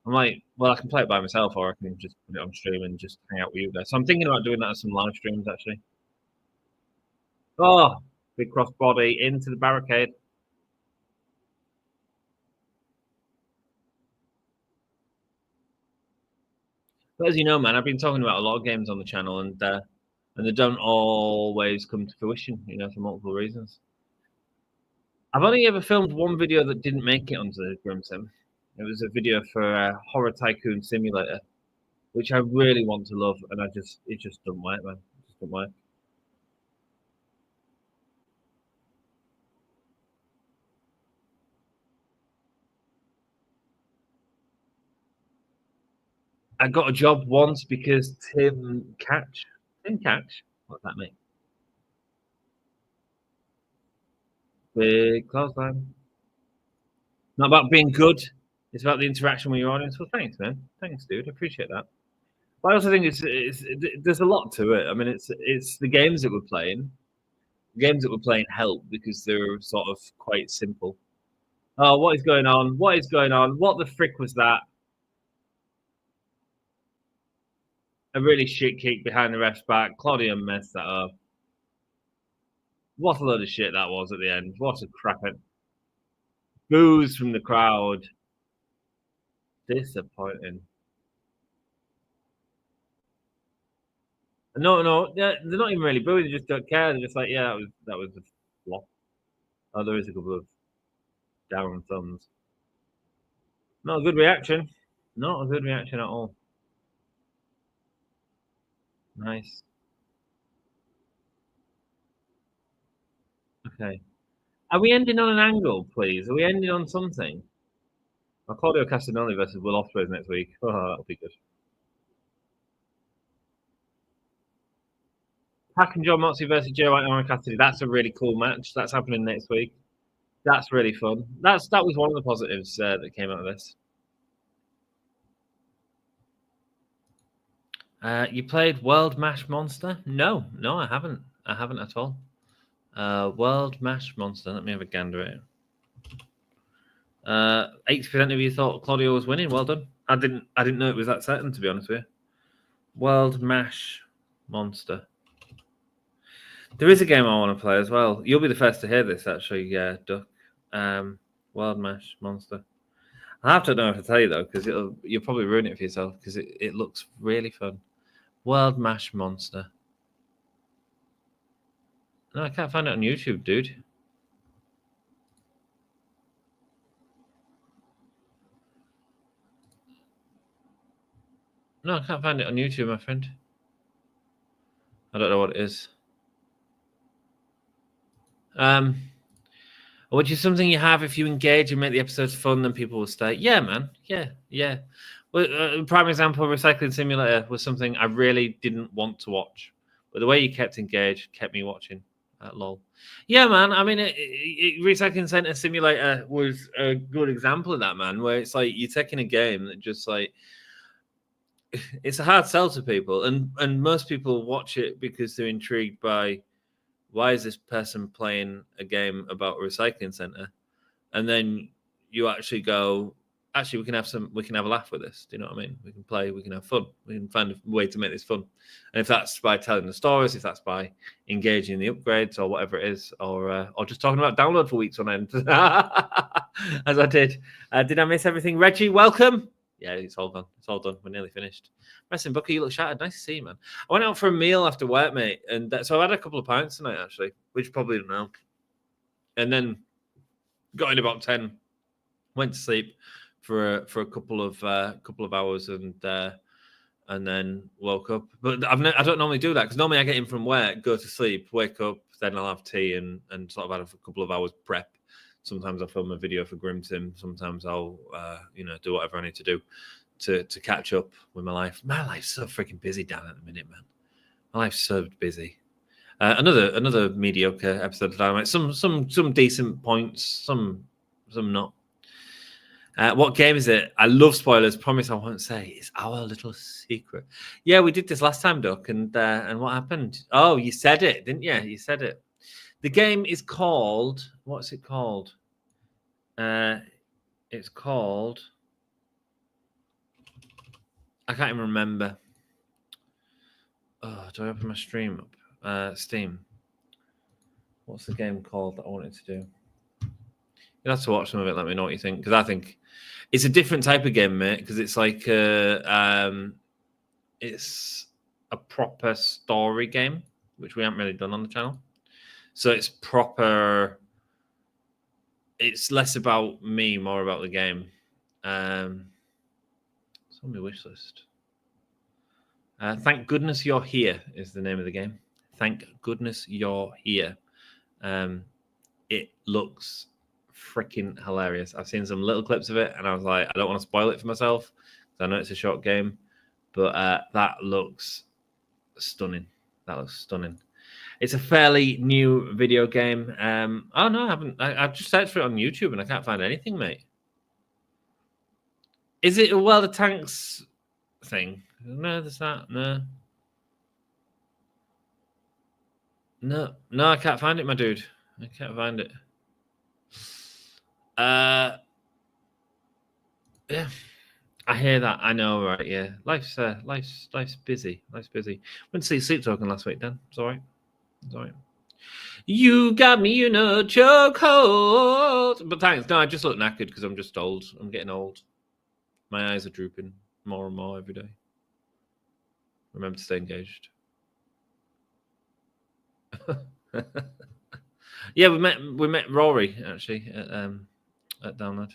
I'm like, well, I can play it by myself, or I can just put it on stream and just hang out with you guys. So I'm thinking about doing that as some live streams, actually. Oh, big crossbody into the barricade. But as you know, man, I've been talking about a lot of games on the channel, and they don't always come to fruition, you know, for multiple reasons. I've only ever filmed one video that didn't make it onto the GrimSim. It was a video for Horror Tycoon Simulator, which I really want to love, and it just doesn't work, man. It just doesn't work. I got a job once because Tim Catch, what's that mean? Big clothesline. Not about being good. It's about the interaction with your audience. Well, thanks, man. Thanks, dude. I appreciate that. But I also think there's a lot to it. I mean, it's the games that we're playing. The games that we're playing help because they're sort of quite simple. Oh, what is going on? What is going on? What the frick was that? A really shit kick behind the ref's back. Claudio messed that up. What a load of shit that was at the end. What a crapper. Boos from the crowd. Disappointing. No, they're not even really booing. They just don't care. They're just like, yeah, that was a flop. Oh, there is a couple of down thumbs. Not a good reaction. Not a good reaction at all. Nice. Okay. Are we ending on an angle, please? Are we ending on something? Claudio Castagnoli versus Will Ospreay next week. Oh, that'll be good. Pac and John Moxley versus Jay White and Orange Cassidy. That's a really cool match. That's happening next week. That's really fun. That was one of the positives that came out of this. You played World Mash Monster? No, I haven't. I haven't at all. World Mash Monster. Let me have a gander at it. 80% of you thought Claudio was winning. Well done. I didn't know it was that certain, to be honest with you. World Mash Monster. There is a game I want to play as well. You'll be the first to hear this, actually, Duck. World Mash Monster. I have to know if I tell you though, because you'll probably ruin it for yourself because it looks really fun. World Mash Monster. No, I can't find it on YouTube, dude. No, I can't find it on YouTube, my friend. I don't know what it is. Which is something you have if you engage and make the episodes fun, then people will stay. Yeah, man. Yeah. Well, prime example, Recycling Simulator was something I really didn't want to watch, but the way you kept engaged kept me watching. Lol. Yeah, man. I mean, Recycling Center Simulator was a good example of that, man. Where it's like you're taking a game that just like it's a hard sell to people, and most people watch it because they're intrigued by why is this person playing a game about a recycling center, and then you actually go, actually we can have a laugh with this. Do you know what I mean? We can play, we can have fun, we can find a way to make this fun. And if that's by telling the stories, if that's by engaging in the upgrades or whatever it is, or just talking about download for weeks on end, as I did. Did I miss everything? Reggie, welcome. Yeah, it's all gone. It's all done. We're nearly finished. Wrestling Booker, you look shattered. Nice to see you, man. I went out for a meal after work, mate, and so I had a couple of pints tonight, actually, which you probably don't know. And then got in about 10, went to sleep for a couple of hours, and then woke up. But I don't normally do that because normally I get in from work, go to sleep, wake up, then I'll have tea and sort of have a couple of hours prep. Sometimes I'll film a video for Grimton. Sometimes I'll, do whatever I need to do to catch up with my life. My life's so freaking busy, Dan, at the minute, man. My life's so busy. Another mediocre episode of Dynamite. Some decent points, some not. What game is it? I love spoilers. Promise I won't say. It's our little secret. Yeah, we did this last time, Duck, and what happened? Oh, you said it, didn't you? You said it. The game is called. What's it called? It's called. I can't even remember. Oh, do I open my stream up? Steam. What's the game called that I wanted to do? You'll have to watch some of it. Let me know what you think, because I think it's a different type of game, mate. Because it's like it's a proper story game, which we haven't really done on the channel. So it's proper. It's less about me, more about the game. It's on my wish list. Thank goodness you're here is the name of the game. Thank goodness you're here. It looks freaking hilarious. I've seen some little clips of it, and I was like, I don't want to spoil it for myself because I know it's a short game, but that looks stunning. That looks stunning. It's a fairly new video game. Oh no, I haven't. I've just searched for it on YouTube and I can't find anything, mate. Is it a World of Tanks thing? No, there's not. No, I can't find it, my dude. I can't find it. Yeah. I hear that. I know, right? Yeah, life's busy. Life's busy. Went to see Sleep Token last week, Dan. It's all right. It's all right. You got me in a chokehold. But thanks. No, I just look knackered because I'm just old. I'm getting old. My eyes are drooping more and more every day. Remember to stay engaged. Yeah, we met Rory actually at Download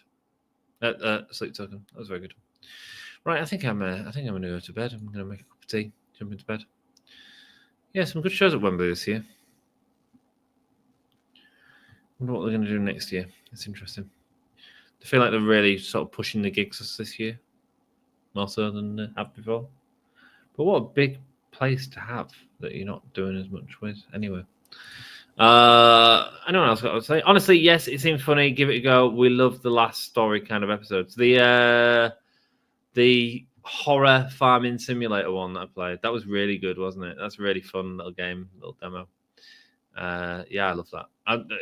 at Sleep Token. That was very good. Right, I think I'm gonna go to bed. I'm gonna make a cup of tea, jump into bed. Yeah, some good shows at Wembley this year. Wonder what they're gonna do next year. It's interesting. I feel like they're really sort of pushing the gigs this year, more so than they have before. But what a big place to have that you're not doing as much with anyway. Anyone else got to say? Honestly, yes, it seems funny. Give it a go. We love the last story kind of episodes. The horror farming simulator one that I played, that was really good, wasn't it? That's a really fun little game, little demo. Yeah, I love that.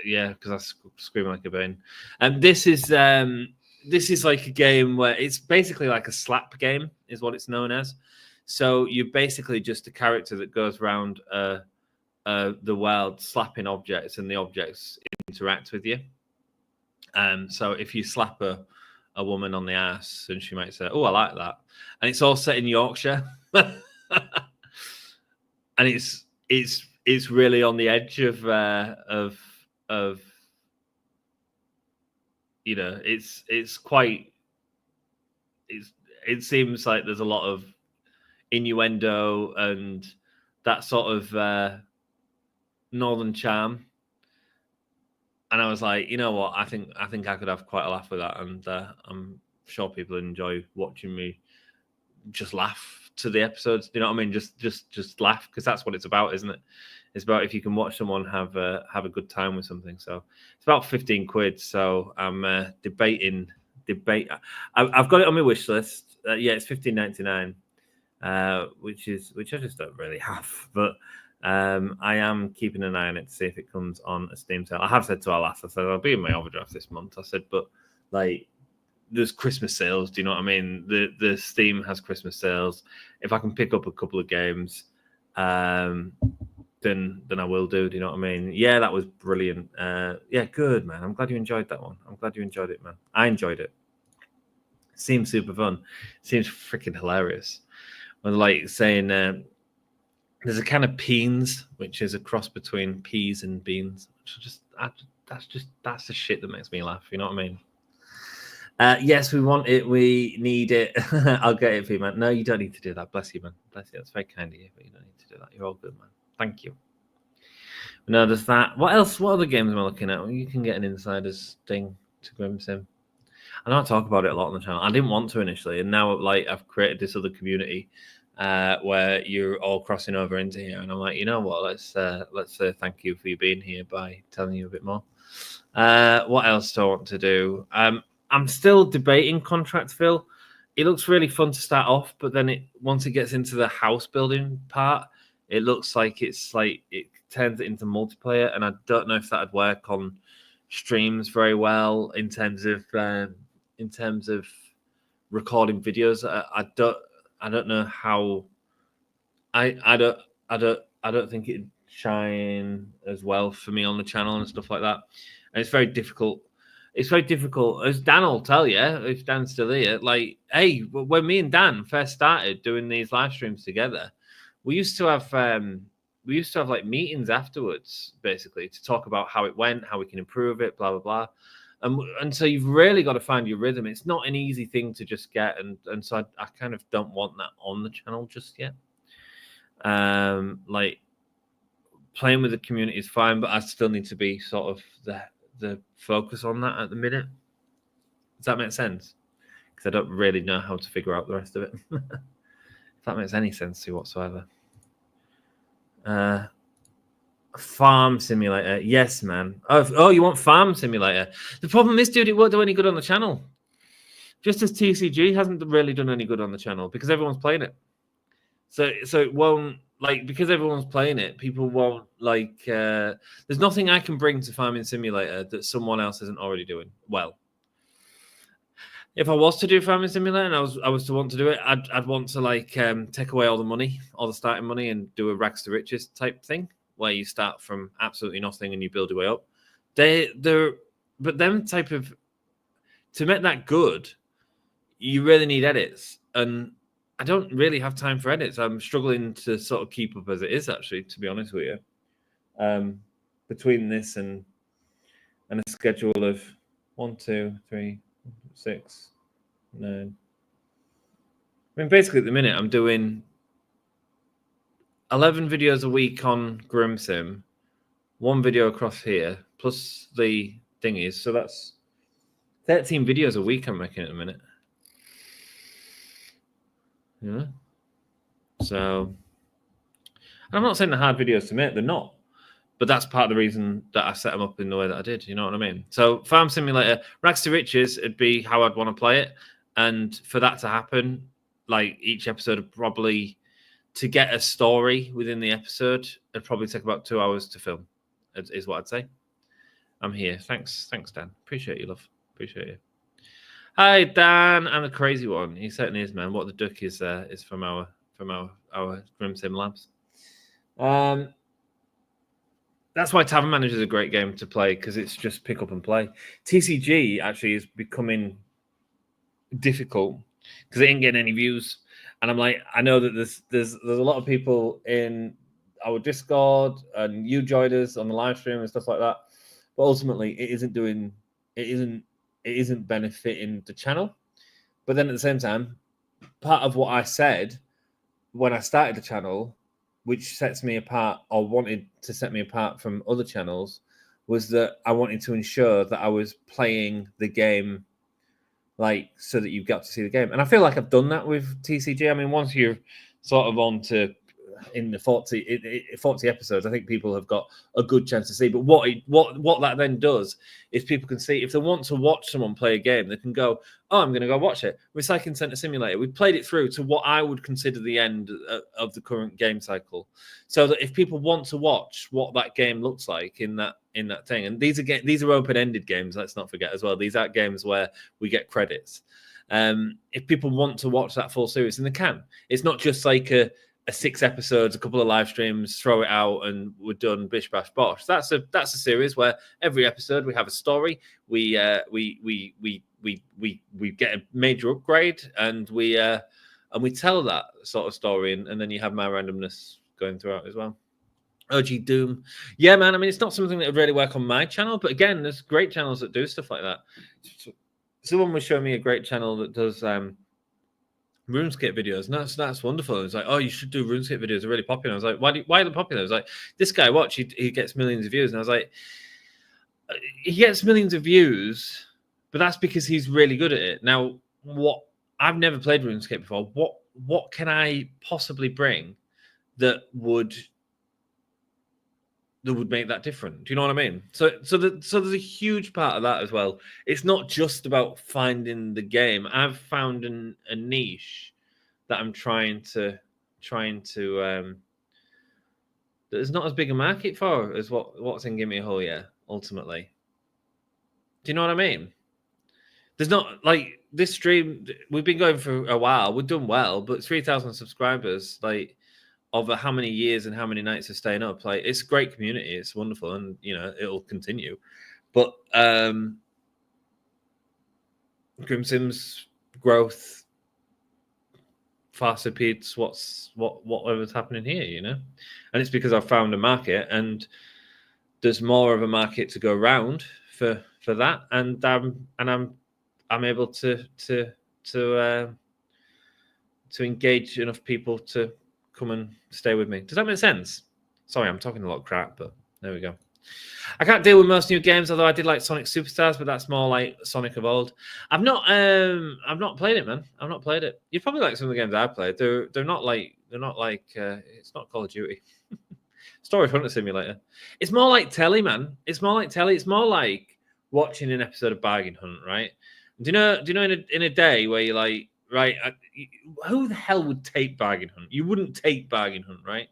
Yeah, because I scream like a bane. And this is like a game where it's basically like a slap game, is what it's known as. So you're basically just a character that goes around the world slapping objects, and the objects interact with you. So if you slap a woman on the ass, and she might say, "Oh, I like that," and it's all set in Yorkshire, and it's really on the edge of you know, it's quite it seems like there's a lot of innuendo and that sort of northern charm. And I was like, you know what? I think I could have quite a laugh with that, and I'm sure people enjoy watching me just laugh to the episodes. You know what I mean? Just laugh, because that's what it's about, isn't it? It's about if you can watch someone have a good time with something. So it's about 15 quid. So I'm debating. I've got it on my wish list. Yeah, it's $15.99, which I just don't really have, but. I am keeping an eye on it to see if it comes on a Steam sale. I have said to our lass, I said I'll be in my overdraft this month. I said, but like there's Christmas sales. Do you know what I mean? The Steam has Christmas sales. If I can pick up a couple of games, then I will do. Do you know what I mean? Yeah, that was brilliant. Yeah, good, man. I'm glad you enjoyed that one. I'm glad you enjoyed it, man. I enjoyed it. Seems super fun. Seems freaking hilarious. When like saying. There's a kind of peens, which is a cross between peas and beans. Which that's the shit that makes me laugh. You know what I mean? Yes, we want it. We need it. I'll get it for you, man. No, you don't need to do that. Bless you, man. Bless you. That's very kind of you, but you don't need to do that. You're all good, man. Thank you. No, there's that. What else? What other games am I looking at? Well, you can get an insider's thing to Grimsim. I know I talk about it a lot on the channel. I didn't want to initially, and now like I've created this other community. Where you're all crossing over into here, and I'm like, you know what? Let's say thank you for you being here by telling you a bit more. What else do I want to do? I'm still debating Contractville. It looks really fun to start off, but then once it gets into the house building part, it looks like it turns it into multiplayer, and I don't know if that'd work on streams very well in terms of recording videos. I don't know how. I don't think it'd shine as well for me on the channel and stuff like that. And it's very difficult. It's very difficult, as Dan will tell you, if Dan's still here. Like, hey, when me and Dan first started doing these live streams together, we used to have like meetings afterwards, basically, to talk about how it went, how we can improve it, blah blah blah. And so you've really got to find your rhythm. It's not an easy thing to just get, and so I kind of don't want that on the channel just yet. Like playing with the community is fine, but I still need to be sort of the focus on that at the minute. Does that make sense? Because I don't really know how to figure out the rest of it. If that makes any sense to you whatsoever. Farm Simulator. Yes, man. Oh, you want Farm Simulator? The problem is, dude, it won't do any good on the channel. Just as TCG hasn't really done any good on the channel because everyone's playing it. So it won't, like, because everyone's playing it, people won't, like, there's nothing I can bring to Farming Simulator that someone else isn't already doing well. If I was to do Farming Simulator and I was to want to do it, I'd want to like take away all the money, all the starting money, and do a rags to riches type thing where you start from absolutely nothing and you build your way up. But them type of, to make that good, you really need edits, and I don't really have time for edits. I'm struggling to sort of keep up as it is, actually, to be honest with you. Between this and a schedule of 1, 2, 3, 6, 9. I mean, basically, at the minute, I'm doing 11 videos a week on GrimSim, 1 video across here, plus the thingies. So that's 13 videos a week I'm making at the minute. Yeah. So, I'm not saying they're hard videos to make, they're not. But that's part of the reason that I set them up in the way that I did. You know what I mean? So Farm Simulator, Rags to Riches, it'd be how I'd want to play it. And for that to happen, like each episode would probably, to get a story within the episode, it'd probably take about 2 hours to film, is what I'd say. I'm here. Thanks, Dan. Appreciate you, love. Appreciate you. Hi, Dan. I'm the crazy one. He certainly is, man. What the duck is from our GrimSim labs. That's why Tavern Manager is a great game to play, because it's just pick up and play. TCG actually is becoming difficult because it ain't getting any views. And I'm like, I know that there's a lot of people in our Discord and you joined us on the live stream and stuff like that. But ultimately, it isn't benefiting the channel. But then at the same time, part of what I said when I started the channel, which sets me apart, or wanted to set me apart from other channels, was that I wanted to ensure that I was playing the game, like, so that you've got to see the game. And I feel like I've done that with TCG. I mean, once you're sort of on to in the 40 episodes, I think people have got a good chance to see. But what that then does is people can see, if they want to watch someone play a game, they can go, oh, I'm going to go watch it. Recycling Center Simulator. We played it through to what I would consider the end of the current game cycle, so that if people want to watch what that game looks like in that thing, and these are open-ended games. Let's not forget as well. These aren't games where we get credits. If people want to watch that full series, then they can. It's not just like a 6 episodes, a couple of live streams, throw it out, and we're done. Bish bash bosh. That's a series where every episode we have a story. We get a major upgrade, and we tell that sort of story, and then you have my randomness going throughout as well. OG Doom, yeah, man. I mean, it's not something that would really work on my channel, but again, there's great channels that do stuff like that. Someone was showing me a great channel that does RuneScape videos, and that's wonderful. It's like, oh, you should do RuneScape videos. They're really popular. I was like, why are they popular? I was like, this guy, watch, he gets millions of views. And I was like, he gets millions of views, but that's because he's really good at it. Now, I've never played RuneScape before. What can I possibly bring that would make that different? Do you know what I mean? So there's a huge part of that as well. It's not just about finding the game. I've found a niche that I'm trying to there's not as big a market for as what's in Give Me a Hole, yeah, ultimately. Do you know what I mean? There's not, like, this stream, we've been going for a while, we've done well, but 3,000 subscribers, like, over how many years and how many nights of staying up, like, it's a great community, it's wonderful, and you know it'll continue. But GrimSim's growth far supersedes whatever's happening here, you know, and it's because I've found a market, and there's more of a market to go around for that, and I'm able to engage enough people to come and stay with me. Does that make sense? Sorry, I'm talking a lot of crap, but there we go. I can't deal with most new games, although I did like Sonic Superstars, but that's more like Sonic of old. I've not played it, man. I've not played it. You'd probably like some of the games I played. They're not like it's not Call of Duty. Story Hunter Simulator. It's more like telly, man. It's more like telly. It's more like watching an episode of Bargain Hunt, right? Do you know in a day where you're like, right, who the hell would tape Bargain Hunt? You wouldn't tape Bargain Hunt, right?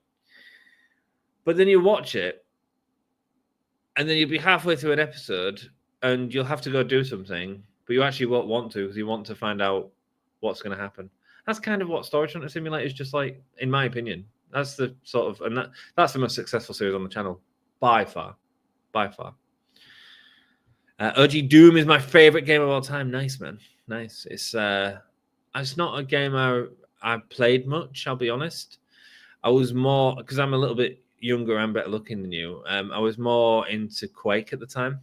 But then you watch it, and then you'll be halfway through an episode, and you'll have to go do something, but you actually won't want to because you want to find out what's going to happen. That's kind of what Storage Hunter Simulator is just like, in my opinion. That's the sort of, and that's the most successful series on the channel by far. OG Doom is my favorite game of all time. Nice, man. Nice. It's not a game I played much, I'll be honest. I was more, because I'm a little bit younger and better looking than you. I was more into Quake at the time.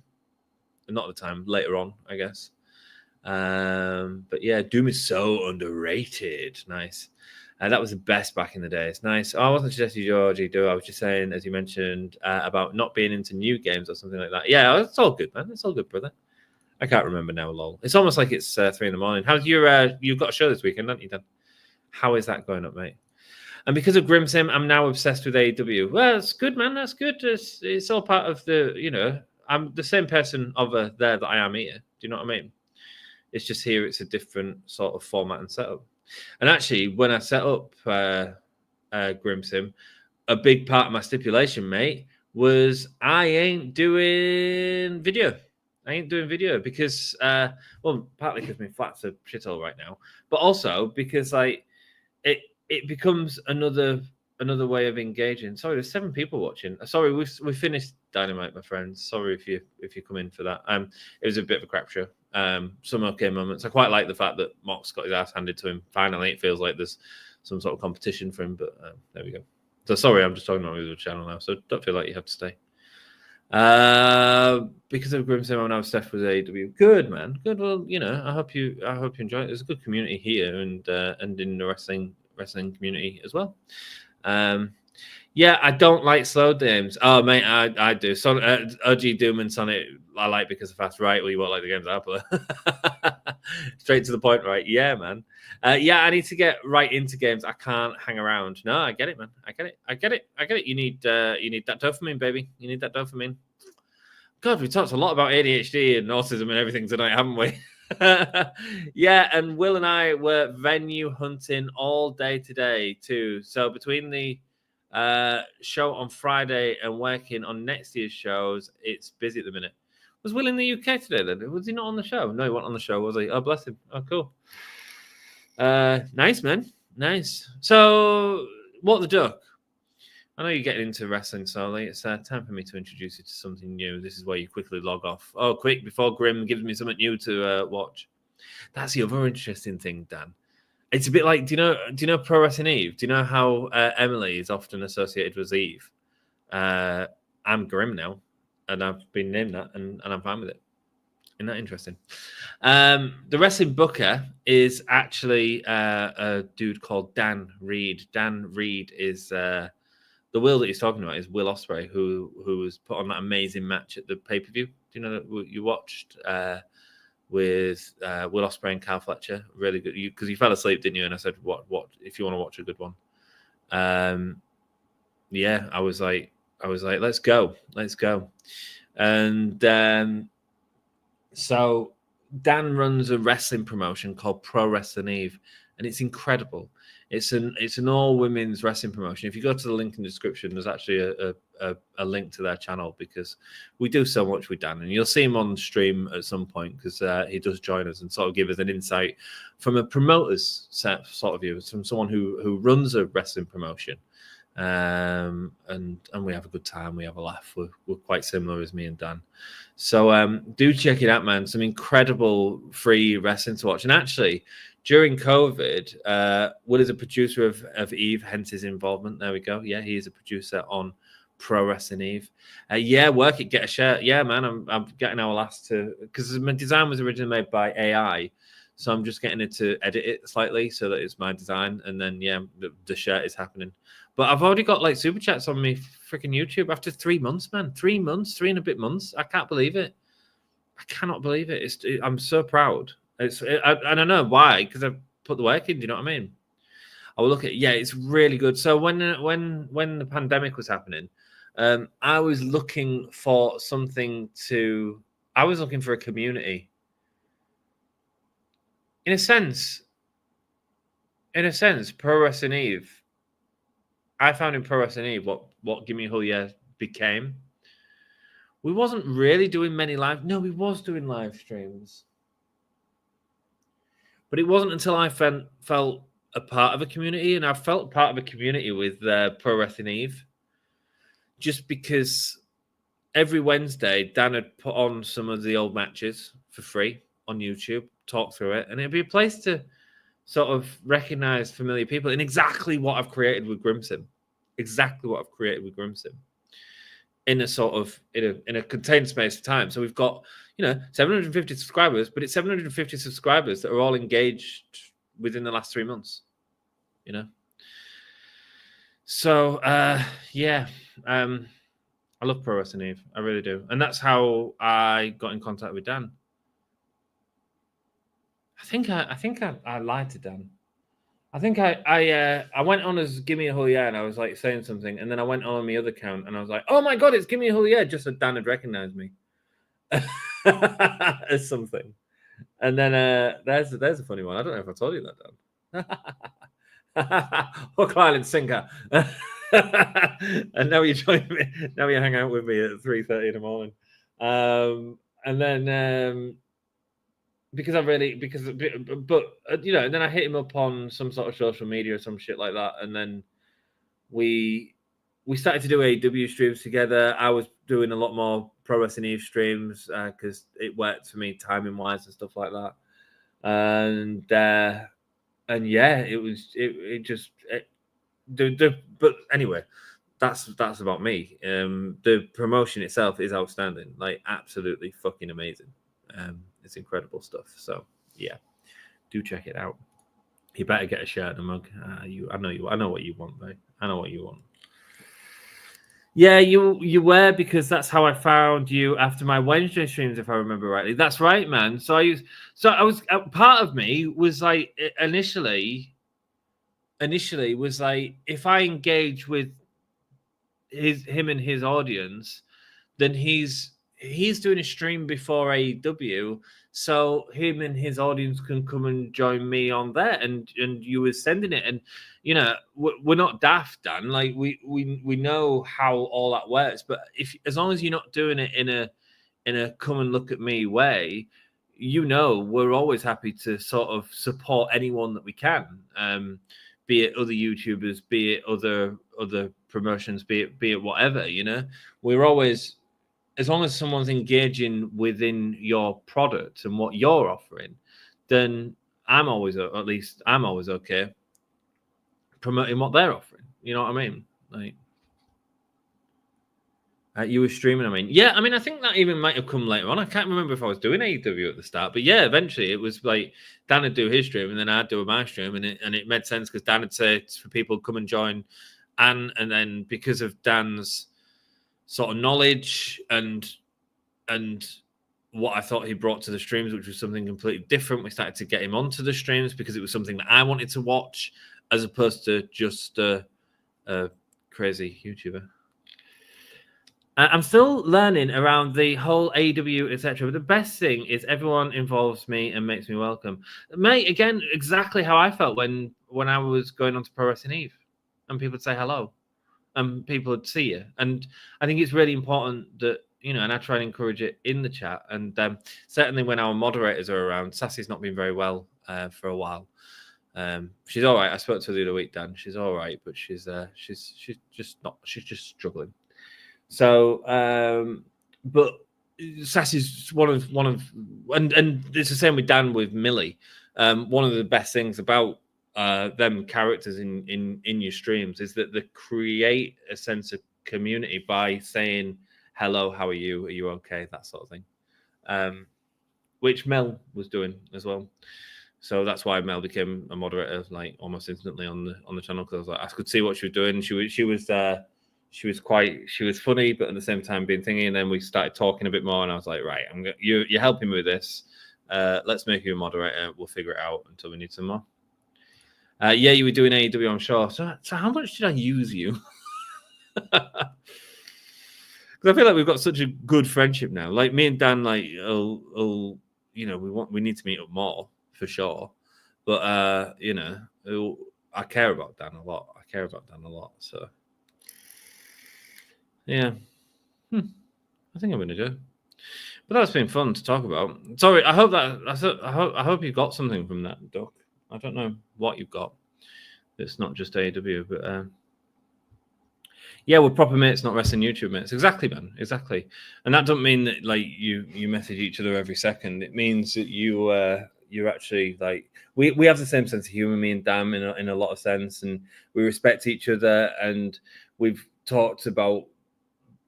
Not at the time, later on, I guess. But yeah, Doom is so underrated. Nice. That was the best back in the days. Nice. I wasn't suggesting Georgie do. I was just saying, as you mentioned, about not being into new games or something like that. Yeah, it's all good, man. It's all good, brother. I can't remember now, lol. It's almost like it's 3 a.m. How's your you've got a show this weekend, haven't you, Dan? How is that going up, mate? And because of Grimsim, I'm now obsessed with AEW. Well, it's good, man. That's good. It's all part of the, I'm the same person over there that I am here. Do you know what I mean? It's just here, it's a different sort of format and setup. And actually, when I set up Grimsim, a big part of my stipulation, mate, was I ain't doing video. Because, partly because my flat's a shithole right now, but also because like it becomes another way of engaging. Sorry, there's 7 people watching. Sorry, we finished Dynamite, my friends. Sorry if you come in for that. It was a bit of a crap show. Some okay moments. I quite like the fact that Mox got his ass handed to him. Finally, it feels like there's some sort of competition for him. But there we go. So sorry, I'm just talking about the channel now. So don't feel like you have to stay. Because of Grimsim, I'm now obsessed with AEW. Good, man. Good. Well, I hope you enjoy it. There's a good community here and in the wrestling community as well. Yeah, I don't like slow games. Oh, mate, I do. OG Doom and Sonic, I like because of fast. Right? Well, you won't like the games I play. Straight to the point, right? Yeah, man. Yeah, I need to get right into games. I can't hang around. No, I get it, man. I get it. You need that dopamine, baby. You need that dopamine. God, we talked a lot about ADHD and autism and everything tonight, haven't we? Yeah, and Will and I were venue hunting all day today too. So between the show on Friday and working on next year's shows, it's busy at the minute. Was Will in the UK today then? Was he not on the show? No, he wasn't on the show, was he? Oh, bless him. Oh, cool. Nice, man. Nice. So, what the duck? I know you're getting into wrestling, Solly. It's time for me to introduce you to something new. This is where you quickly log off. Oh, quick, before Grim gives me something new to watch. That's the other interesting thing, Dan. It's a bit like, do you know Pro Wrestling Eve? Do you know how Emily is often associated with Eve? I'm Grim now, and I've been named that, and I'm fine with it. Isn't that interesting? The wrestling booker is actually a dude called Dan Reed. Dan Reed is the Will that he's talking about is Will Ospreay, who was put on that amazing match at the pay-per-view. Do you know that you watched with Will Ospreay and Kyle Fletcher? Really good. Because you fell asleep, didn't you? And I said, what if you want to watch a good one? Yeah, I was like, let's go. And so Dan runs a wrestling promotion called Pro Wrestling Eve, and it's incredible. It's an all women's wrestling promotion. If you go to the link in the description, there's actually a link to their channel because we do so much with Dan, and you'll see him on stream at some point because he does join us and sort of give us an insight from a promoter's sort of view, from someone who runs a wrestling promotion. And we have a good time. We have a laugh. We're quite similar as me and Dan. So do check it out, man. Some incredible free wrestling to watch. And actually, during COVID, Will is a producer of Eve, hence his involvement. There we go. Yeah, he is a producer on Pro Wrestling Eve. Yeah, work it, get a share. Yeah, man, I'm getting our last to, because my design was originally made by AI. So I'm just getting it to edit it slightly so that it's my design. And then, yeah, the shirt is happening. But I've already got like super chats on me freaking YouTube after 3 months, man. 3 months, 3 and a bit months. I can't believe it. I cannot believe it. I'm so proud. And I know why, because I've put the work in. Do you know what I mean? I will look at it's really good. So when the pandemic was happening, I was looking for something to. I was looking for a community. In a sense, Pro Wrestling Eve. I found in Pro Wrestling Eve what Gimme Hull became. We wasn't really doing many live. No, we was doing live streams. But it wasn't until I felt a part of a community, and I felt part of a community with Pro Wrestling Eve, just because every Wednesday Dan had put on some of the old matches for free on YouTube, talk through it, and it'd be a place to sort of recognize familiar people in exactly what I've created with Grimson. Exactly what I've created with Grimson. In a sort of in a contained space of time. So we've got 750 subscribers, but it's 750 subscribers that are all engaged within the last 3 months. So yeah, I love Pro Wrestling Eve. I really do, and that's how I got in contact with Dan. I think I lied to Dan. I think I went on as Gimme a Hell Yeah, and I was like saying something, and then I went on my other account and I was like, oh my god, it's Gimme a Hell Yeah, just so Dan had recognized me as something. And then there's a funny one. I don't know if I told you that, Dan. Hook, line, and sinker. And now you join me. Now you hang out with me at 3:30 in the morning. And then because and then I hit him up on some sort of social media or some shit like that, and then we started to do AEW streams together. I was doing a lot more Pro Wrestling Eve streams because it worked for me timing wise and stuff like that. And yeah, but anyway, that's about me. The promotion itself is outstanding, like absolutely fucking amazing. It's incredible stuff. So yeah, do check it out. You better get a shirt and a mug. I know what you want, babe. I know what you want. Yeah, you were, because that's how I found you after my Wednesday streams, if I remember rightly. That's right, man. So I was part of me was like initially was like, if I engage with him and his audience, then he's doing a stream before AEW, so him and his audience can come and join me on there, and you were sending it, and we're not daft, Dan. Like we know how all that works, but as long as you're not doing it in a come and look at me way, we're always happy to sort of support anyone that we can, be it other YouTubers, be it other promotions, be it whatever. We're always, as long as someone's engaging within your product and what you're offering, then I'm always okay promoting what they're offering. You know what I mean? Like, you were streaming, I think that even might have come later on. I can't remember if I was doing AEW at the start, but yeah, eventually it was like Dan would do his stream and then I'd do my stream, and it made sense because Dan would say for people to come and join, and then because of Dan's sort of knowledge and what I thought he brought to the streams, which was something completely different, we started to get him onto the streams because it was something that I wanted to watch, as opposed to just a crazy YouTuber. I'm still learning around the whole AEW, etc. But the best thing is everyone involves me and makes me welcome. Mate, again, exactly how I felt when I was going on to Pro Wrestling Eve, and people would say hello, and people would see you. And I think it's really important that, and I try and encourage it in the chat. And certainly when our moderators are around, Sassy's not been very well for a while. She's all right. I spoke to her the other week, Dan. She's all right, but she's just struggling. So, but Sassy's one of, and it's the same with Dan with Millie. One of the best things about them characters in your streams is that they create a sense of community by saying hello, how are you okay, that sort of thing, which Mel was doing as well. So that's why Mel became a moderator like almost instantly on the channel, because I could see what she was doing. She was funny, but at the same time being thingy. And then we started talking a bit more, and I was like, right, you're helping me with this. Let's make you a moderator. We'll figure it out until we need some more. Yeah, you were doing AEW, I'm sure. So how much did I use you? Because I feel like we've got such a good friendship now. Like me and Dan, like, we need to meet up more for sure. But I care about Dan a lot. So yeah, I think I'm gonna go. But that's been fun to talk about. Sorry, I hope you got something from that, Duck. I don't know what you've got. It's not just AEW, but yeah, we're proper mates, not wrestling YouTube mates. Exactly, man. Exactly. And that doesn't mean that like you message each other every second. It means that you're actually like we have the same sense of humor, me and Dan, in a lot of sense, and we respect each other, and we've talked about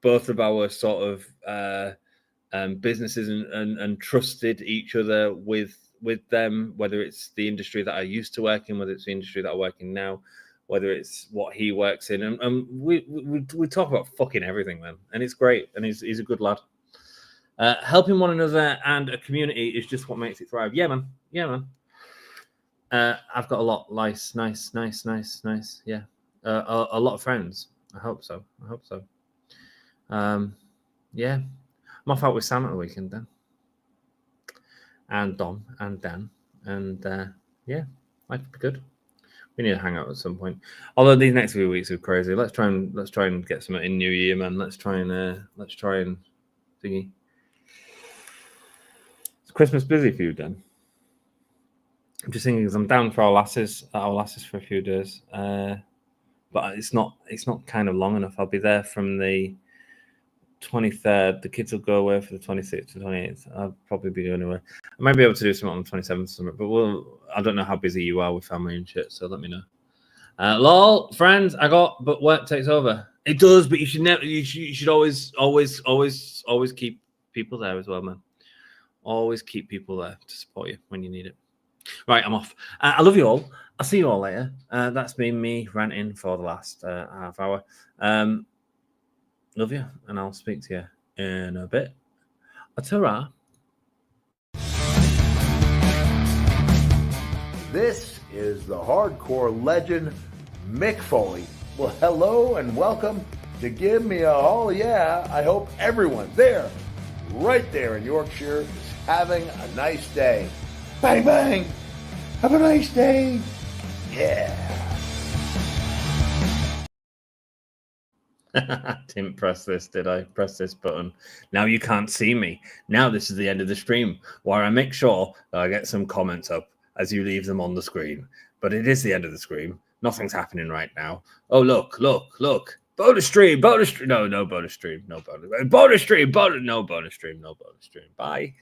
both of our sort of businesses and trusted each other with them, whether it's the industry that I used to work in, whether it's the industry that I work in now, whether it's what he works in, and we talk about fucking everything, man, and it's great, and he's a good lad. Helping one another and a community is just what makes it thrive. Yeah, man. I've got a lot nice. Yeah, a lot of friends. I hope so. Yeah, I'm off out with Sam at the weekend then, and Dom and Dan, and yeah, life will be good. We need to hang out at some point. Although these next few weeks are crazy. Let's try and get something in New Year, man. Let's try and thingy. Is Christmas busy for you, Dan? I'm just thinking because I'm down for our lasses for a few days, but it's not kind of long enough. I'll be there from the 23rd. The kids will go away for the 26th to 28th. I'll probably be going away. I might be able to do something on the 27th or something, but I don't know how busy you are with family and shit, so let me know. Lol, friends, but work takes over. It does, but you should always keep people there as well, man. Always keep people there to support you when you need it. Right, I'm off. I love you all. I'll see you all later. That's been me ranting for the last half hour. Love you, and I'll speak to you in a bit. Ta-ra.
This is the hardcore legend, Mick Foley. Well, hello and welcome to Give Me a Oh Yeah. I hope everyone there, right there in Yorkshire, is having a nice day. Bang, bang. Have a nice day. Yeah.
Didn't press this, did I? Press this button. Now you can't see me. Now this is the end of the stream, where I make sure that I get some comments up as you leave them on the screen. But it is the end of the stream. Nothing's happening right now. Oh, look. Bonus stream. No bonus stream. No bonus stream. Bye.